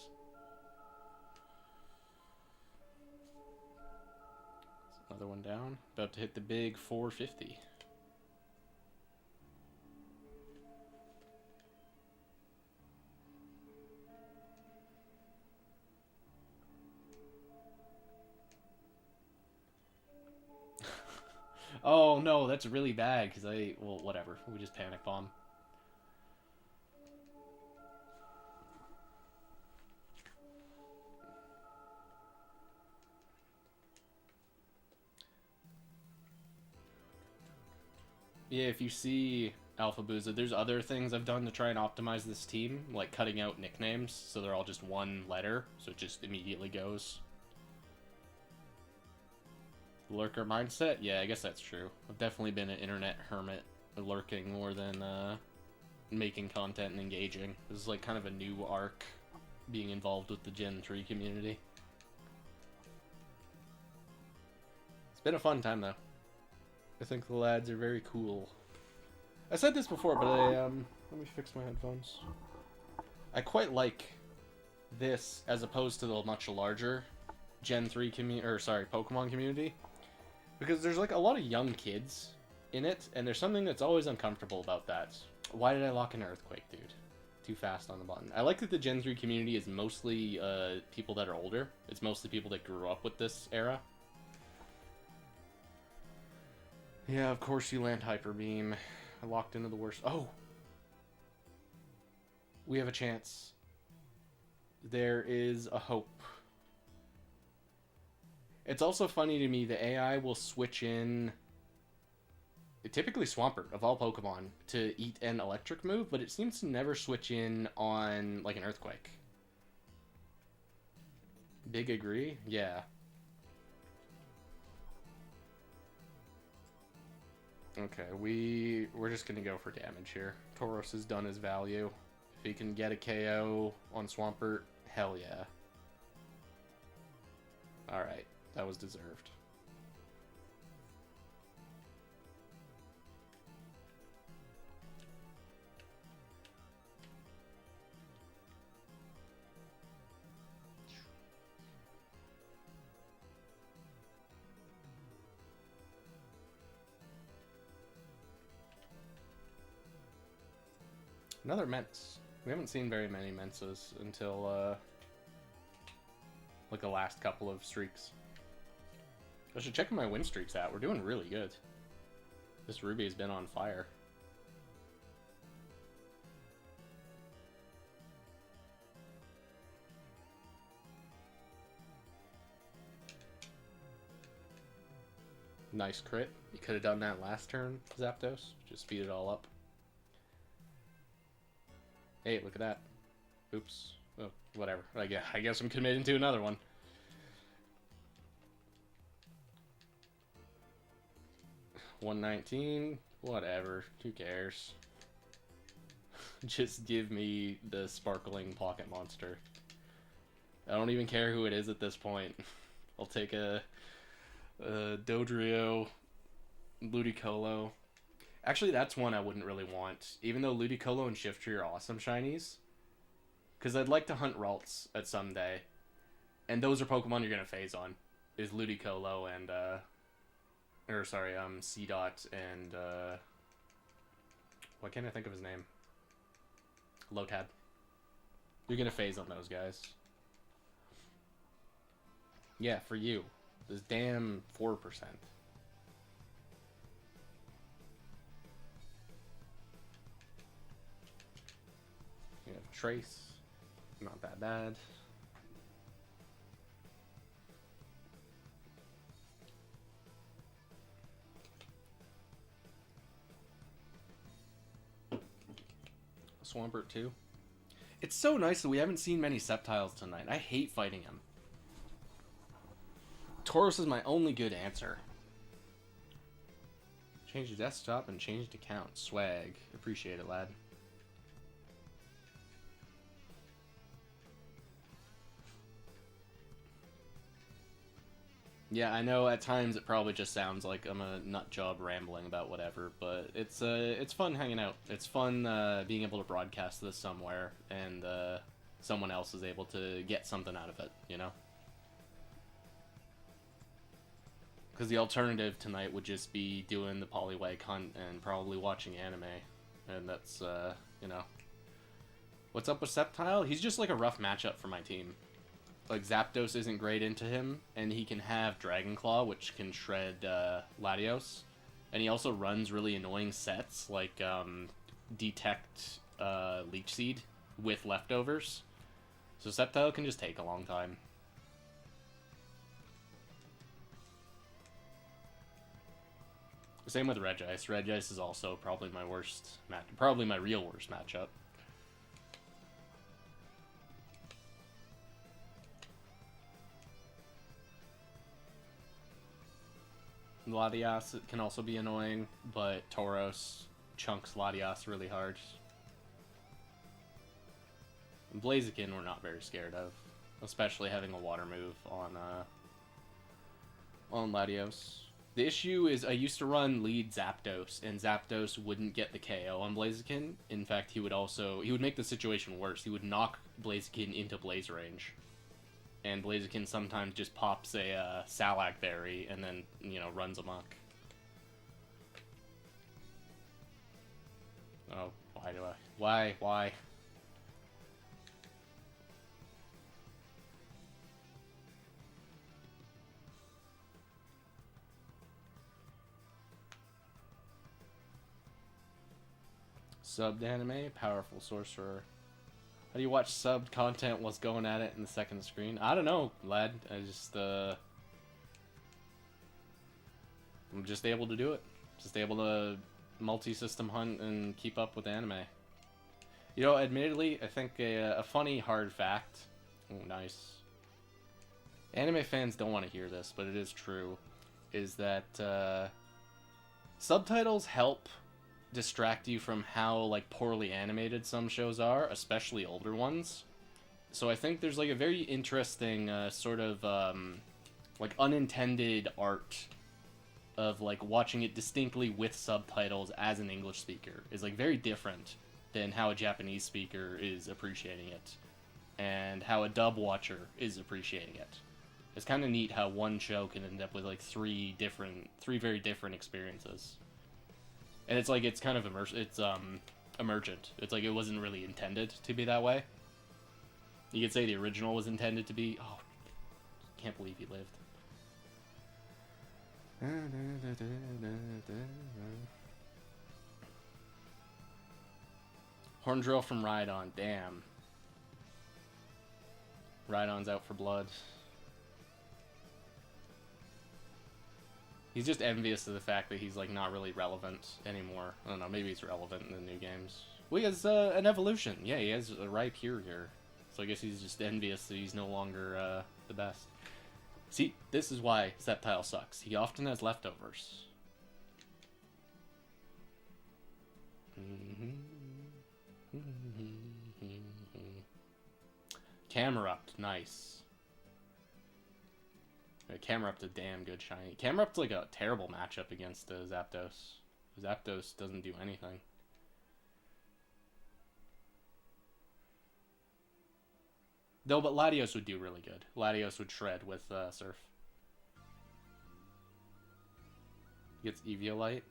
Another one down. About to hit the big 450. Oh no, that's really bad because well, whatever. We just panic bomb. Yeah, if you see Alpha Booza, there's other things I've done to try and optimize this team, like cutting out nicknames so they're all just one letter, so it just immediately goes. Lurker mindset? Yeah, I guess that's true. I've definitely been an internet hermit, lurking more than making content and engaging. This is like kind of a new arc, being involved with the Gen 3 community. It's been a fun time though. I think the lads are very cool. I said this before, but let me fix my headphones. I quite like this as opposed to the much larger Gen 3 Pokemon community, because there's like a lot of young kids in it, and there's something that's always uncomfortable about that. Why did I lock an earthquake, dude? Too fast on the button. I like that the Gen 3 community is mostly people that are older. It's mostly people that grew up with this era. Yeah, of course you land Hyper Beam. I locked into the worst. Oh! We have a chance. There is a hope. It's also funny to me, the AI will switch in, typically Swampert, of all Pokemon, to eat an electric move, but it seems to never switch in on, like, an Earthquake. Big agree? Yeah. Okay, we're just gonna go for damage here. Tauros has done his value. If he can get a KO on Swampert, hell yeah. Alright, that was deserved. Another Ments. We haven't seen very many Mensas until, like the last couple of streaks. I should check my win streaks out. We're doing really good. This Ruby has been on fire. Nice crit. You could have done that last turn, Zapdos. Just speed it all up. Hey, look at that. Oops. Oh, whatever. I guess I'm committing to another one. $119. Whatever. Who cares? Just give me the sparkling pocket monster. I don't even care who it is at this point. I'll take a Dodrio, Ludicolo. Actually, that's one I wouldn't really want. Even though Ludicolo and Shiftry are awesome shinies. Because I'd like to hunt Ralts at some day. And those are Pokemon you're going to phase on. Is Ludicolo and, C-Dot and, why can't I think of his name? Lotad. You're going to phase on those guys. Yeah, for you. This damn 4%. You have Trace. Not that bad. Swampert too. It's so nice that we haven't seen many Sceptiles tonight. I hate fighting him. Tauros is my only good answer. Change the desktop and change the count. Swag. Appreciate it, lad. Yeah, I know at times it probably just sounds like I'm a nut job rambling about whatever, but it's fun hanging out. It's fun being able to broadcast this somewhere and someone else is able to get something out of it, you know? Because the alternative tonight would just be doing the Poliwag hunt and probably watching anime. And that's, you know. What's up with Sceptile? He's just like a rough matchup for my team. Like, Zapdos isn't great into him, and he can have Dragon Claw, which can shred Latios. And he also runs really annoying sets, like Detect Leech Seed with leftovers. So Sceptile can just take a long time. Same with Regice. Regice is also probably my worst match, probably my real worst matchup. Latios can also be annoying, but Tauros chunks Latios really hard. And Blaziken we're not very scared of, especially having a water move on Latios. The issue is I used to run lead Zapdos, and Zapdos wouldn't get the KO on Blaziken. In fact, he would make the situation worse. He would knock Blaziken into Blaze range. And Blaziken sometimes just pops a Lum Berry and then, you know, runs amok. Oh, why? Subbed anime, powerful sorcerer. How do you watch subbed content whilst going at it in the second screen? I don't know, lad. I'm just able to do it. Just able to multi-system hunt and keep up with anime. You know, admittedly, I think a funny hard fact... Oh, nice. Anime fans don't want to hear this, but it is true. Is that subtitles help distract you from how like poorly animated some shows are, especially older ones. So I think there's like a very interesting sort of like unintended art of like watching it distinctly with subtitles as an English speaker is like very different than how a Japanese speaker is appreciating it and how a dub watcher is appreciating it. It's kind of neat how one show can end up with like three very different experiences. And it's like, it's kind of emergent. It's like, it wasn't really intended to be that way. You could say the original was intended to be... Oh, can't believe he lived. Horn drill from Rhydon, damn. Rhydon's out for blood. He's just envious of the fact that he's, like, not really relevant anymore. I don't know, maybe he's relevant in the new games. Well, he has an evolution. Yeah, he has a ripe here. So I guess he's just envious that he's no longer the best. See, this is why Sceptile sucks. He often has leftovers. Camerupt, nice. Camerupt's a damn good shiny. Camerupt's like a terrible matchup against Zapdos. Zapdos doesn't do anything. Though, but Latios would do really good. Latios would shred with Surf. Gets Eviolite.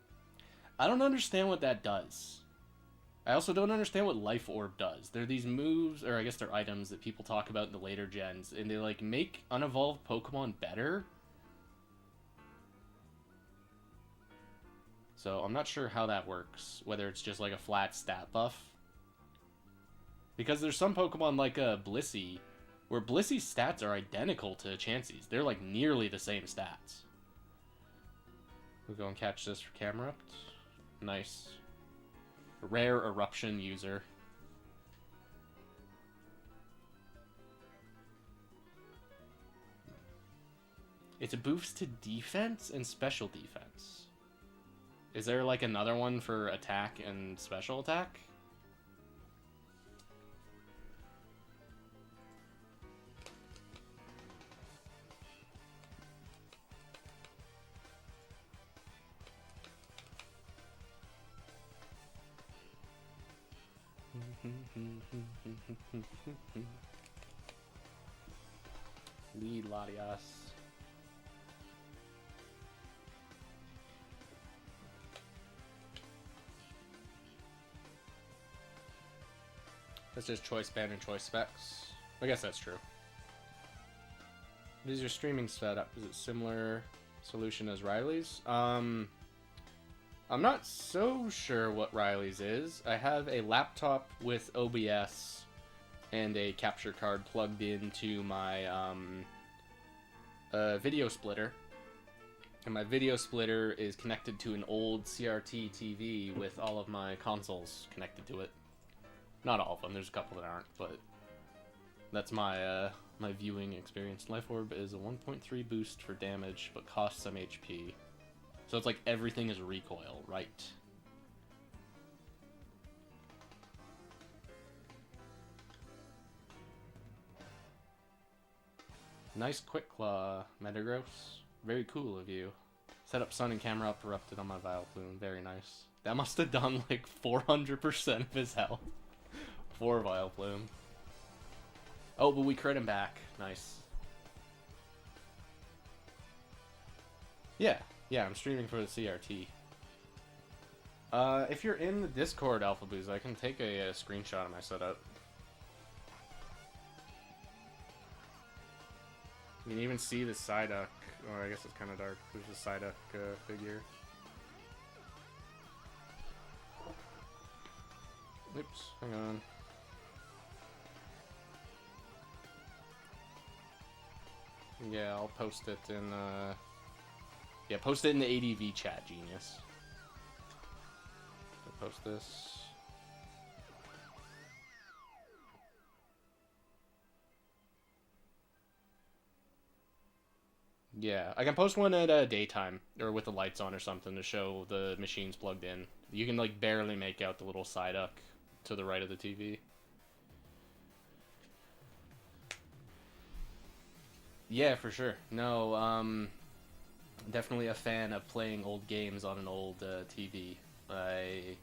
I don't understand what that does. I also don't understand what Life Orb does. They're these moves, or I guess they're items that people talk about in the later gens, and they like make unevolved Pokemon better. So I'm not sure how that works, whether it's just like a flat stat buff. Because there's some Pokemon like Blissey, where Blissey's stats are identical to Chansey's. They're like nearly the same stats. We'll go and catch this for Camerupt. Nice. Rare Eruption user. It's a boost to defense and special defense. Is there like another one for attack and special attack? Lead Latios. That's just choice band and choice specs. I guess that's true. What is your streaming setup? Is it similar solution as Riley's? I'm not so sure what Riley's is. I have a laptop with OBS and a capture card plugged into my video splitter. And my video splitter is connected to an old CRT TV with all of my consoles connected to it. Not all of them, there's a couple that aren't, but that's my my viewing experience. Life Orb is a 1.3 boost for damage, but costs some HP. So it's like everything is recoil, right? Nice quick claw, Metagross. Very cool of you. Set up sun and camera up erupted on my Vileplume. Very nice. That must have done like 400% of his health. For Vileplume. Oh, but we crit him back. Nice. Yeah, I'm streaming for the CRT. If you're in the Discord, Alpha Booze, I can take a screenshot of my setup. You can even see the Psyduck. Oh, I guess it's kind of dark. There's a Psyduck figure. Oops, hang on. Yeah, I'll post it in, yeah, post it in the ADV chat, genius. I'll post this. Yeah, I can post one at daytime, or with the lights on or something to show the machines plugged in. You can, like, barely make out the little Psyduck to the right of the TV. Yeah, for sure. No, definitely a fan of playing old games on an old TV. I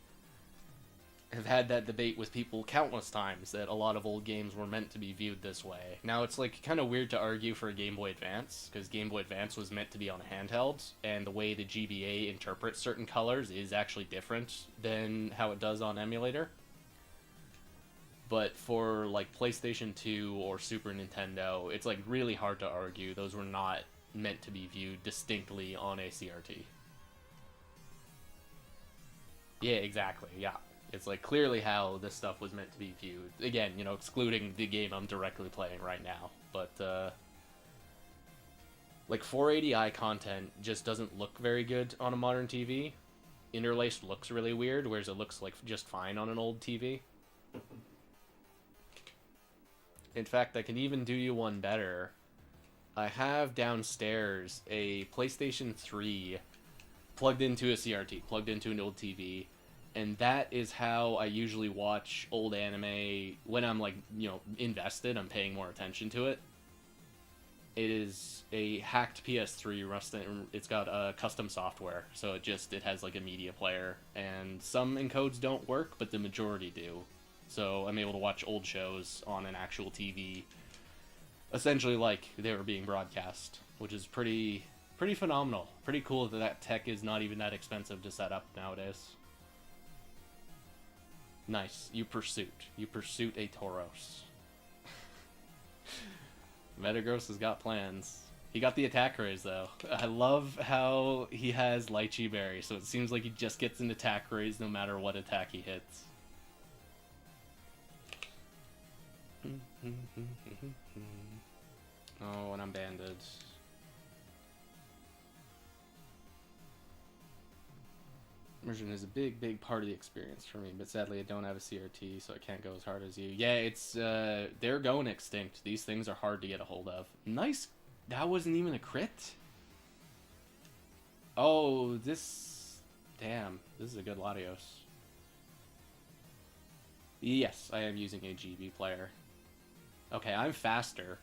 have had that debate with people countless times that a lot of old games were meant to be viewed this way. Now, it's like kind of weird to argue for a Game Boy Advance, because Game Boy Advance was meant to be on a handheld, and the way the GBA interprets certain colors is actually different than how it does on emulator. But for, like, PlayStation 2 or Super Nintendo, it's, like, really hard to argue. Those were not meant to be viewed distinctly on a CRT. Yeah, exactly, yeah. It's, like, clearly how this stuff was meant to be viewed. Again, you know, excluding the game I'm directly playing right now. But, like, 480i content just doesn't look very good on a modern TV. Interlaced looks really weird, whereas it looks, like, just fine on an old TV. In fact, I can even do you one better. I have downstairs a PlayStation 3 plugged into a CRT, plugged into an old TV, and that is how I usually watch old anime when I'm, like, you know, invested, I'm paying more attention to it. It is a hacked PS3 rusted. It's got custom software, so it has, like, a media player, and some encodes don't work, but the majority do. So I'm able to watch old shows on an actual TV, essentially like they were being broadcast, which is pretty phenomenal. Pretty cool that tech is not even that expensive to set up nowadays. Nice. You pursuit a Tauros. Metagross has got plans. He got the attack raise, though. I love how he has Lychee Berry, so it seems like he just gets an attack raise no matter what attack he hits. Oh, and I'm banded. Immersion is a big part of the experience for me, but sadly I don't have a CRT, so I can't go as hard as you. Yeah, it's, they're going extinct. These things are hard to get a hold of. Nice. That wasn't even a crit? Oh, this... Damn, this is a good Latios. Yes, I am using a GB player. Okay, I'm faster.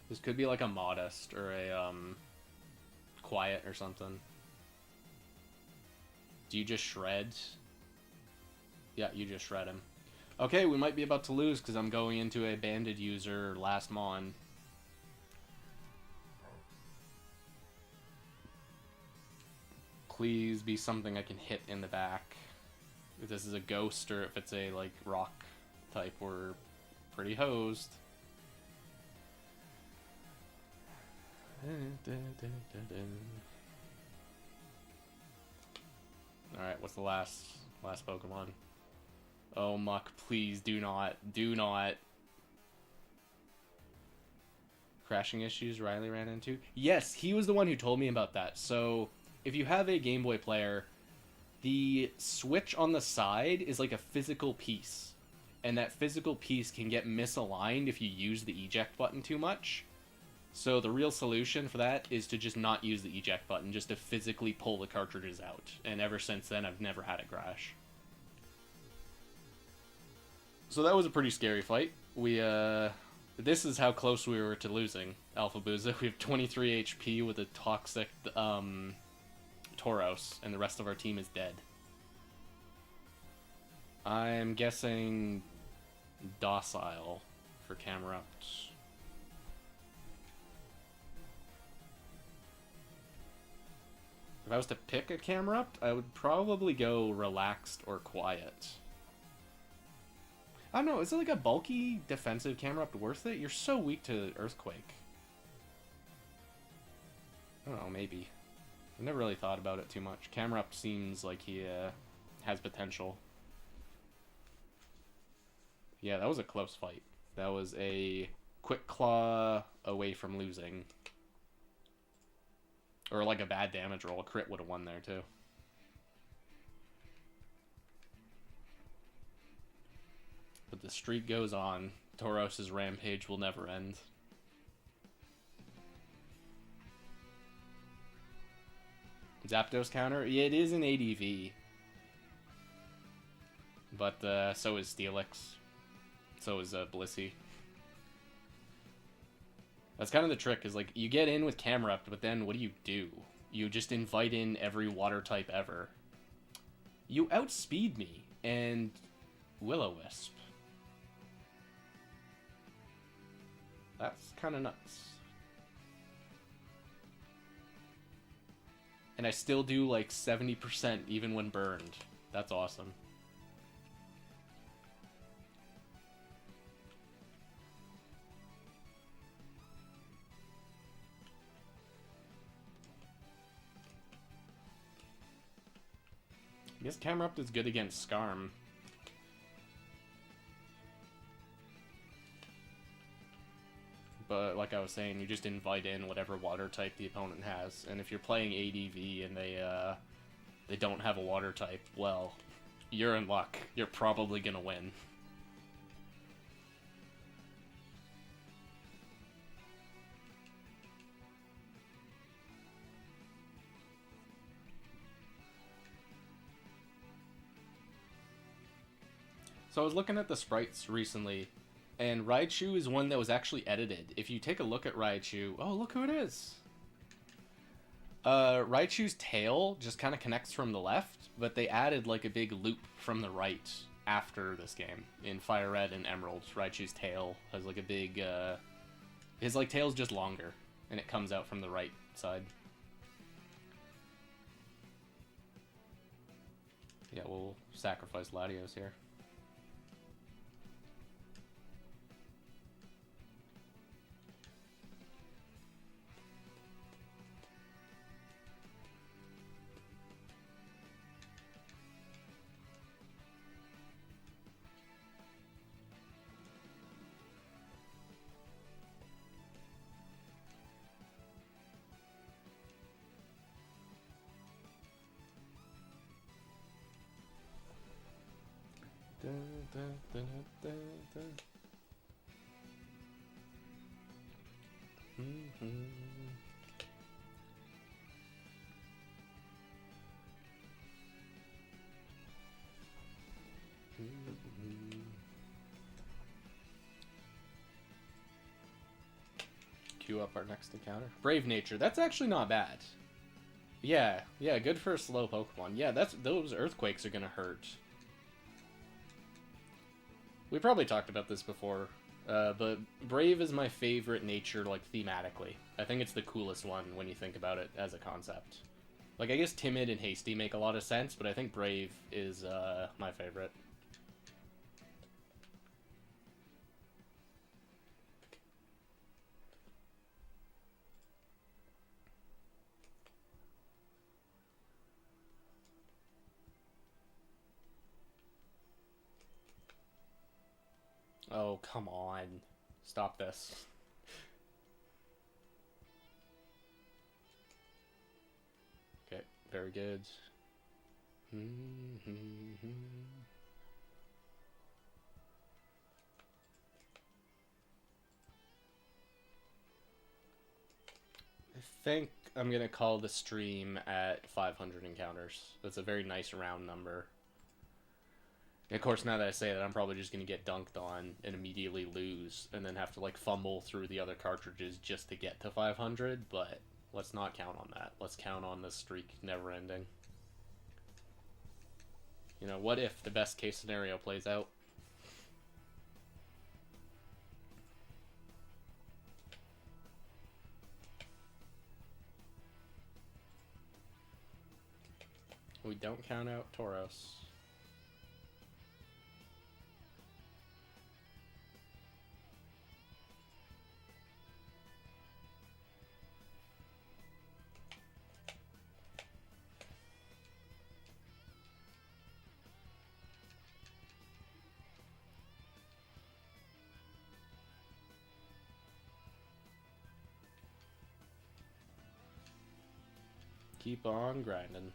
This could be like a Modest or a, Quiet or something. Do you just shred? Yeah, you just shred him. Okay, we might be about to lose because I'm going into a banded user last mon. Please be something I can hit in the back. If this is a ghost or if it's a, like, rock type, we're pretty hosed. Alright, what's the last Pokemon? Oh, Muck, please do not. Do not. Crashing issues Riley ran into? Yes, he was the one who told me about that. So, if you have a Game Boy player, the switch on the side is like a physical piece. And that physical piece can get misaligned if you use the eject button too much. So the real solution for that is to just not use the eject button, just to physically pull the cartridges out. And ever since then, I've never had it crash. So that was a pretty scary fight. This is how close we were to losing Alpha Booza. We have 23 HP with a toxic Tauros, and the rest of our team is dead. I'm guessing Docile for Camerupt. If I was to pick a Camerupt, I would probably go Relaxed or Quiet. I don't know, is it like a bulky defensive Camerupt worth it? You're so weak to Earthquake. I don't know, maybe. I've never really thought about it too much. Camerupt seems like he has potential. Yeah, that was a close fight. That was a quick claw away from losing. Or like a bad damage roll. A crit would have won there too. But the streak goes on. Tauros' rampage will never end. Zapdos counter? Yeah, it is an ADV. But so is Steelix. So is Blissey. That's kind of the trick, is like, you get in with Camerupt, but then what do? You just invite in every water type ever. You outspeed me, and Will-O-Wisp. That's kind of nuts. And I still do like 70% even when burned. That's awesome. I guess Camerupt is good against Skarm. But like I was saying, you just invite in whatever water type the opponent has. And if you're playing ADV and they don't have a water type, well, you're in luck. You're probably gonna win. So I was looking at the sprites recently, and Raichu is one that was actually edited. If you take a look at Raichu... Oh, look who it is! Raichu's tail just kind of connects from the left, but they added like a big loop from the right after this game. In Fire Red and Emerald, Raichu's tail has like a big... his like tail's just longer, and it comes out from the right side. Yeah, we'll sacrifice Latios here. Queue up our next encounter. Brave Nature. That's actually not bad. Yeah, good for a slow Pokemon. Yeah, those Earthquakes are gonna hurt. We probably talked about this before, but Brave is my favorite nature, like, thematically. I think it's the coolest one when you think about it as a concept. Like, I guess Timid and Hasty make a lot of sense, but I think Brave is my favorite. Oh, come on. Stop this. Okay, very good. I think I'm gonna call the stream at 500 encounters. That's a very nice round number. And of course, now that I say that, I'm probably just gonna get dunked on and immediately lose, and then have to like fumble through the other cartridges just to get to 500. But let's not count on that. Let's count on this streak never ending. You know, what if the best case scenario plays out? We don't count out Tauros. Keep on grinding.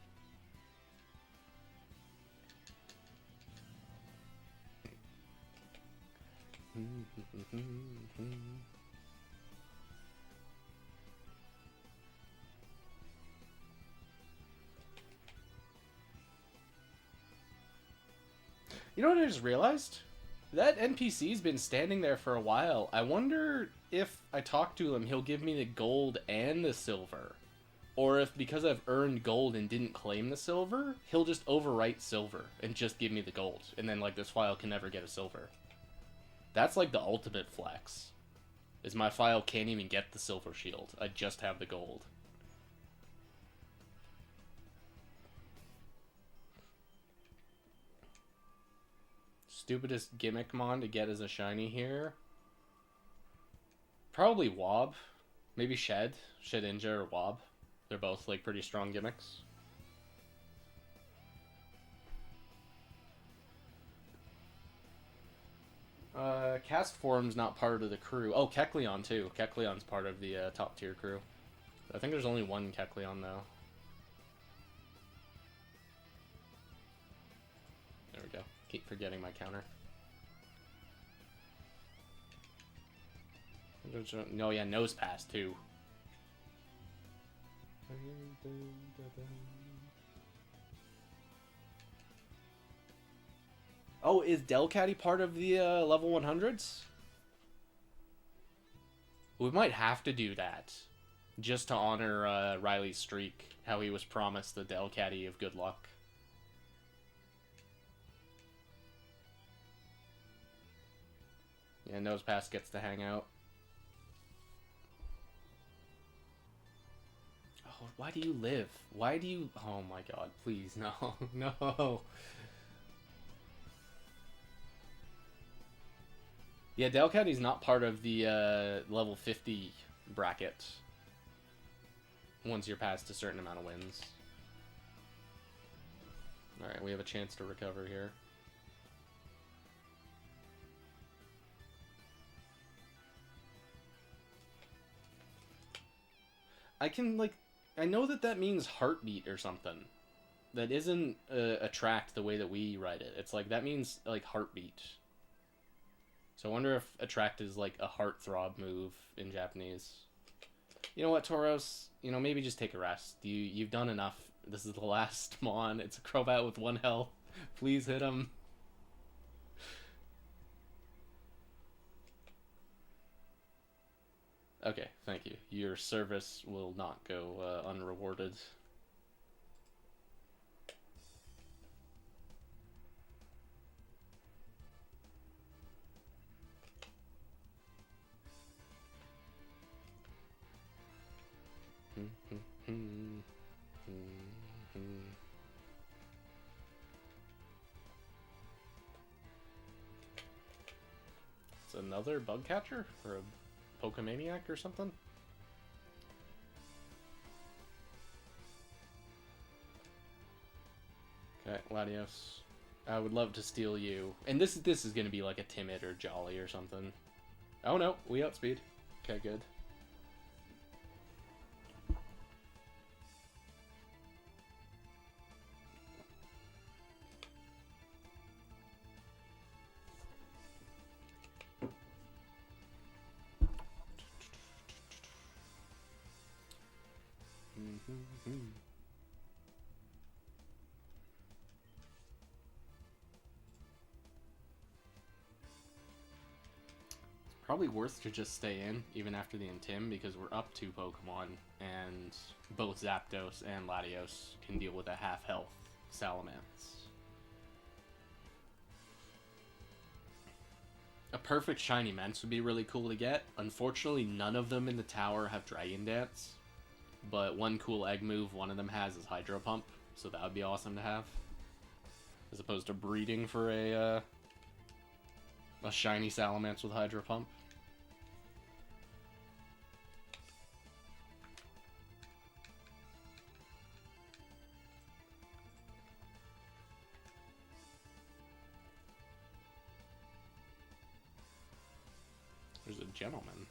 You know what I just realized? That NPC's been standing there for a while. I wonder if I talk to him, he'll give me the gold and the silver. Or if, because I've earned gold and didn't claim the silver, he'll just overwrite silver and just give me the gold. And then, like, this file can never get a silver. That's, like, the ultimate flex. Is my file can't even get the silver shield. I just have the gold. Stupidest gimmick mon to get as a shiny here. Probably Wob. Maybe Shed. Shedinja or Wob. They're both, like, pretty strong gimmicks. Cast Form's not part of the crew. Oh, Kecleon, too. Kecleon's part of the top tier crew. I think there's only one Kecleon, though. There we go. Keep forgetting my counter. No, yeah, Nose Pass, too. Oh, is Delcatty part of the level 100s? We might have to do that. Just to honor Riley's streak. How he was promised the Delcatty of good luck. Yeah, Nose Pass gets to hang out. Oh, why do you live? Why do you... Oh my god, please, no. No. Yeah, Delcatty's not part of the level 50 bracket. Once you're past a certain amount of wins. Alright, we have a chance to recover here. I can, like... I know that means heartbeat or something. That isn't attract the way that we write it. It's like, that means, like, heartbeat. So I wonder if attract is, like, a heartthrob move in Japanese. You know what, Tauros? You know, maybe just take a rest. You've done enough. This is the last Mon. It's a Crobat with 1 health. Please hit him. Okay, thank you. Your service will not go unrewarded. It's another bug catcher or a Pokemaniac or something? Okay, Latios. I would love to steal you. And this is going to be like a Timid or Jolly or something. Oh no, we outspeed. Okay, good. Probably worth to just stay in, even after the Intim, because we're up 2 Pokemon, and both Zapdos and Latios can deal with a half-health Salamence. A perfect shiny Mence would be really cool to get. Unfortunately, none of them in the tower have Dragon Dance, but one cool egg move one of them has is Hydro Pump, so that would be awesome to have. As opposed to breeding for a shiny Salamence with Hydro Pump. There's a gentleman.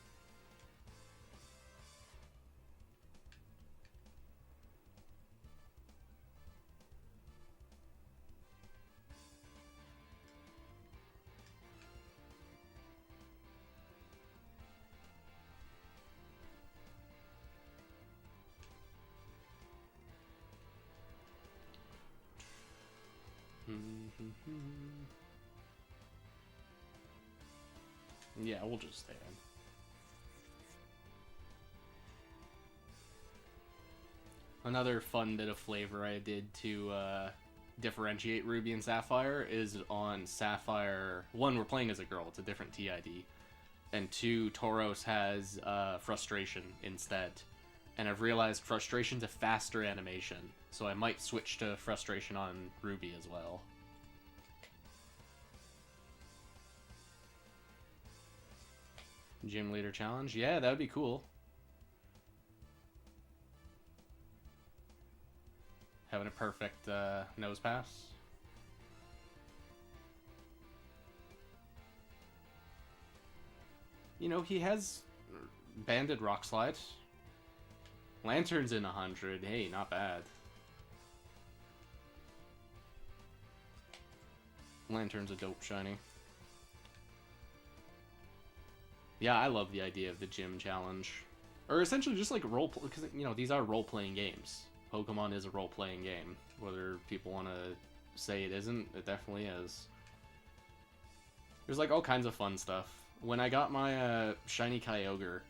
Yeah, we'll just stay in. Another fun bit of flavor I did to differentiate Ruby and Sapphire is on Sapphire. 1, we're playing as a girl, it's a different TID. And 2, Tauros has Frustration instead. And I've realized Frustration's a faster animation, so I might switch to Frustration on Ruby as well. Gym Leader Challenge? Yeah, that would be cool. Having a perfect nose pass. You know, he has Banded Rock Slide. Lantern's in 100. Hey, not bad. Lantern's a dope shiny. Yeah, I love the idea of the gym challenge. Or essentially just like because, you know, these are role-playing games. Pokemon is a role-playing game. Whether people want to say it isn't, it definitely is. There's like all kinds of fun stuff. When I got my shiny Kyogre,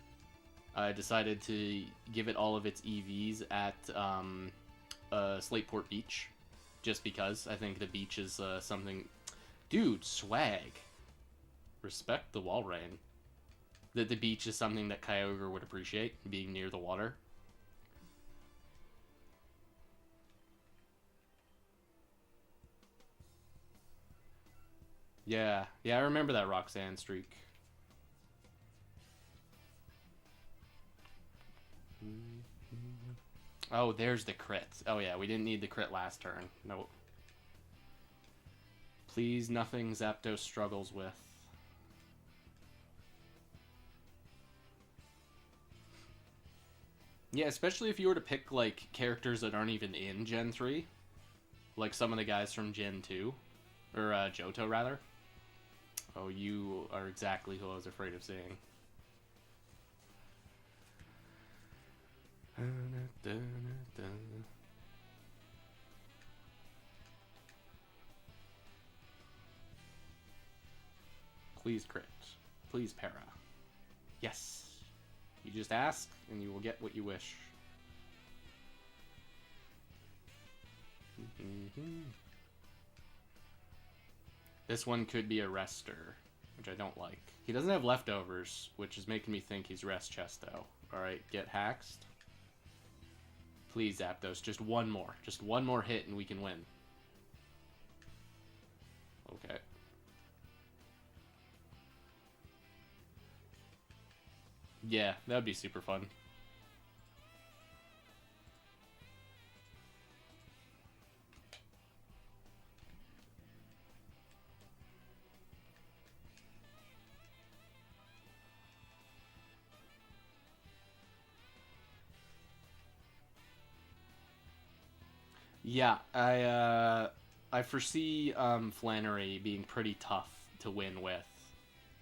I decided to give it all of its EVs at Slateport Beach. Just because I think the beach is something... Dude, swag. Respect the Walrein. That the beach is something that Kyogre would appreciate, being near the water. Yeah, I remember that Roxanne streak. Oh, there's the crit. Oh yeah, we didn't need the crit last turn. Nope. Please, nothing Zapdos struggles with. Yeah, especially if you were to pick, like, characters that aren't even in Gen 3. Like some of the guys from Gen 2. Or, Johto, rather. Oh, you are exactly who I was afraid of seeing. Please crit. Please para. Yes. You just ask, and you will get what you wish. This one could be a Rester, which I don't like. He doesn't have leftovers, which is making me think he's Rest Chesto. Alright, get Haxed. Please, Zapdos, just one more. Just one more hit and we can win. Okay. Yeah, that would be super fun. Yeah, I foresee Flannery being pretty tough to win with,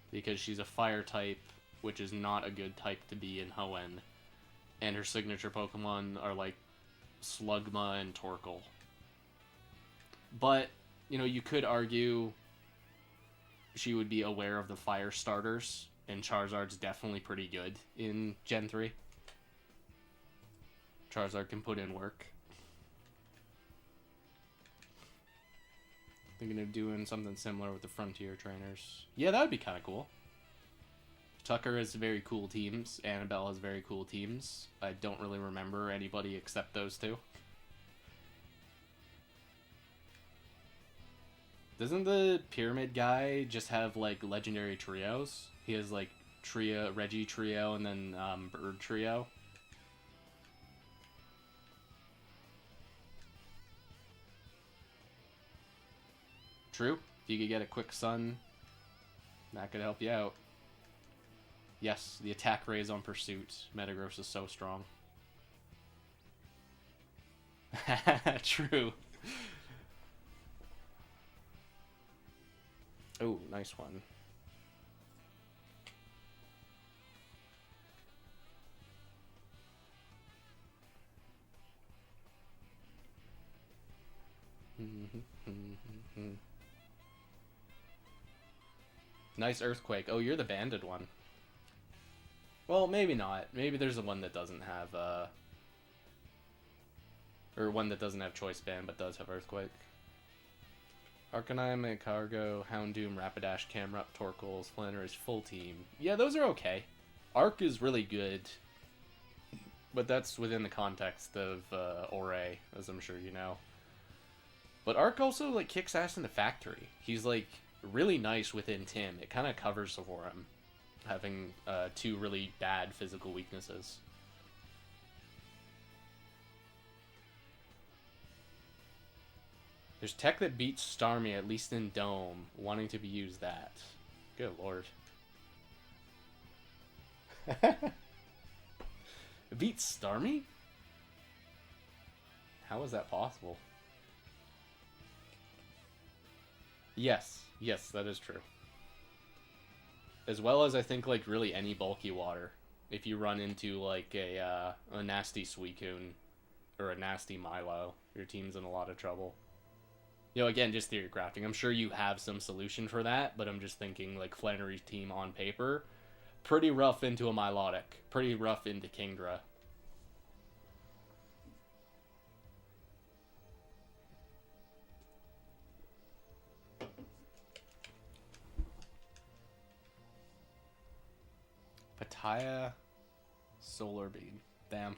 because she's a fire type, which is not a good type to be in Hoenn, and her signature Pokemon are like Slugma and Torkoal. But, you know, you could argue she would be aware of the fire starters, and Charizard's definitely pretty good in Gen 3. Charizard can put in work. Thinking of doing something similar with the Frontier trainers. Yeah, that would be kind of cool. Tucker has very cool teams. Annabelle has very cool teams. I don't really remember anybody except those two. Doesn't the Pyramid guy just have, like, legendary trios? He has, like, Reggie Trio and then Bird Trio. True. If you could get a quick sun, that could help you out. Yes, the attack raise on Pursuit. Metagross is so strong. True. Oh, nice one. Nice Earthquake. Oh, you're the banded one. Well, maybe not. Maybe there's a one that doesn't have, or one that doesn't have Choice Band but does have Earthquake. Arcanine, Cargo, Houndoom, Rapidash, Camerupt, Torkoal, Flannery's full team. Yeah, those are okay. Arc is really good, but that's within the context of Ore, as I'm sure you know. But Arc also, like, kicks ass in the factory. He's, like, really nice within Tim. It kind of covers for him, having two really bad physical weaknesses. There's tech that beats Starmie, at least in Dome, wanting to be used that. Good lord. It beats Starmie? How is that possible? Yes, that is true. As well as, I think, like, really any bulky water. If you run into, like, a nasty Suicune or a nasty Milo, your team's in a lot of trouble. You know, again, just theory crafting. I'm sure you have some solution for that, but I'm just thinking, like, Flannery's team on paper, pretty rough into a Milotic, pretty rough into Kingdra. Pataya, Solar Beam. Damn.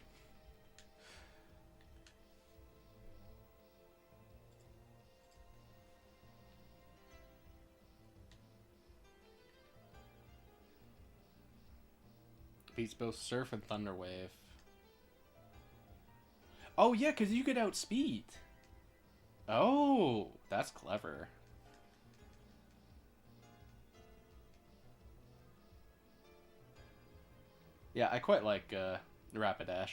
Beats both Surf and Thunder Wave. Oh, yeah, because you could outspeed. Oh, that's clever. Yeah, I quite like Rapidash.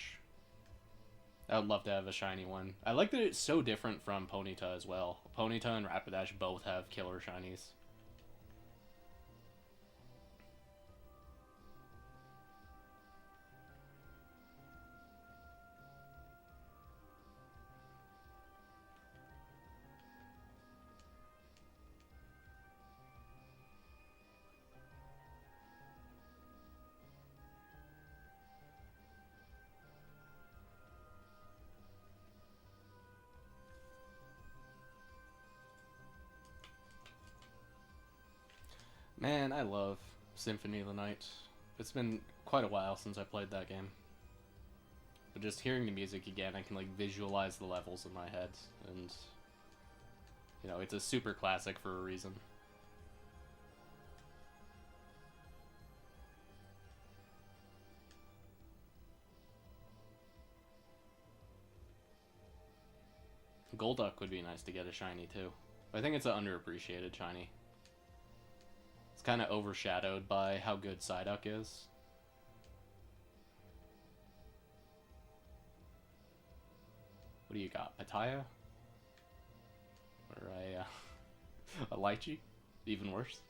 I would love to have a shiny one. I like that it's so different from Ponyta as well. Ponyta and Rapidash both have killer shinies. Man, I love Symphony of the Night. It's been quite a while since I played that game. But just hearing the music again, I can, like, visualize the levels in my head. And, you know, it's a super classic for a reason. Golduck would be nice to get a shiny, too. I think it's an underappreciated shiny. It's kind of overshadowed by how good Psyduck is. What do you got? Pataya? Or a lychee? Even worse.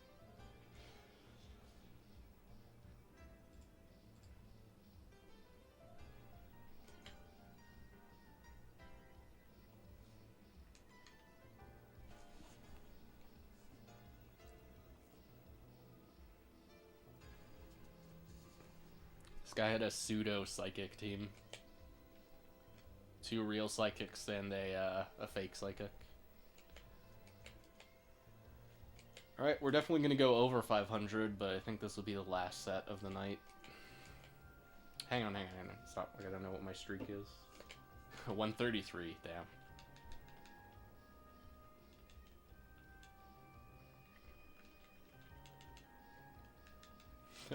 This guy had a pseudo-psychic team. 2 real psychics and a fake psychic. Alright, we're definitely going to go over 500, but I think this will be the last set of the night. Hang on. Stop. I gotta know what my streak is. 133, damn.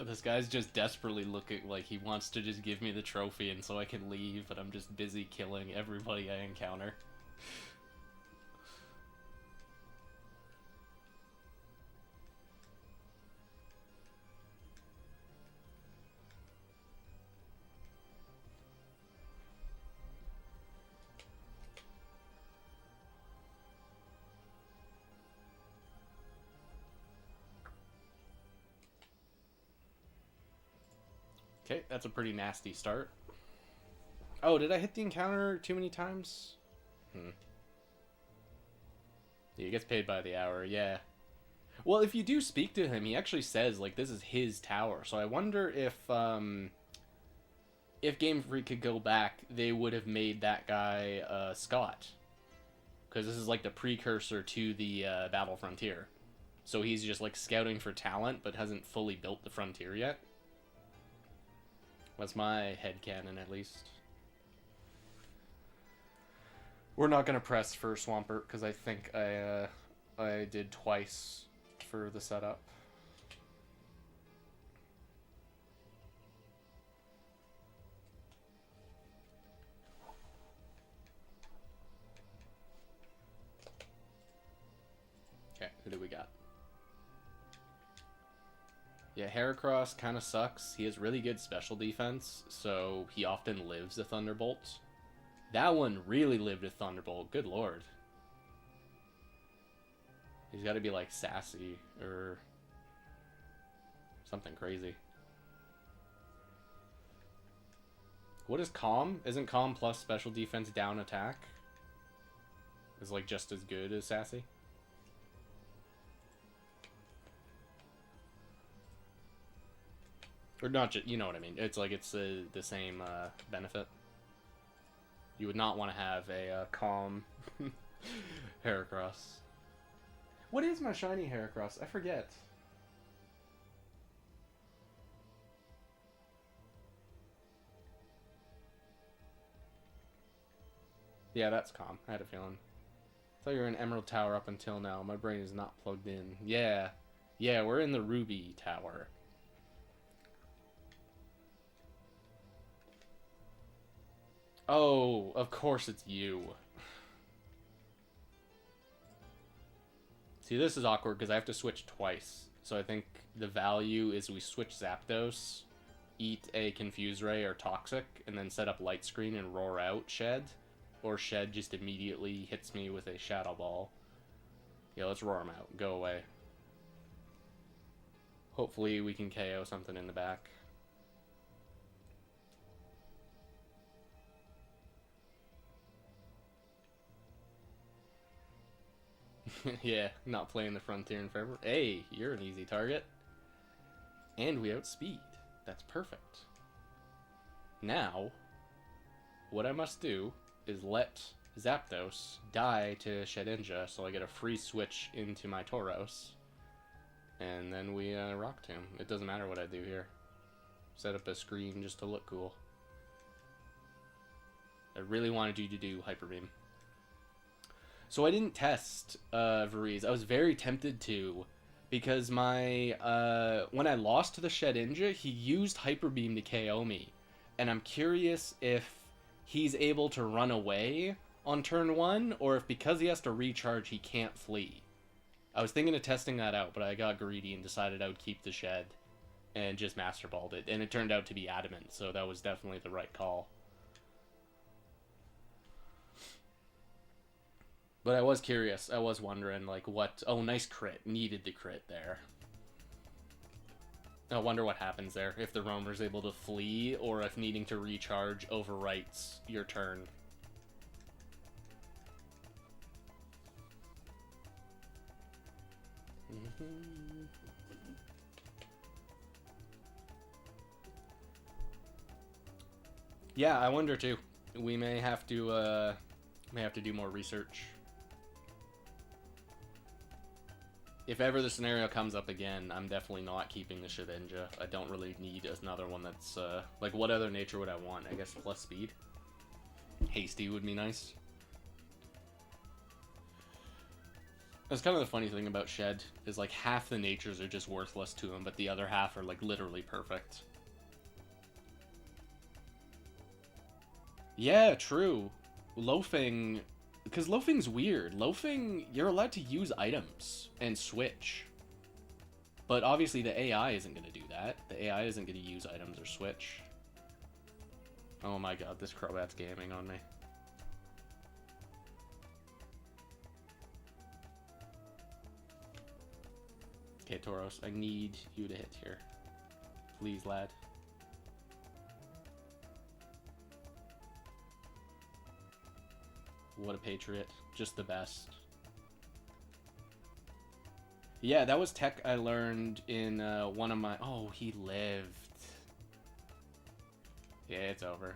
This guy's just desperately looking like he wants to just give me the trophy and so I can leave, but I'm just busy killing everybody I encounter. Okay, that's a pretty nasty start. Oh, did I hit the encounter too many times? Yeah, he gets paid by the hour, yeah. Well, if you do speak to him, he actually says, like, this is his tower. So I wonder if Game Freak could go back, they would have made that guy Scott. Because this is, like, the precursor to the Battle Frontier. So he's just, like, scouting for talent, but hasn't fully built the Frontier yet. That's my headcanon, at least. We're not going to press for Swampert, because I think I did twice for the setup. Okay, who do we got? Yeah, Heracross kind of sucks. He has really good special defense, so he often lives a Thunderbolt. That one really lived a Thunderbolt. Good lord. He's got to be, like, sassy or something crazy. What is Calm? Isn't Calm plus special defense down attack? Is, like, just as good as sassy? Or not just, you know what I mean. It's like, it's the same benefit. You would not want to have a calm Heracross. What is my shiny Heracross? I forget. Yeah, that's calm. I had a feeling. I thought you were in Emerald Tower up until now. My brain is not plugged in. Yeah. Yeah, we're in the Ruby Tower. Oh, of course it's you. See, this is awkward because I have to switch twice. So I think the value is we switch Zapdos, eat a Confuse Ray or Toxic, and then set up Light Screen and roar out Shed. Or Shed just immediately hits me with a Shadow Ball. Yeah, let's roar him out. Go away. Hopefully we can KO something in the back. Yeah, not playing the Frontier in forever. Hey, you're an easy target. And we outspeed. That's perfect. Now, what I must do is let Zapdos die to Shedinja so I get a free switch into my Tauros. And then we rock to him. It doesn't matter what I do here. Set up a screen just to look cool. I really wanted you to do Hyper Beam. So I didn't test Veriz. I was very tempted to, because my when I lost to the Shedinja, he used Hyper Beam to KO me, and I'm curious if he's able to run away on turn 1, or if because he has to recharge, he can't flee. I was thinking of testing that out, but I got greedy and decided I would keep the Shed and just Master Balled it, and it turned out to be Adamant, so that was definitely the right call. But I was curious. I was wondering, like, what... Oh, nice crit. Needed the crit there. I wonder what happens there. If the roamer's able to flee, or if needing to recharge overwrites your turn. Yeah, I wonder too. We may have to do more research. If ever the scenario comes up again, I'm definitely not keeping the Shedinja. I don't really need another one that's, like, what other nature would I want? I guess plus speed? Hasty would be nice. That's kind of the funny thing about Shed, is, like, half the natures are just worthless to him, but the other half are, like, literally perfect. Yeah, true. Loafing... Because loafing's weird. Loafing, you're allowed to use items and switch. But obviously the AI isn't going to do that. The AI isn't going to use items or switch. Oh my god, this Crobat's gaming on me. Okay, Tauros, I need you to hit here. Please, lad. What a patriot. Just the best. Yeah, that was tech I learned in one of my... Oh, he lived. Yeah, it's over.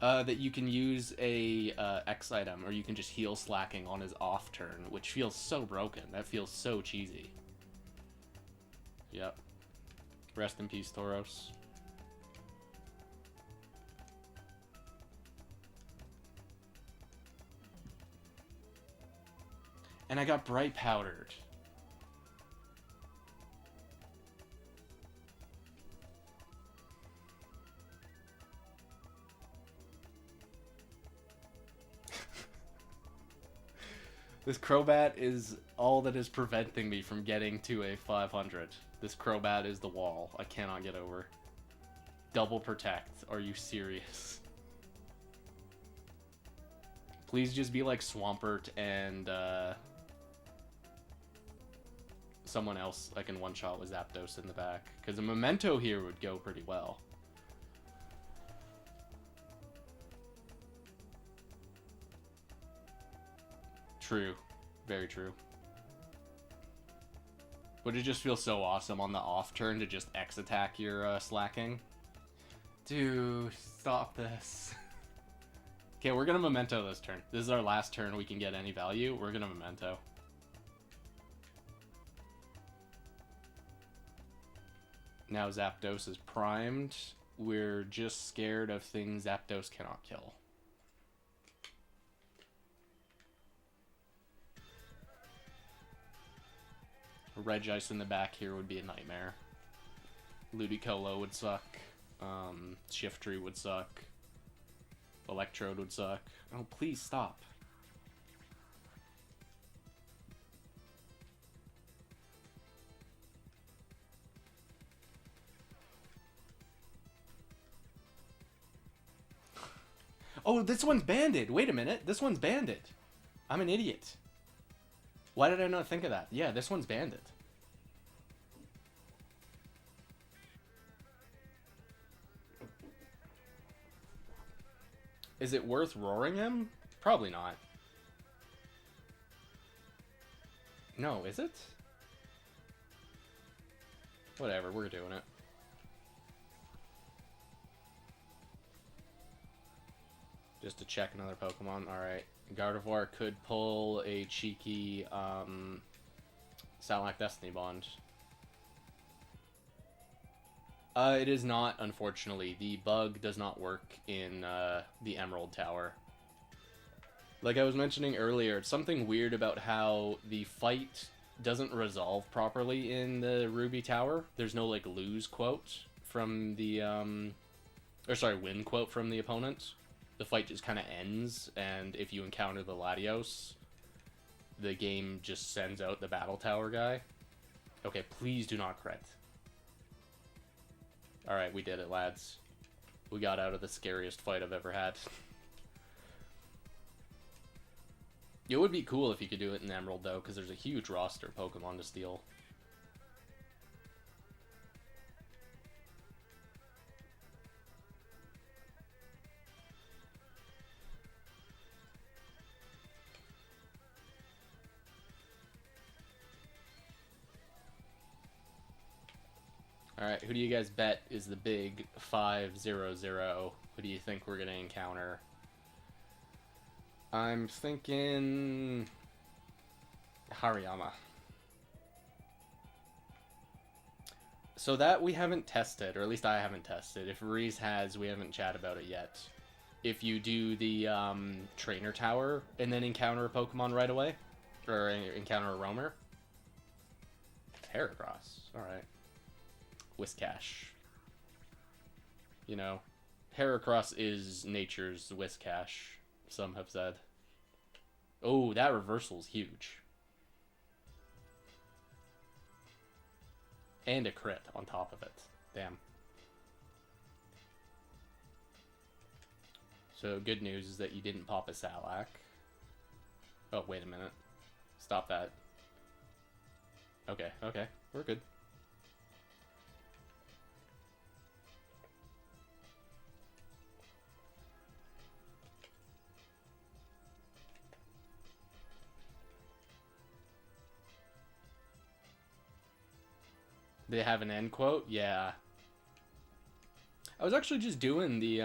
That you can use a X item, or you can just heal slacking on his off turn, which feels so broken. That feels so cheesy. Yep. Rest in peace, Tauros. And I got bright powdered. This Crobat is all that is preventing me from getting to a 500. This Crobat is the wall I cannot get over. Double protect. Are you serious? Please just be like Swampert and someone else I can one-shot with Zapdos in the back. Because a Memento here would go pretty well. True. Very true. But it just feels so awesome on the off turn to just X attack your slacking. Dude, stop this. Okay, we're gonna Memento this turn. This is our last turn we can get any value. We're gonna Memento. Now Zapdos is primed. We're just scared of things Zapdos cannot kill. Regice in the back here would be a nightmare. Ludicolo would suck. Shiftry would suck. Electrode would suck. Oh, please stop. Oh, this one's banded. Wait a minute. This one's banded. I'm an idiot. Why did I not think of that? Yeah, this one's banded. Is it worth roaring him? Probably not. No, is it? Whatever, we're doing it. Just to check another Pokemon. Alright. Gardevoir could pull a cheeky Salak Destiny Bond. It is not, unfortunately. The bug does not work in the Emerald Tower. Like I was mentioning earlier, it's something weird about how the fight doesn't resolve properly in the Ruby Tower. There's no, like, lose quote from the, win quote from the opponent. The fight just kind of ends, and if you encounter the Latios, the game just sends out the Battle Tower guy. Okay, please do not crit. Alright, we did it, lads. We got out of the scariest fight I've ever had. It would be cool if you could do it in Emerald, though, because there's a huge roster of Pokemon to steal. Alright, who do you guys bet is the big 5-0-0? Who do you think we're going to encounter? I'm thinking Hariyama. So that we haven't tested, or at least I haven't tested. If Reese has, we haven't chatted about it yet. If you do the trainer tower and then encounter a Pokemon right away, or encounter a roamer. Heracross, alright. Whiscash. You know, Heracross is nature's Whiscash, some have said. Oh, that reversal's huge. And a crit on top of it. Damn. So, good news is that you didn't pop a Salak. Oh, wait a minute. Stop that. Okay, okay. We're good. They have an end quote? Yeah. I was actually just doing the,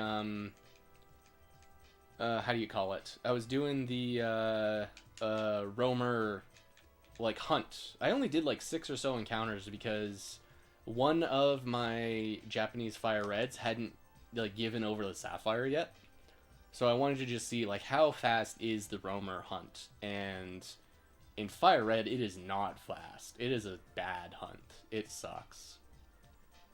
how do you call it? I was doing the, roamer, like, hunt. I only did, like, 6 or so encounters because one of my Japanese Fire Reds hadn't, like, given over the Sapphire yet. So I wanted to just see, like, how fast is the roamer hunt? And in Fire Red, it is not fast. It is a bad hunt. It sucks.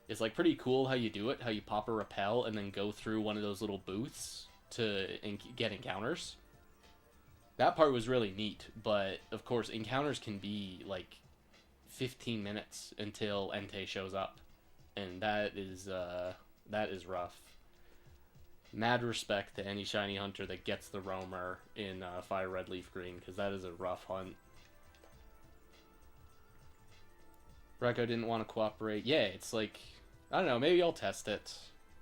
It's like pretty cool how you do it, how you pop a repel and then go through one of those little booths to get encounters. That part was really neat, but of course encounters can be like 15 minutes until Entei shows up, and that is rough. Mad respect to any shiny hunter that gets the roamer in Fire Red Leaf Green, because that is a rough hunt. Reiko didn't want to cooperate. Yeah, it's like, I don't know, maybe I'll test it.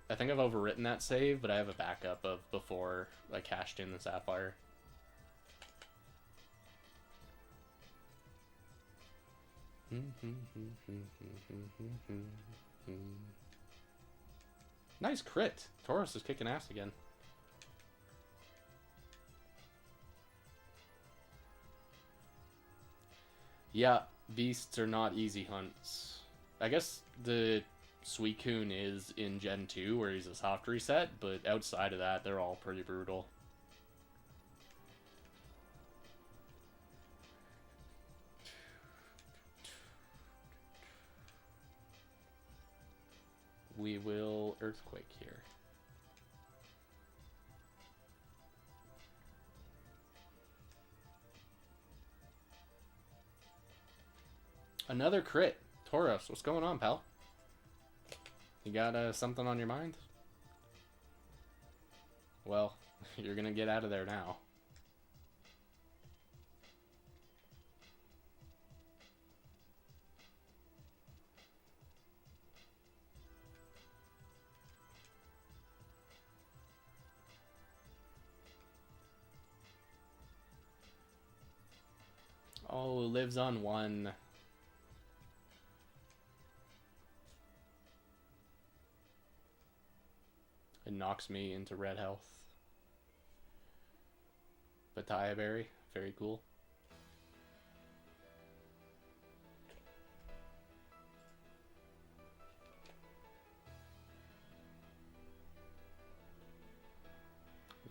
I think I've overwritten that save, but I have a backup of before I cashed in the Sapphire. Nice crit. Tauros is kicking ass again. Yeah, beasts are not easy hunts. I guess the Suicune is in Gen 2 where he's a soft reset, but outside of that, they're all pretty brutal. We will Earthquake here. Another crit. Tauros, what's going on, pal? You got something on your mind? Well, you're gonna get out of there now. Oh, lives on 1. It knocks me into red health. Bataya Berry, very cool.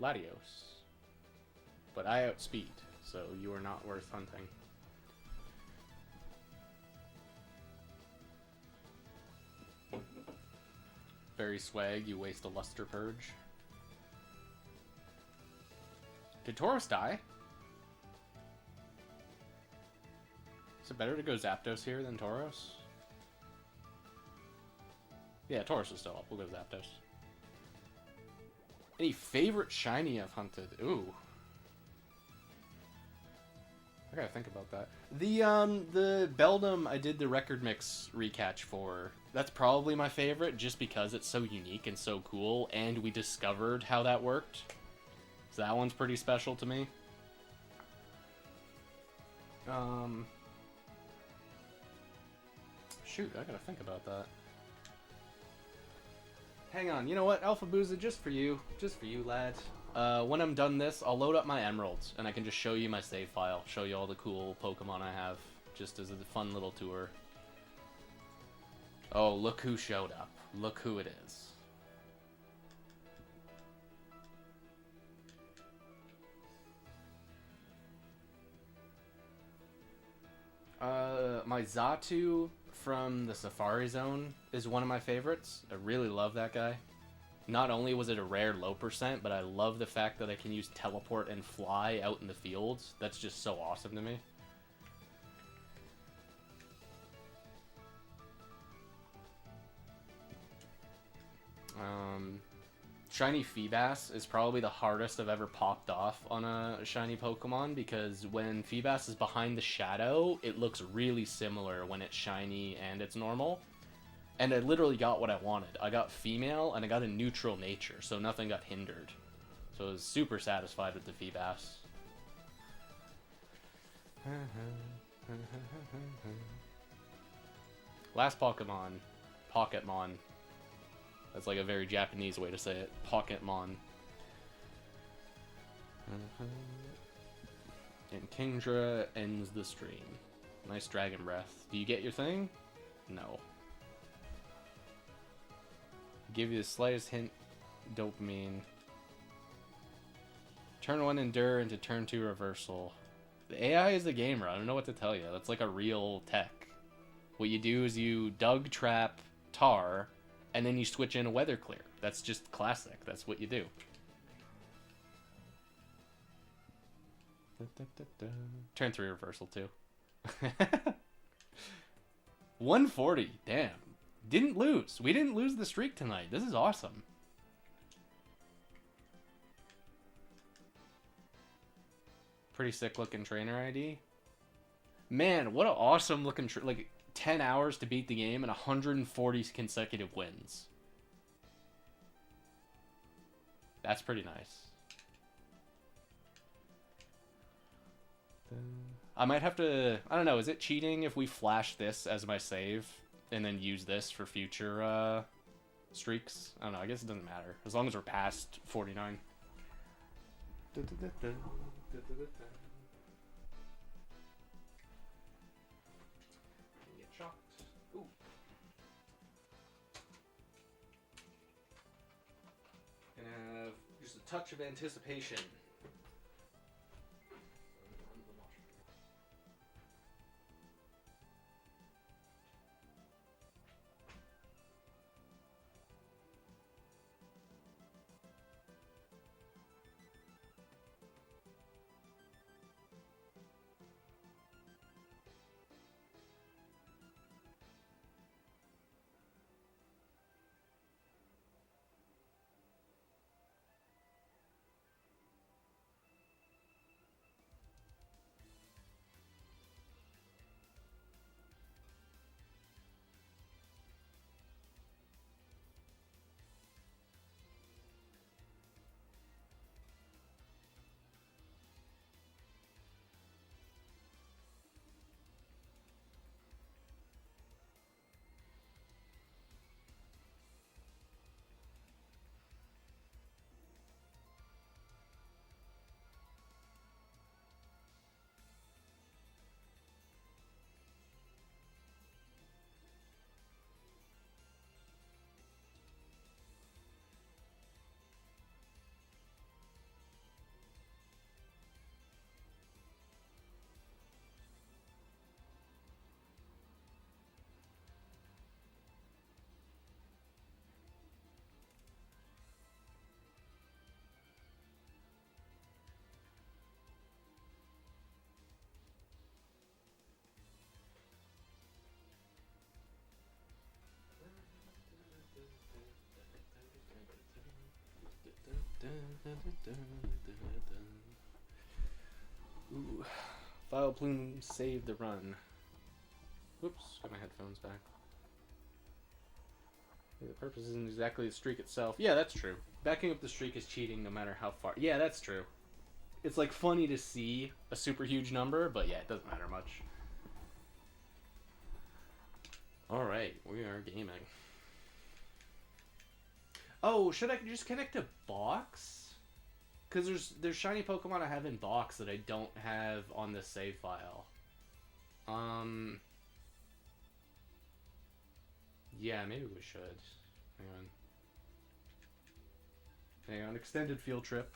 Latios. But I outspeed, so you are not worth hunting. Very swag, you waste a Luster Purge. Did Tauros die? Is it better to go Zapdos here than Tauros? Yeah, Tauros is still up. We'll go Zapdos. Any favorite shiny I've hunted? Ooh. I gotta think about that. The Beldum I did the record mix recatch for. That's probably my favorite, just because it's so unique and so cool, and we discovered how that worked. So that one's pretty special to me. Shoot, I gotta think about that. Hang on, you know what, Alpha Booza, just for you, lad. When I'm done this, I'll load up my emeralds, and I can just show you my save file, show you all the cool Pokemon I have, just as a fun little tour. Oh, look who showed up. Look who it is. My Xatu from the Safari Zone is one of my favorites. I really love that guy. Not only was it a rare low percent, but I love the fact that I can use teleport and fly out in the fields. That's just so awesome to me. Shiny Feebas is probably the hardest I've ever popped off on a shiny Pokemon, because when Feebas is behind the shadow, it looks really similar when it's shiny and it's normal. And I literally got what I wanted. I got female, and I got a neutral nature, so nothing got hindered. So I was super satisfied with the Feebas. Last Pokemon, Pocketmon. That's like a very Japanese way to say it. Pocketmon. And Kingdra ends the stream. Nice Dragon Breath. Do you get your thing? No. Give you the slightest hint. Dopamine. Turn 1 Endure into turn 2 Reversal. The AI is the gamer. I don't know what to tell you. That's like a real tech. What you do is you Dug Trap Tar, and then you switch in a Weather Clear. That's just classic. That's what you do. Turn 3 Reversal too. 140. Damn. Didn't lose. We didn't lose the streak tonight. This is awesome. Pretty sick looking trainer ID. Man, what an awesome looking like 10 hours to beat the game and 140 consecutive wins. That's pretty nice. I might have to, I don't know, is it cheating if we flash this as my save and then use this for future streaks? I don't know, I guess it doesn't matter. As long as we're past 49. Get shocked. Ooh. Gonna have just a touch of anticipation. Ooh, Vileplume saved the run. Whoops, got my headphones back. The purpose isn't exactly the streak itself. Yeah, that's true. Backing up the streak is cheating no matter how far. Yeah, that's true. It's like funny to see a super huge number, but yeah, it doesn't matter much. Alright, we are gaming. Oh, should I just connect a box? Because there's shiny Pokemon I have in box that I don't have on the save file. Yeah, maybe we should. Hang on, extended field trip.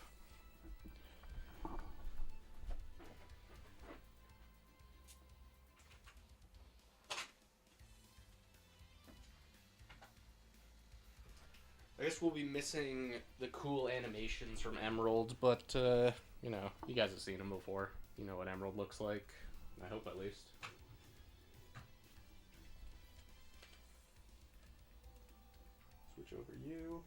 I guess we'll be missing the cool animations from Emerald, but, you know, you guys have seen them before. You know what Emerald looks like. I hope, at least. Switch over you.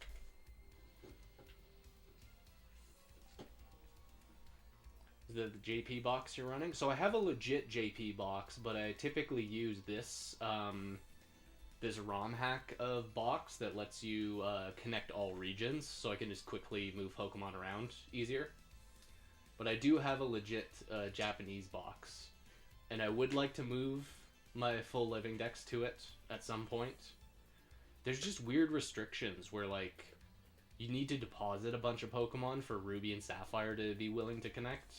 Is that the JP box you're running? So I have a legit JP box, but I typically use this, this ROM hack of box that lets you connect all regions, so I can just quickly move Pokemon around easier. But I do have a legit Japanese box, and I would like to move my full living dex to it at some point. There's just weird restrictions where, like, you need to deposit a bunch of Pokemon for Ruby and Sapphire to be willing to connect.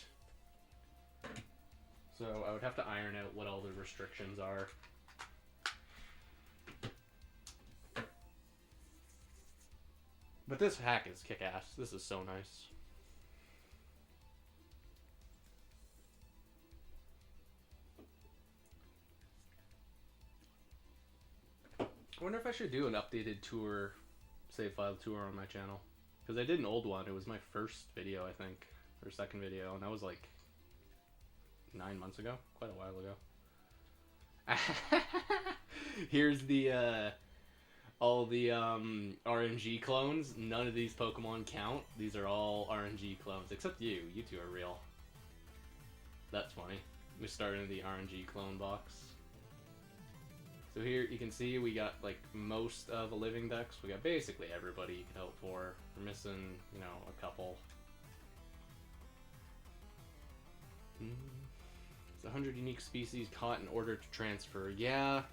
So I would have to iron out what all the restrictions are. But this hack is kick-ass. This is so nice. I wonder if I should do an updated tour, save file tour on my channel. Because I did an old one. It was my first video, I think. Or second video. And that was like 9 months ago. Quite a while ago. Here's the, all the RNG clones. None of these Pokemon count. These are all RNG clones, except you. You two are real. That's funny. We started in the RNG clone box. So here you can see we got like most of a living dex. We got basically everybody you can hope for. We're missing, you know, a couple. It's 100 unique species caught in order to transfer. Yeah.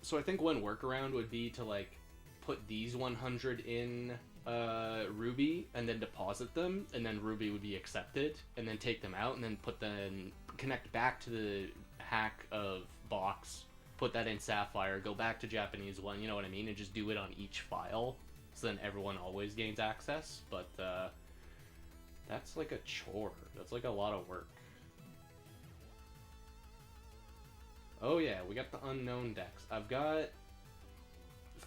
So I think one workaround would be to like put these 100 in Ruby and then deposit them, and then Ruby would be accepted, and then take them out and then put them, connect back to the hack of box, put that in Sapphire, go back to Japanese one, you know what I mean, and just do it on each file, so then everyone always gains access. But that's like a chore. That's like a lot of work. Oh yeah, we got the unknown decks. I've got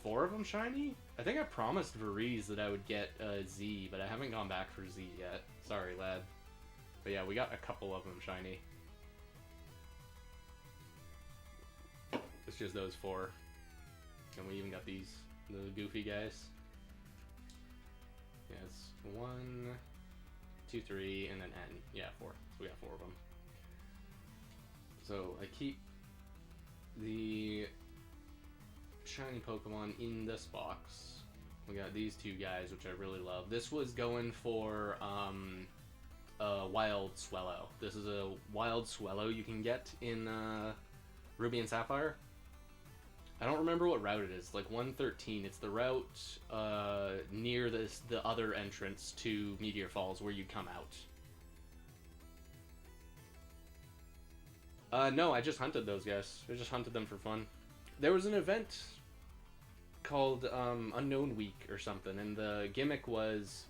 4 of them shiny? I think I promised Veriz that I would get Z, but I haven't gone back for Z yet. Sorry, lad. But yeah, we got a couple of them shiny. It's just those 4. And we even got these, the goofy guys. Yeah, it's 1, 2, 3, and then N. Yeah, 4. So we got 4 of them. So I keep the shiny Pokemon in this box. We got these 2 guys, which I really love. This was going for a wild Swellow. This is a wild Swellow you can get in Ruby and Sapphire. I don't remember what route it is. Like 113. It's the route near the other entrance to Meteor Falls where you come out. No, I just hunted those guys. I just hunted them for fun. There was an event called Unknown Week or something, and the gimmick was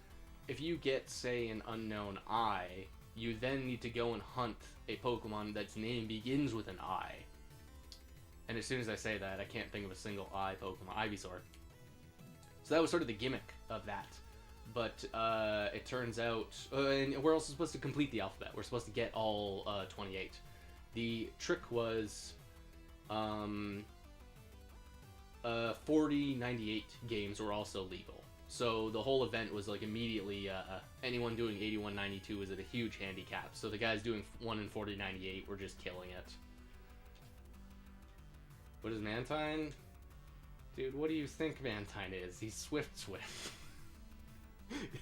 if you get, say, an unknown eye, you then need to go and hunt a Pokemon that's name begins with an I. And as soon as I say that, I can't think of a single I Pokemon. Ivysaur. So that was sort of the gimmick of that. But it turns out, and we're also supposed to complete the alphabet. We're supposed to get all 28. The trick was 4098 games were also legal. So the whole event was like immediately anyone doing 81.92 was at a huge handicap. So the guys doing 1 in 40.98 were just killing it. What is Mantine? Dude, what do you think Mantine is? He's Swift.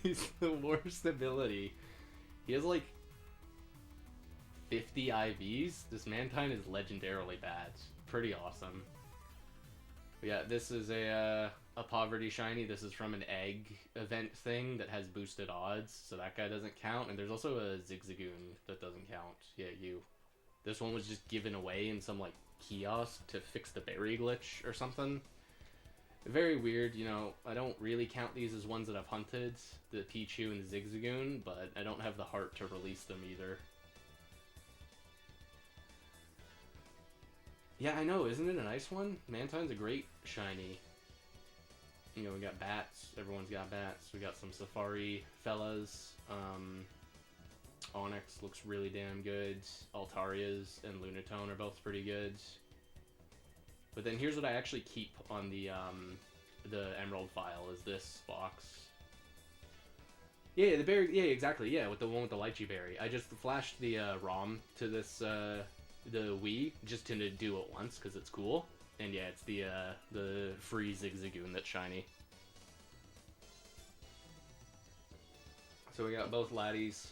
He's the worst ability. He has like 50 IVs. This Mantine is legendarily bad. Pretty awesome. But yeah, this is a Poverty Shiny. This is from an egg event thing that has boosted odds, so that guy doesn't count. And there's also a Zigzagoon that doesn't count. Yeah, you. This one was just given away in some like kiosk to fix the berry glitch or something. Very weird, you know. I don't really count these as ones that I've hunted, the Pichu and the Zigzagoon, but I don't have the heart to release them either. Yeah, I know, isn't it a nice one? Mantine's a great shiny. You know, we got bats. Everyone's got bats. We got some Safari fellas. Onyx looks really damn good. Altarias and Lunatone are both pretty good. But then here's what I actually keep on the Emerald file is this box. Yeah, the berry. Yeah, exactly. Yeah, with the one with the lychee berry. I just flashed the ROM to this the Wii just to do it once because it's cool. And yeah, it's the free Zigzagoon that's shiny. So we got both Latios.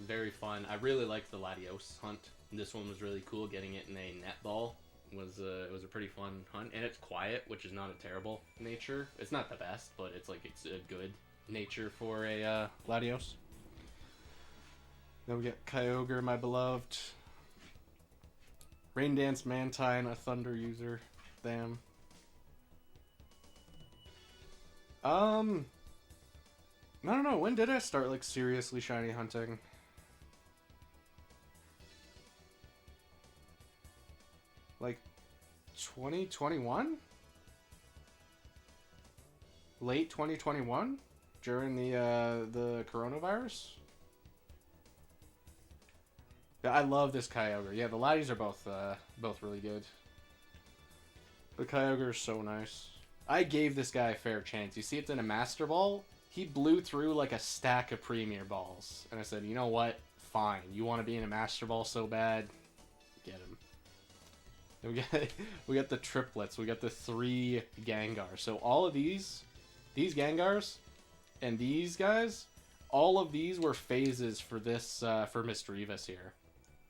Very fun. I really liked the Latios hunt. This one was really cool. Getting it in a netball was it was a pretty fun hunt, and it's quiet, which is not a terrible nature. It's not the best, but it's a good nature for a Latios. Then we get Kyogre, my beloved. Rain Dance Mantine, a Thunder user. Damn. I don't know. When did I start like seriously shiny hunting? Like 2021? Late 2021? During the coronavirus? Yeah, I love this Kyogre. Yeah, the Latios are both really good. The Kyogre is so nice. I gave this guy a fair chance. You see it's in a Master Ball? He blew through like a stack of Premier Balls. And I said, you know what? Fine. You want to be in a Master Ball so bad? Get him. We got the triplets. We got the 3 Gengars. So all of these Gengars, and these guys, all of these were phases for this for Misdreavus here.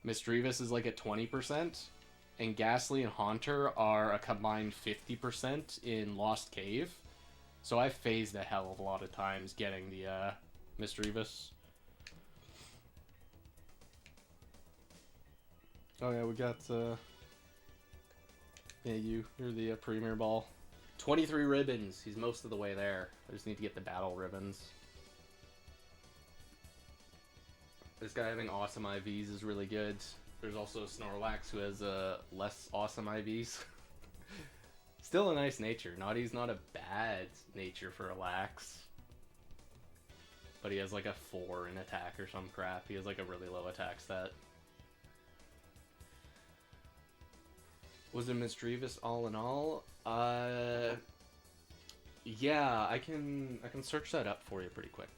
Misdreavus is like at 20%, and Ghastly and Haunter are a combined 50% in Lost Cave. So I phased a hell of a lot of times getting the Misdreavus. Oh yeah, we got yeah, you're the Premier Ball. 23 ribbons. He's most of the way there. I just need to get the battle ribbons. This guy having awesome IVs is really good. There's also Snorlax who has less awesome IVs. Still a nice nature. Naughty's not a bad nature for a Lax. But he has like a 4 in attack or some crap. He has like a really low attack stat. Was it Misdreavus all in all? Yeah, I can search that up for you pretty quick.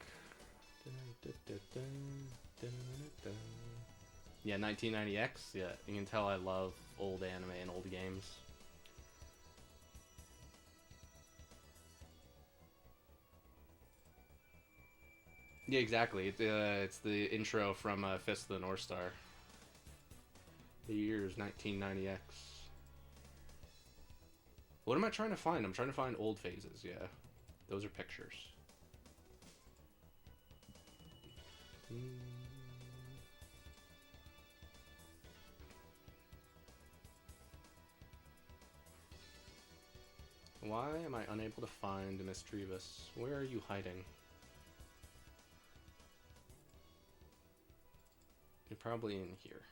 Yeah, 1990X. Yeah, you can tell I love old anime and old games. Yeah, exactly. It's the intro from Fist of the North Star. The year is 1990X. What am I trying to find? I'm trying to find old phases, yeah. Those are pictures. Why am I unable to find Misdreavus? Where are you hiding? You're probably in here.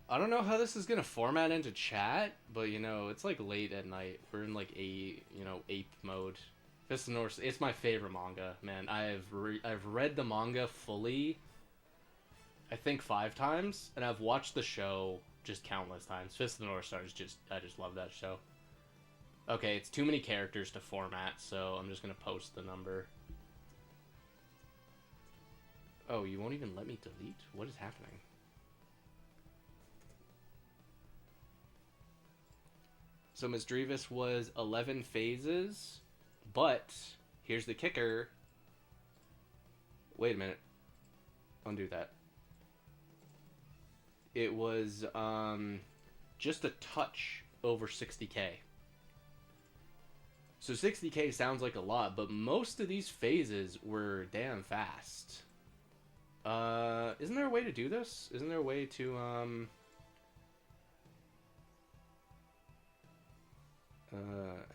I don't know how this is gonna format into chat, but you know, it's like late at night. We're in like ape mode. Fist of the North, it's my favorite manga, man. I've read the manga fully, I think 5 times, and I've watched the show just countless times. Fist of the North Star is just, I just love that show. Okay, it's too many characters to format, so I'm just gonna post the number. Oh, you won't even let me delete? What is happening? So Misdreavus was 11 phases, but here's the kicker. Wait a minute. Undo that. It was just a touch over 60k. So 60k sounds like a lot, but most of these phases were damn fast. Isn't there a way to do this? Isn't there a way to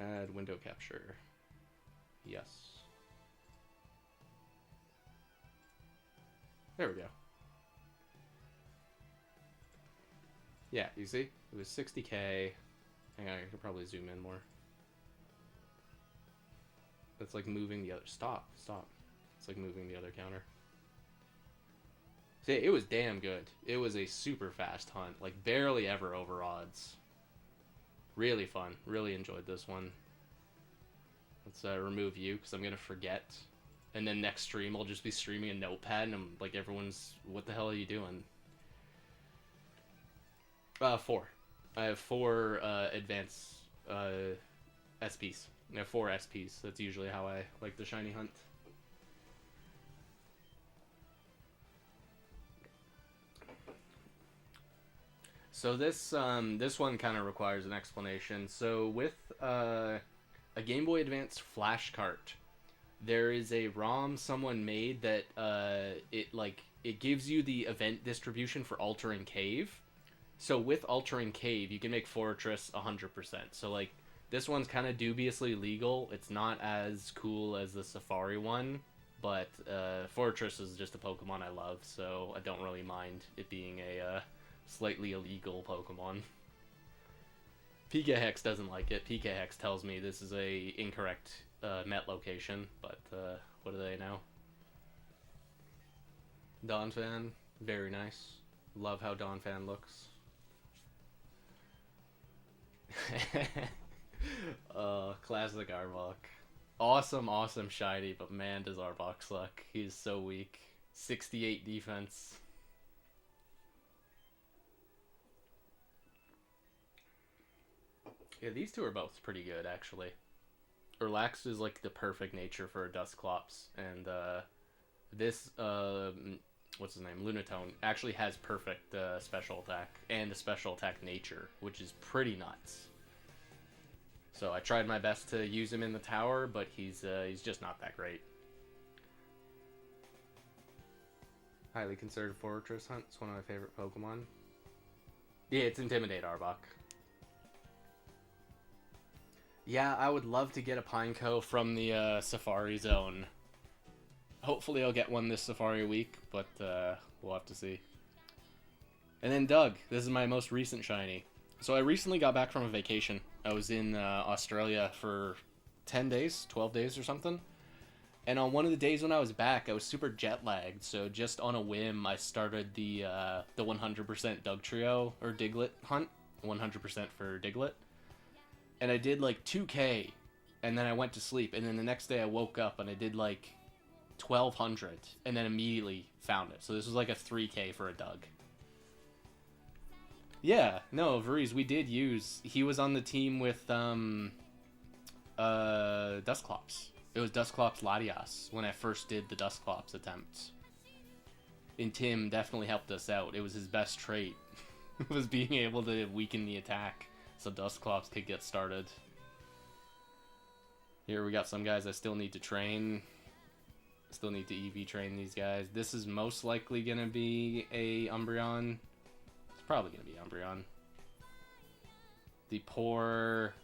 add window capture? Yes. There we go. Yeah, you see? It was 60k. Hang on, I could probably zoom in more. It's like moving the other... Stop. It's like moving the other counter. See, it was damn good. It was a super fast hunt. Like, barely ever over odds. Really fun. Really enjoyed this one. Let's remove you, because I'm going to forget. And then next stream, I'll just be streaming a notepad, and I'm like, everyone's... What the hell are you doing? 4. I have 4 advanced SPs. I have 4 SPs. That's usually how I like the shiny hunt. So this one kind of requires an explanation. So with a Game Boy Advance flash cart, there is a ROM someone made that it gives you the event distribution for Altering Cave. So with Altering Cave, you can make Fortress 100%. So like this one's kind of dubiously legal. It's not as cool as the Safari one, but Fortress is just a Pokemon I love, so I don't really mind it being a slightly illegal Pokemon. PK Hex doesn't like it. PK Hex tells me this is a incorrect Met location, but what do they know? Donphan, very nice. Love how Donphan looks. Classic Arbok. Awesome shiny, but man does Arbok suck. He's so weak. 68 defense. Yeah, these two are both pretty good, actually. Relaxed is like the perfect nature for a Dusclops, and this, what's his name, Lunatone, actually has perfect special attack, and a special attack nature, which is pretty nuts. So I tried my best to use him in the tower, but he's just not that great. Highly considered Fortress Hunt. It's one of my favorite Pokemon. Yeah, it's Intimidate Arbok. Yeah, I would love to get a Pineco from the Safari Zone. Hopefully I'll get one this Safari week, but we'll have to see. And then Doug. This is my most recent shiny. So I recently got back from a vacation. I was in Australia for 10 days, 12 days or something. And on one of the days when I was back, I was super jet lagged. So just on a whim, I started the 100% Dugtrio or Diglett hunt. 100% for Diglett. And I did like 2k, and then I went to sleep. And then the next day I woke up and I did like 1200, and then immediately found it. So this was like a 3k for a Doug. Yeah, no, Veriz, we did use... He was on the team with Dusclops. It was Dusclops Latios when I first did the Dusclops attempt. And Tim definitely helped us out. It was his best trait. Was being able to weaken the attack so Dusclops could get started. Here we got some guys I still need to train. Still need to EV train these guys. This is most likely going to be a Umbreon. It's probably going to be Umbreon. The poor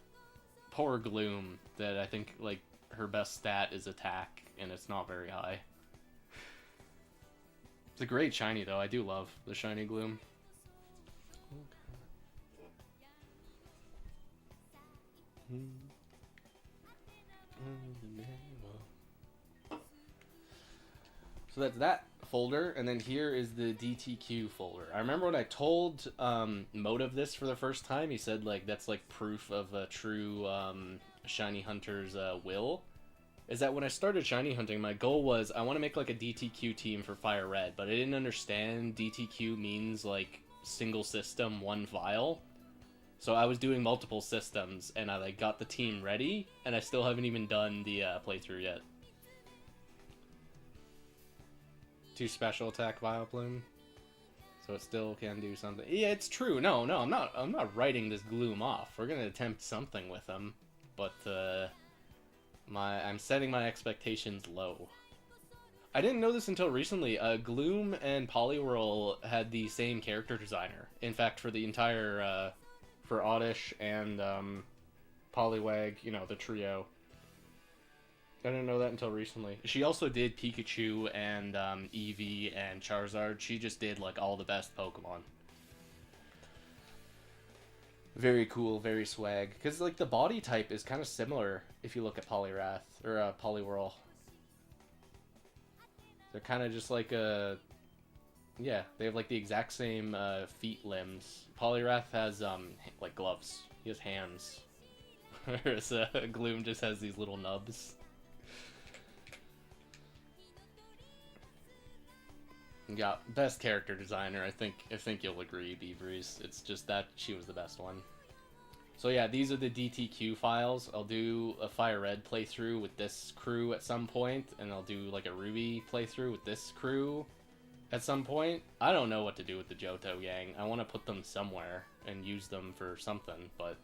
Gloom that I think, like, her best stat is attack, and it's not very high. It's a great shiny, though. I do love the shiny Gloom. So that's that folder, and then here is the DTQ folder. I remember when I told Motive this for the first time, he said, like, that's, like, proof of a true shiny hunter's will. Is that when I started shiny hunting, my goal was, I want to make, like, a DTQ team for Fire Red, but I didn't understand DTQ means, like, single system, one file. So I was doing multiple systems, and I, like, got the team ready, and I still haven't even done the playthrough yet. 2 special attack Vileplume, so it still can do something. Yeah, it's true. No, I'm not writing this Gloom off. We're gonna attempt something with him, but I'm setting my expectations low. I didn't know this until recently. Gloom and Poliwhirl had the same character designer. In fact, for the entire for Oddish and Poliwag, you know, the trio. I didn't know that until recently. She also did Pikachu and Eevee and Charizard. She just did, like, all the best Pokemon. Very cool, very swag. Because, like, the body type is kind of similar if you look at Poliwrath, or Poliwhirl. They're kind of just like a... Yeah, they have, like, the exact same feet limbs. Poliwrath has, like, gloves. He has hands. Whereas Gloom just has these little nubs. Yeah, best character designer. I think you'll agree, Beaveries. It's just that she was the best one. So yeah, these are the DTQ files. I'll do a Fire Red playthrough with this crew at some point, and I'll do like a Ruby playthrough with this crew at some point. I don't know what to do with the Johto gang. I want to put them somewhere and use them for something, but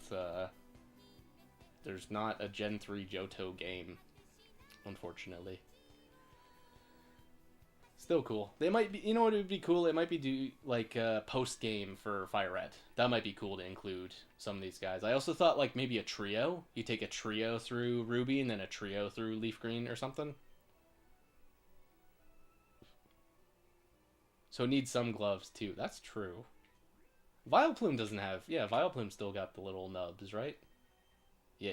there's not a Gen 3 Johto game, unfortunately. Still cool. They might be, you know what would be cool? It might be do like a post game for Fire Red. That might be cool to include some of these guys. I also thought like maybe a trio. You take a trio through Ruby and then a trio through Leaf Green or something. So it needs some gloves too. That's true. Vileplume doesn't have. Yeah, Vileplume still got the little nubs, right? Yeah.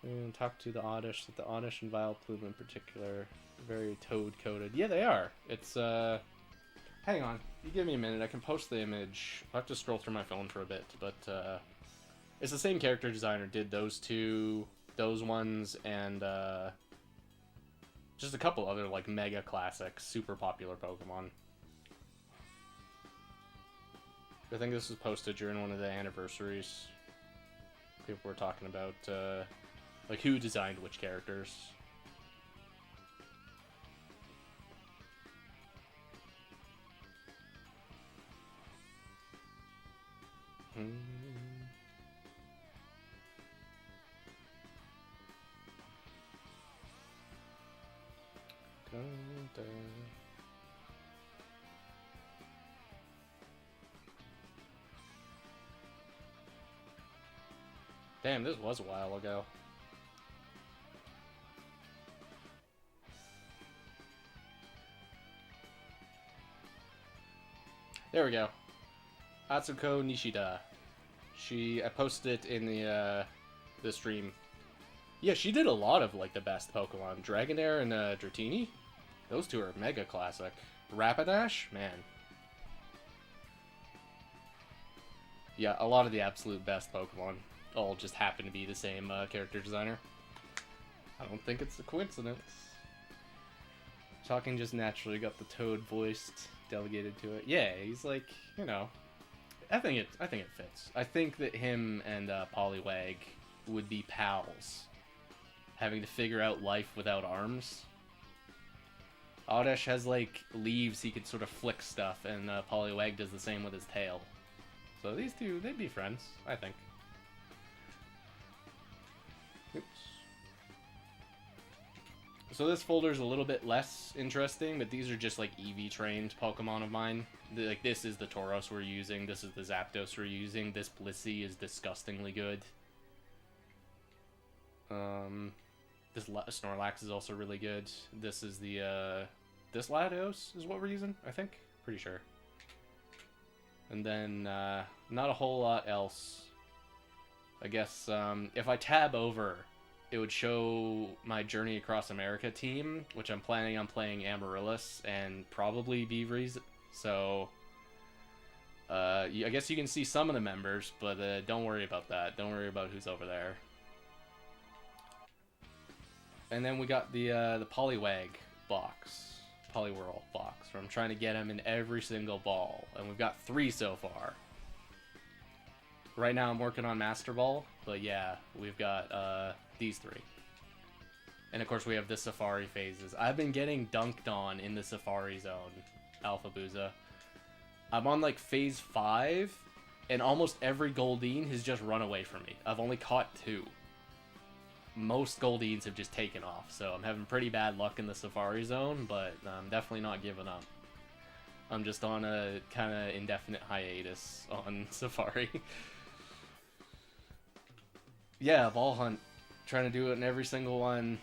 And talk to the Oddish. The Oddish and Vileplume in particular, very toad-coated. Yeah, they are. It's, hang on. You give me a minute. I can post the image. I'll have to scroll through my phone for a bit, but, it's the same character designer did those two, those ones, and, just a couple other, like, mega classic, super popular Pokemon. I think this was posted during one of the anniversaries. People were talking about, like, who designed which characters. Damn, this was a while ago. There we go. Atsuko Nishida. I posted it in the stream. Yeah, she did a lot of like the best Pokemon. Dragonair and Dratini. Those two are mega classic. Rapidash, man. Yeah, a lot of the absolute best Pokemon all just happen to be the same character designer. I don't think it's a coincidence. Talking just naturally got the Toad voiced delegated to it. Yeah, he's like, you know, I think it fits. I think that him and Poliwag would be pals, having to figure out life without arms. Oddish has like leaves he could sort of flick stuff, and Poliwag does the same with his tail. So these two, they'd be friends, I think. Oops. So this folder is a little bit less interesting, but these are just like EV trained Pokemon of mine. Like this is the Tauros we're using, this is the Zapdos we're using, this Blissey is disgustingly good. This Snorlax is also really good. This is the, this Latios is what we're using, I think. Pretty sure. And then, not a whole lot else. I guess, if I tab over it would show my Journey Across America team, which I'm planning on playing Amaryllis and probably Beavries. So, I guess you can see some of the members, but don't worry about that. Don't worry about who's over there. And then we got the Poliwag box, Poliwhirl box, where I'm trying to get him in every single ball, and we've got 3 so far. Right now I'm working on Master Ball, but yeah, we've got these 3. And of course we have the Safari phases. I've been getting dunked on in the Safari zone, Alpha Booza. I'm on like phase 5, and almost every Goldeen has just run away from me. I've only caught 2. Most Goldeens have just taken off, so I'm having pretty bad luck in the Safari zone, but I'm definitely not giving up. I'm just on a kind of indefinite hiatus on Safari. Yeah, Ball Hunt. Trying to do it in every single one.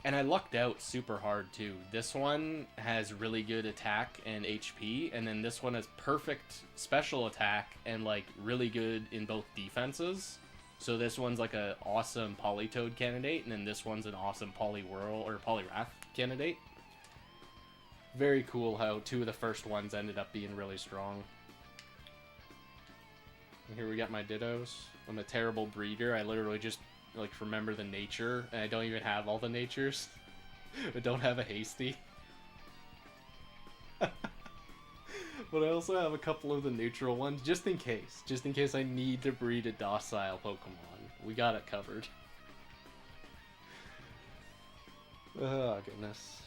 And I lucked out super hard, too. This one has really good attack and HP, and then this one has perfect special attack and, like, really good in both defenses. So this one's like an awesome Politoed candidate, and then this one's an awesome Poliwhirl or Poliwrath candidate. Very cool how 2 of the first ones ended up being really strong. And here we got my Dittos. I'm a terrible breeder. I literally just like remember the nature, and I don't even have all the natures. I don't have a Hasty. But I also have a couple of the neutral ones, just in case. Just in case I need to breed a docile Pokemon. We got it covered. Oh, goodness.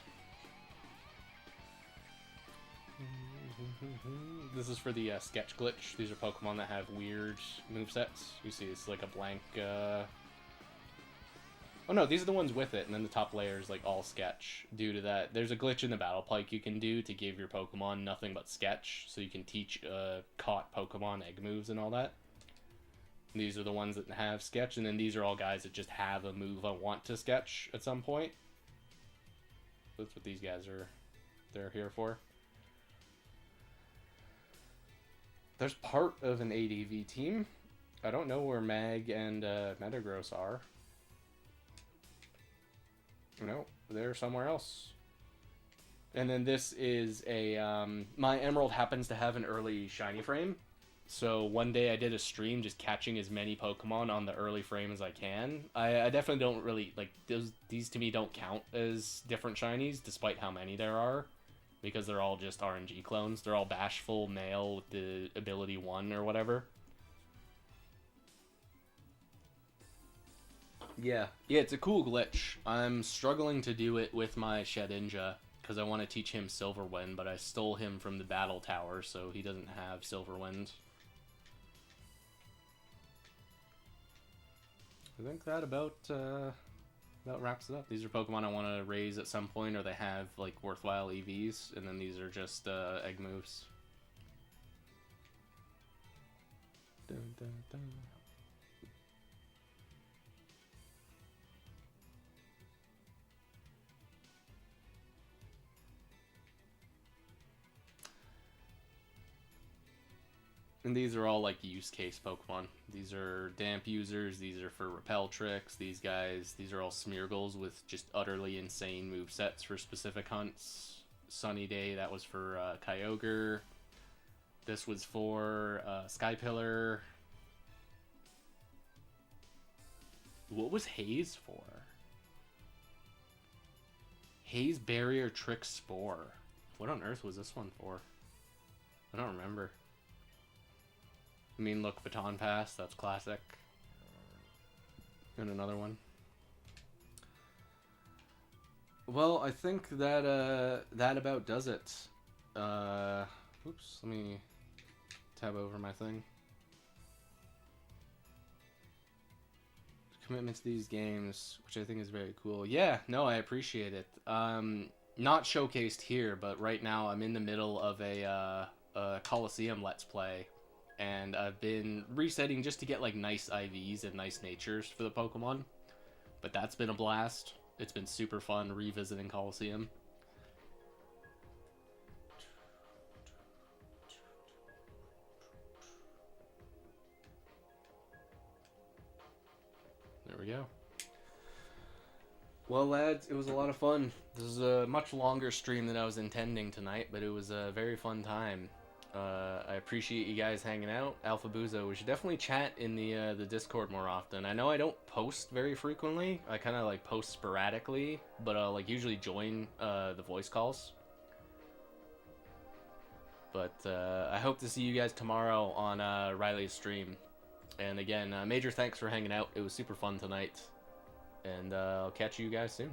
This is for the sketch glitch. These are Pokemon that have weird movesets. You see it's like a blank... Oh no, these are the ones with it, and then the top layer is like all sketch. Due to that, there's a glitch in the Battle Pike you can do to give your Pokemon nothing but sketch, so you can teach caught Pokemon egg moves and all that. And these are the ones that have sketch, and then these are all guys that just have a move I want to sketch at some point. That's what these guys they're here for. There's part of an ADV team. I don't know where Mag and Metagross are. No, they're somewhere else. And then this is a, my Emerald happens to have an early shiny frame. So one day I did a stream just catching as many Pokemon on the early frame as I can. I definitely don't really, like, these to me don't count as different shinies, despite how many there are. Because they're all just RNG clones. They're all bashful male with the ability 1 or whatever. Yeah, it's a cool glitch. I'm struggling to do it with my Shedinja, because I want to teach him Silverwind, but I stole him from the Battle Tower, so he doesn't have Silverwind. I think that about wraps it up. These are Pokemon I want to raise at some point, or they have, like, worthwhile EVs, and then these are just egg moves. Dun, dun, dun. And these are all, like, use case Pokemon. These are damp users, these are for repel tricks, these are all Smeargles with just utterly insane movesets for specific hunts. Sunny Day, that was for Kyogre. This was for Skypillar. What was Haze for? Haze, Barrier, Trick, Spore. What on earth was this one for? I don't remember. I mean, look, Baton Pass, that's classic. And another one. Well, I think that that about does it. Oops, let me tab over my thing. Commitment to these games, which I think is very cool. Yeah, no, I appreciate it. Not showcased here, but right now I'm in the middle of a Coliseum Let's Play. And I've been resetting just to get, like, nice IVs and nice natures for the Pokemon. But that's been a blast. It's been super fun revisiting Coliseum. There we we go. Well, lads, it was a lot of fun. This is a much longer stream than I was intending tonight, but it was a very fun time. I appreciate you guys hanging out. Alpha Buzo, we should definitely chat in the Discord more often. I know I don't post very frequently. I kind of like post sporadically, but I'll like usually join the voice calls. But I hope to see you guys tomorrow on Riley's stream. And again, major thanks for hanging out. It was super fun tonight. And I'll catch you guys soon.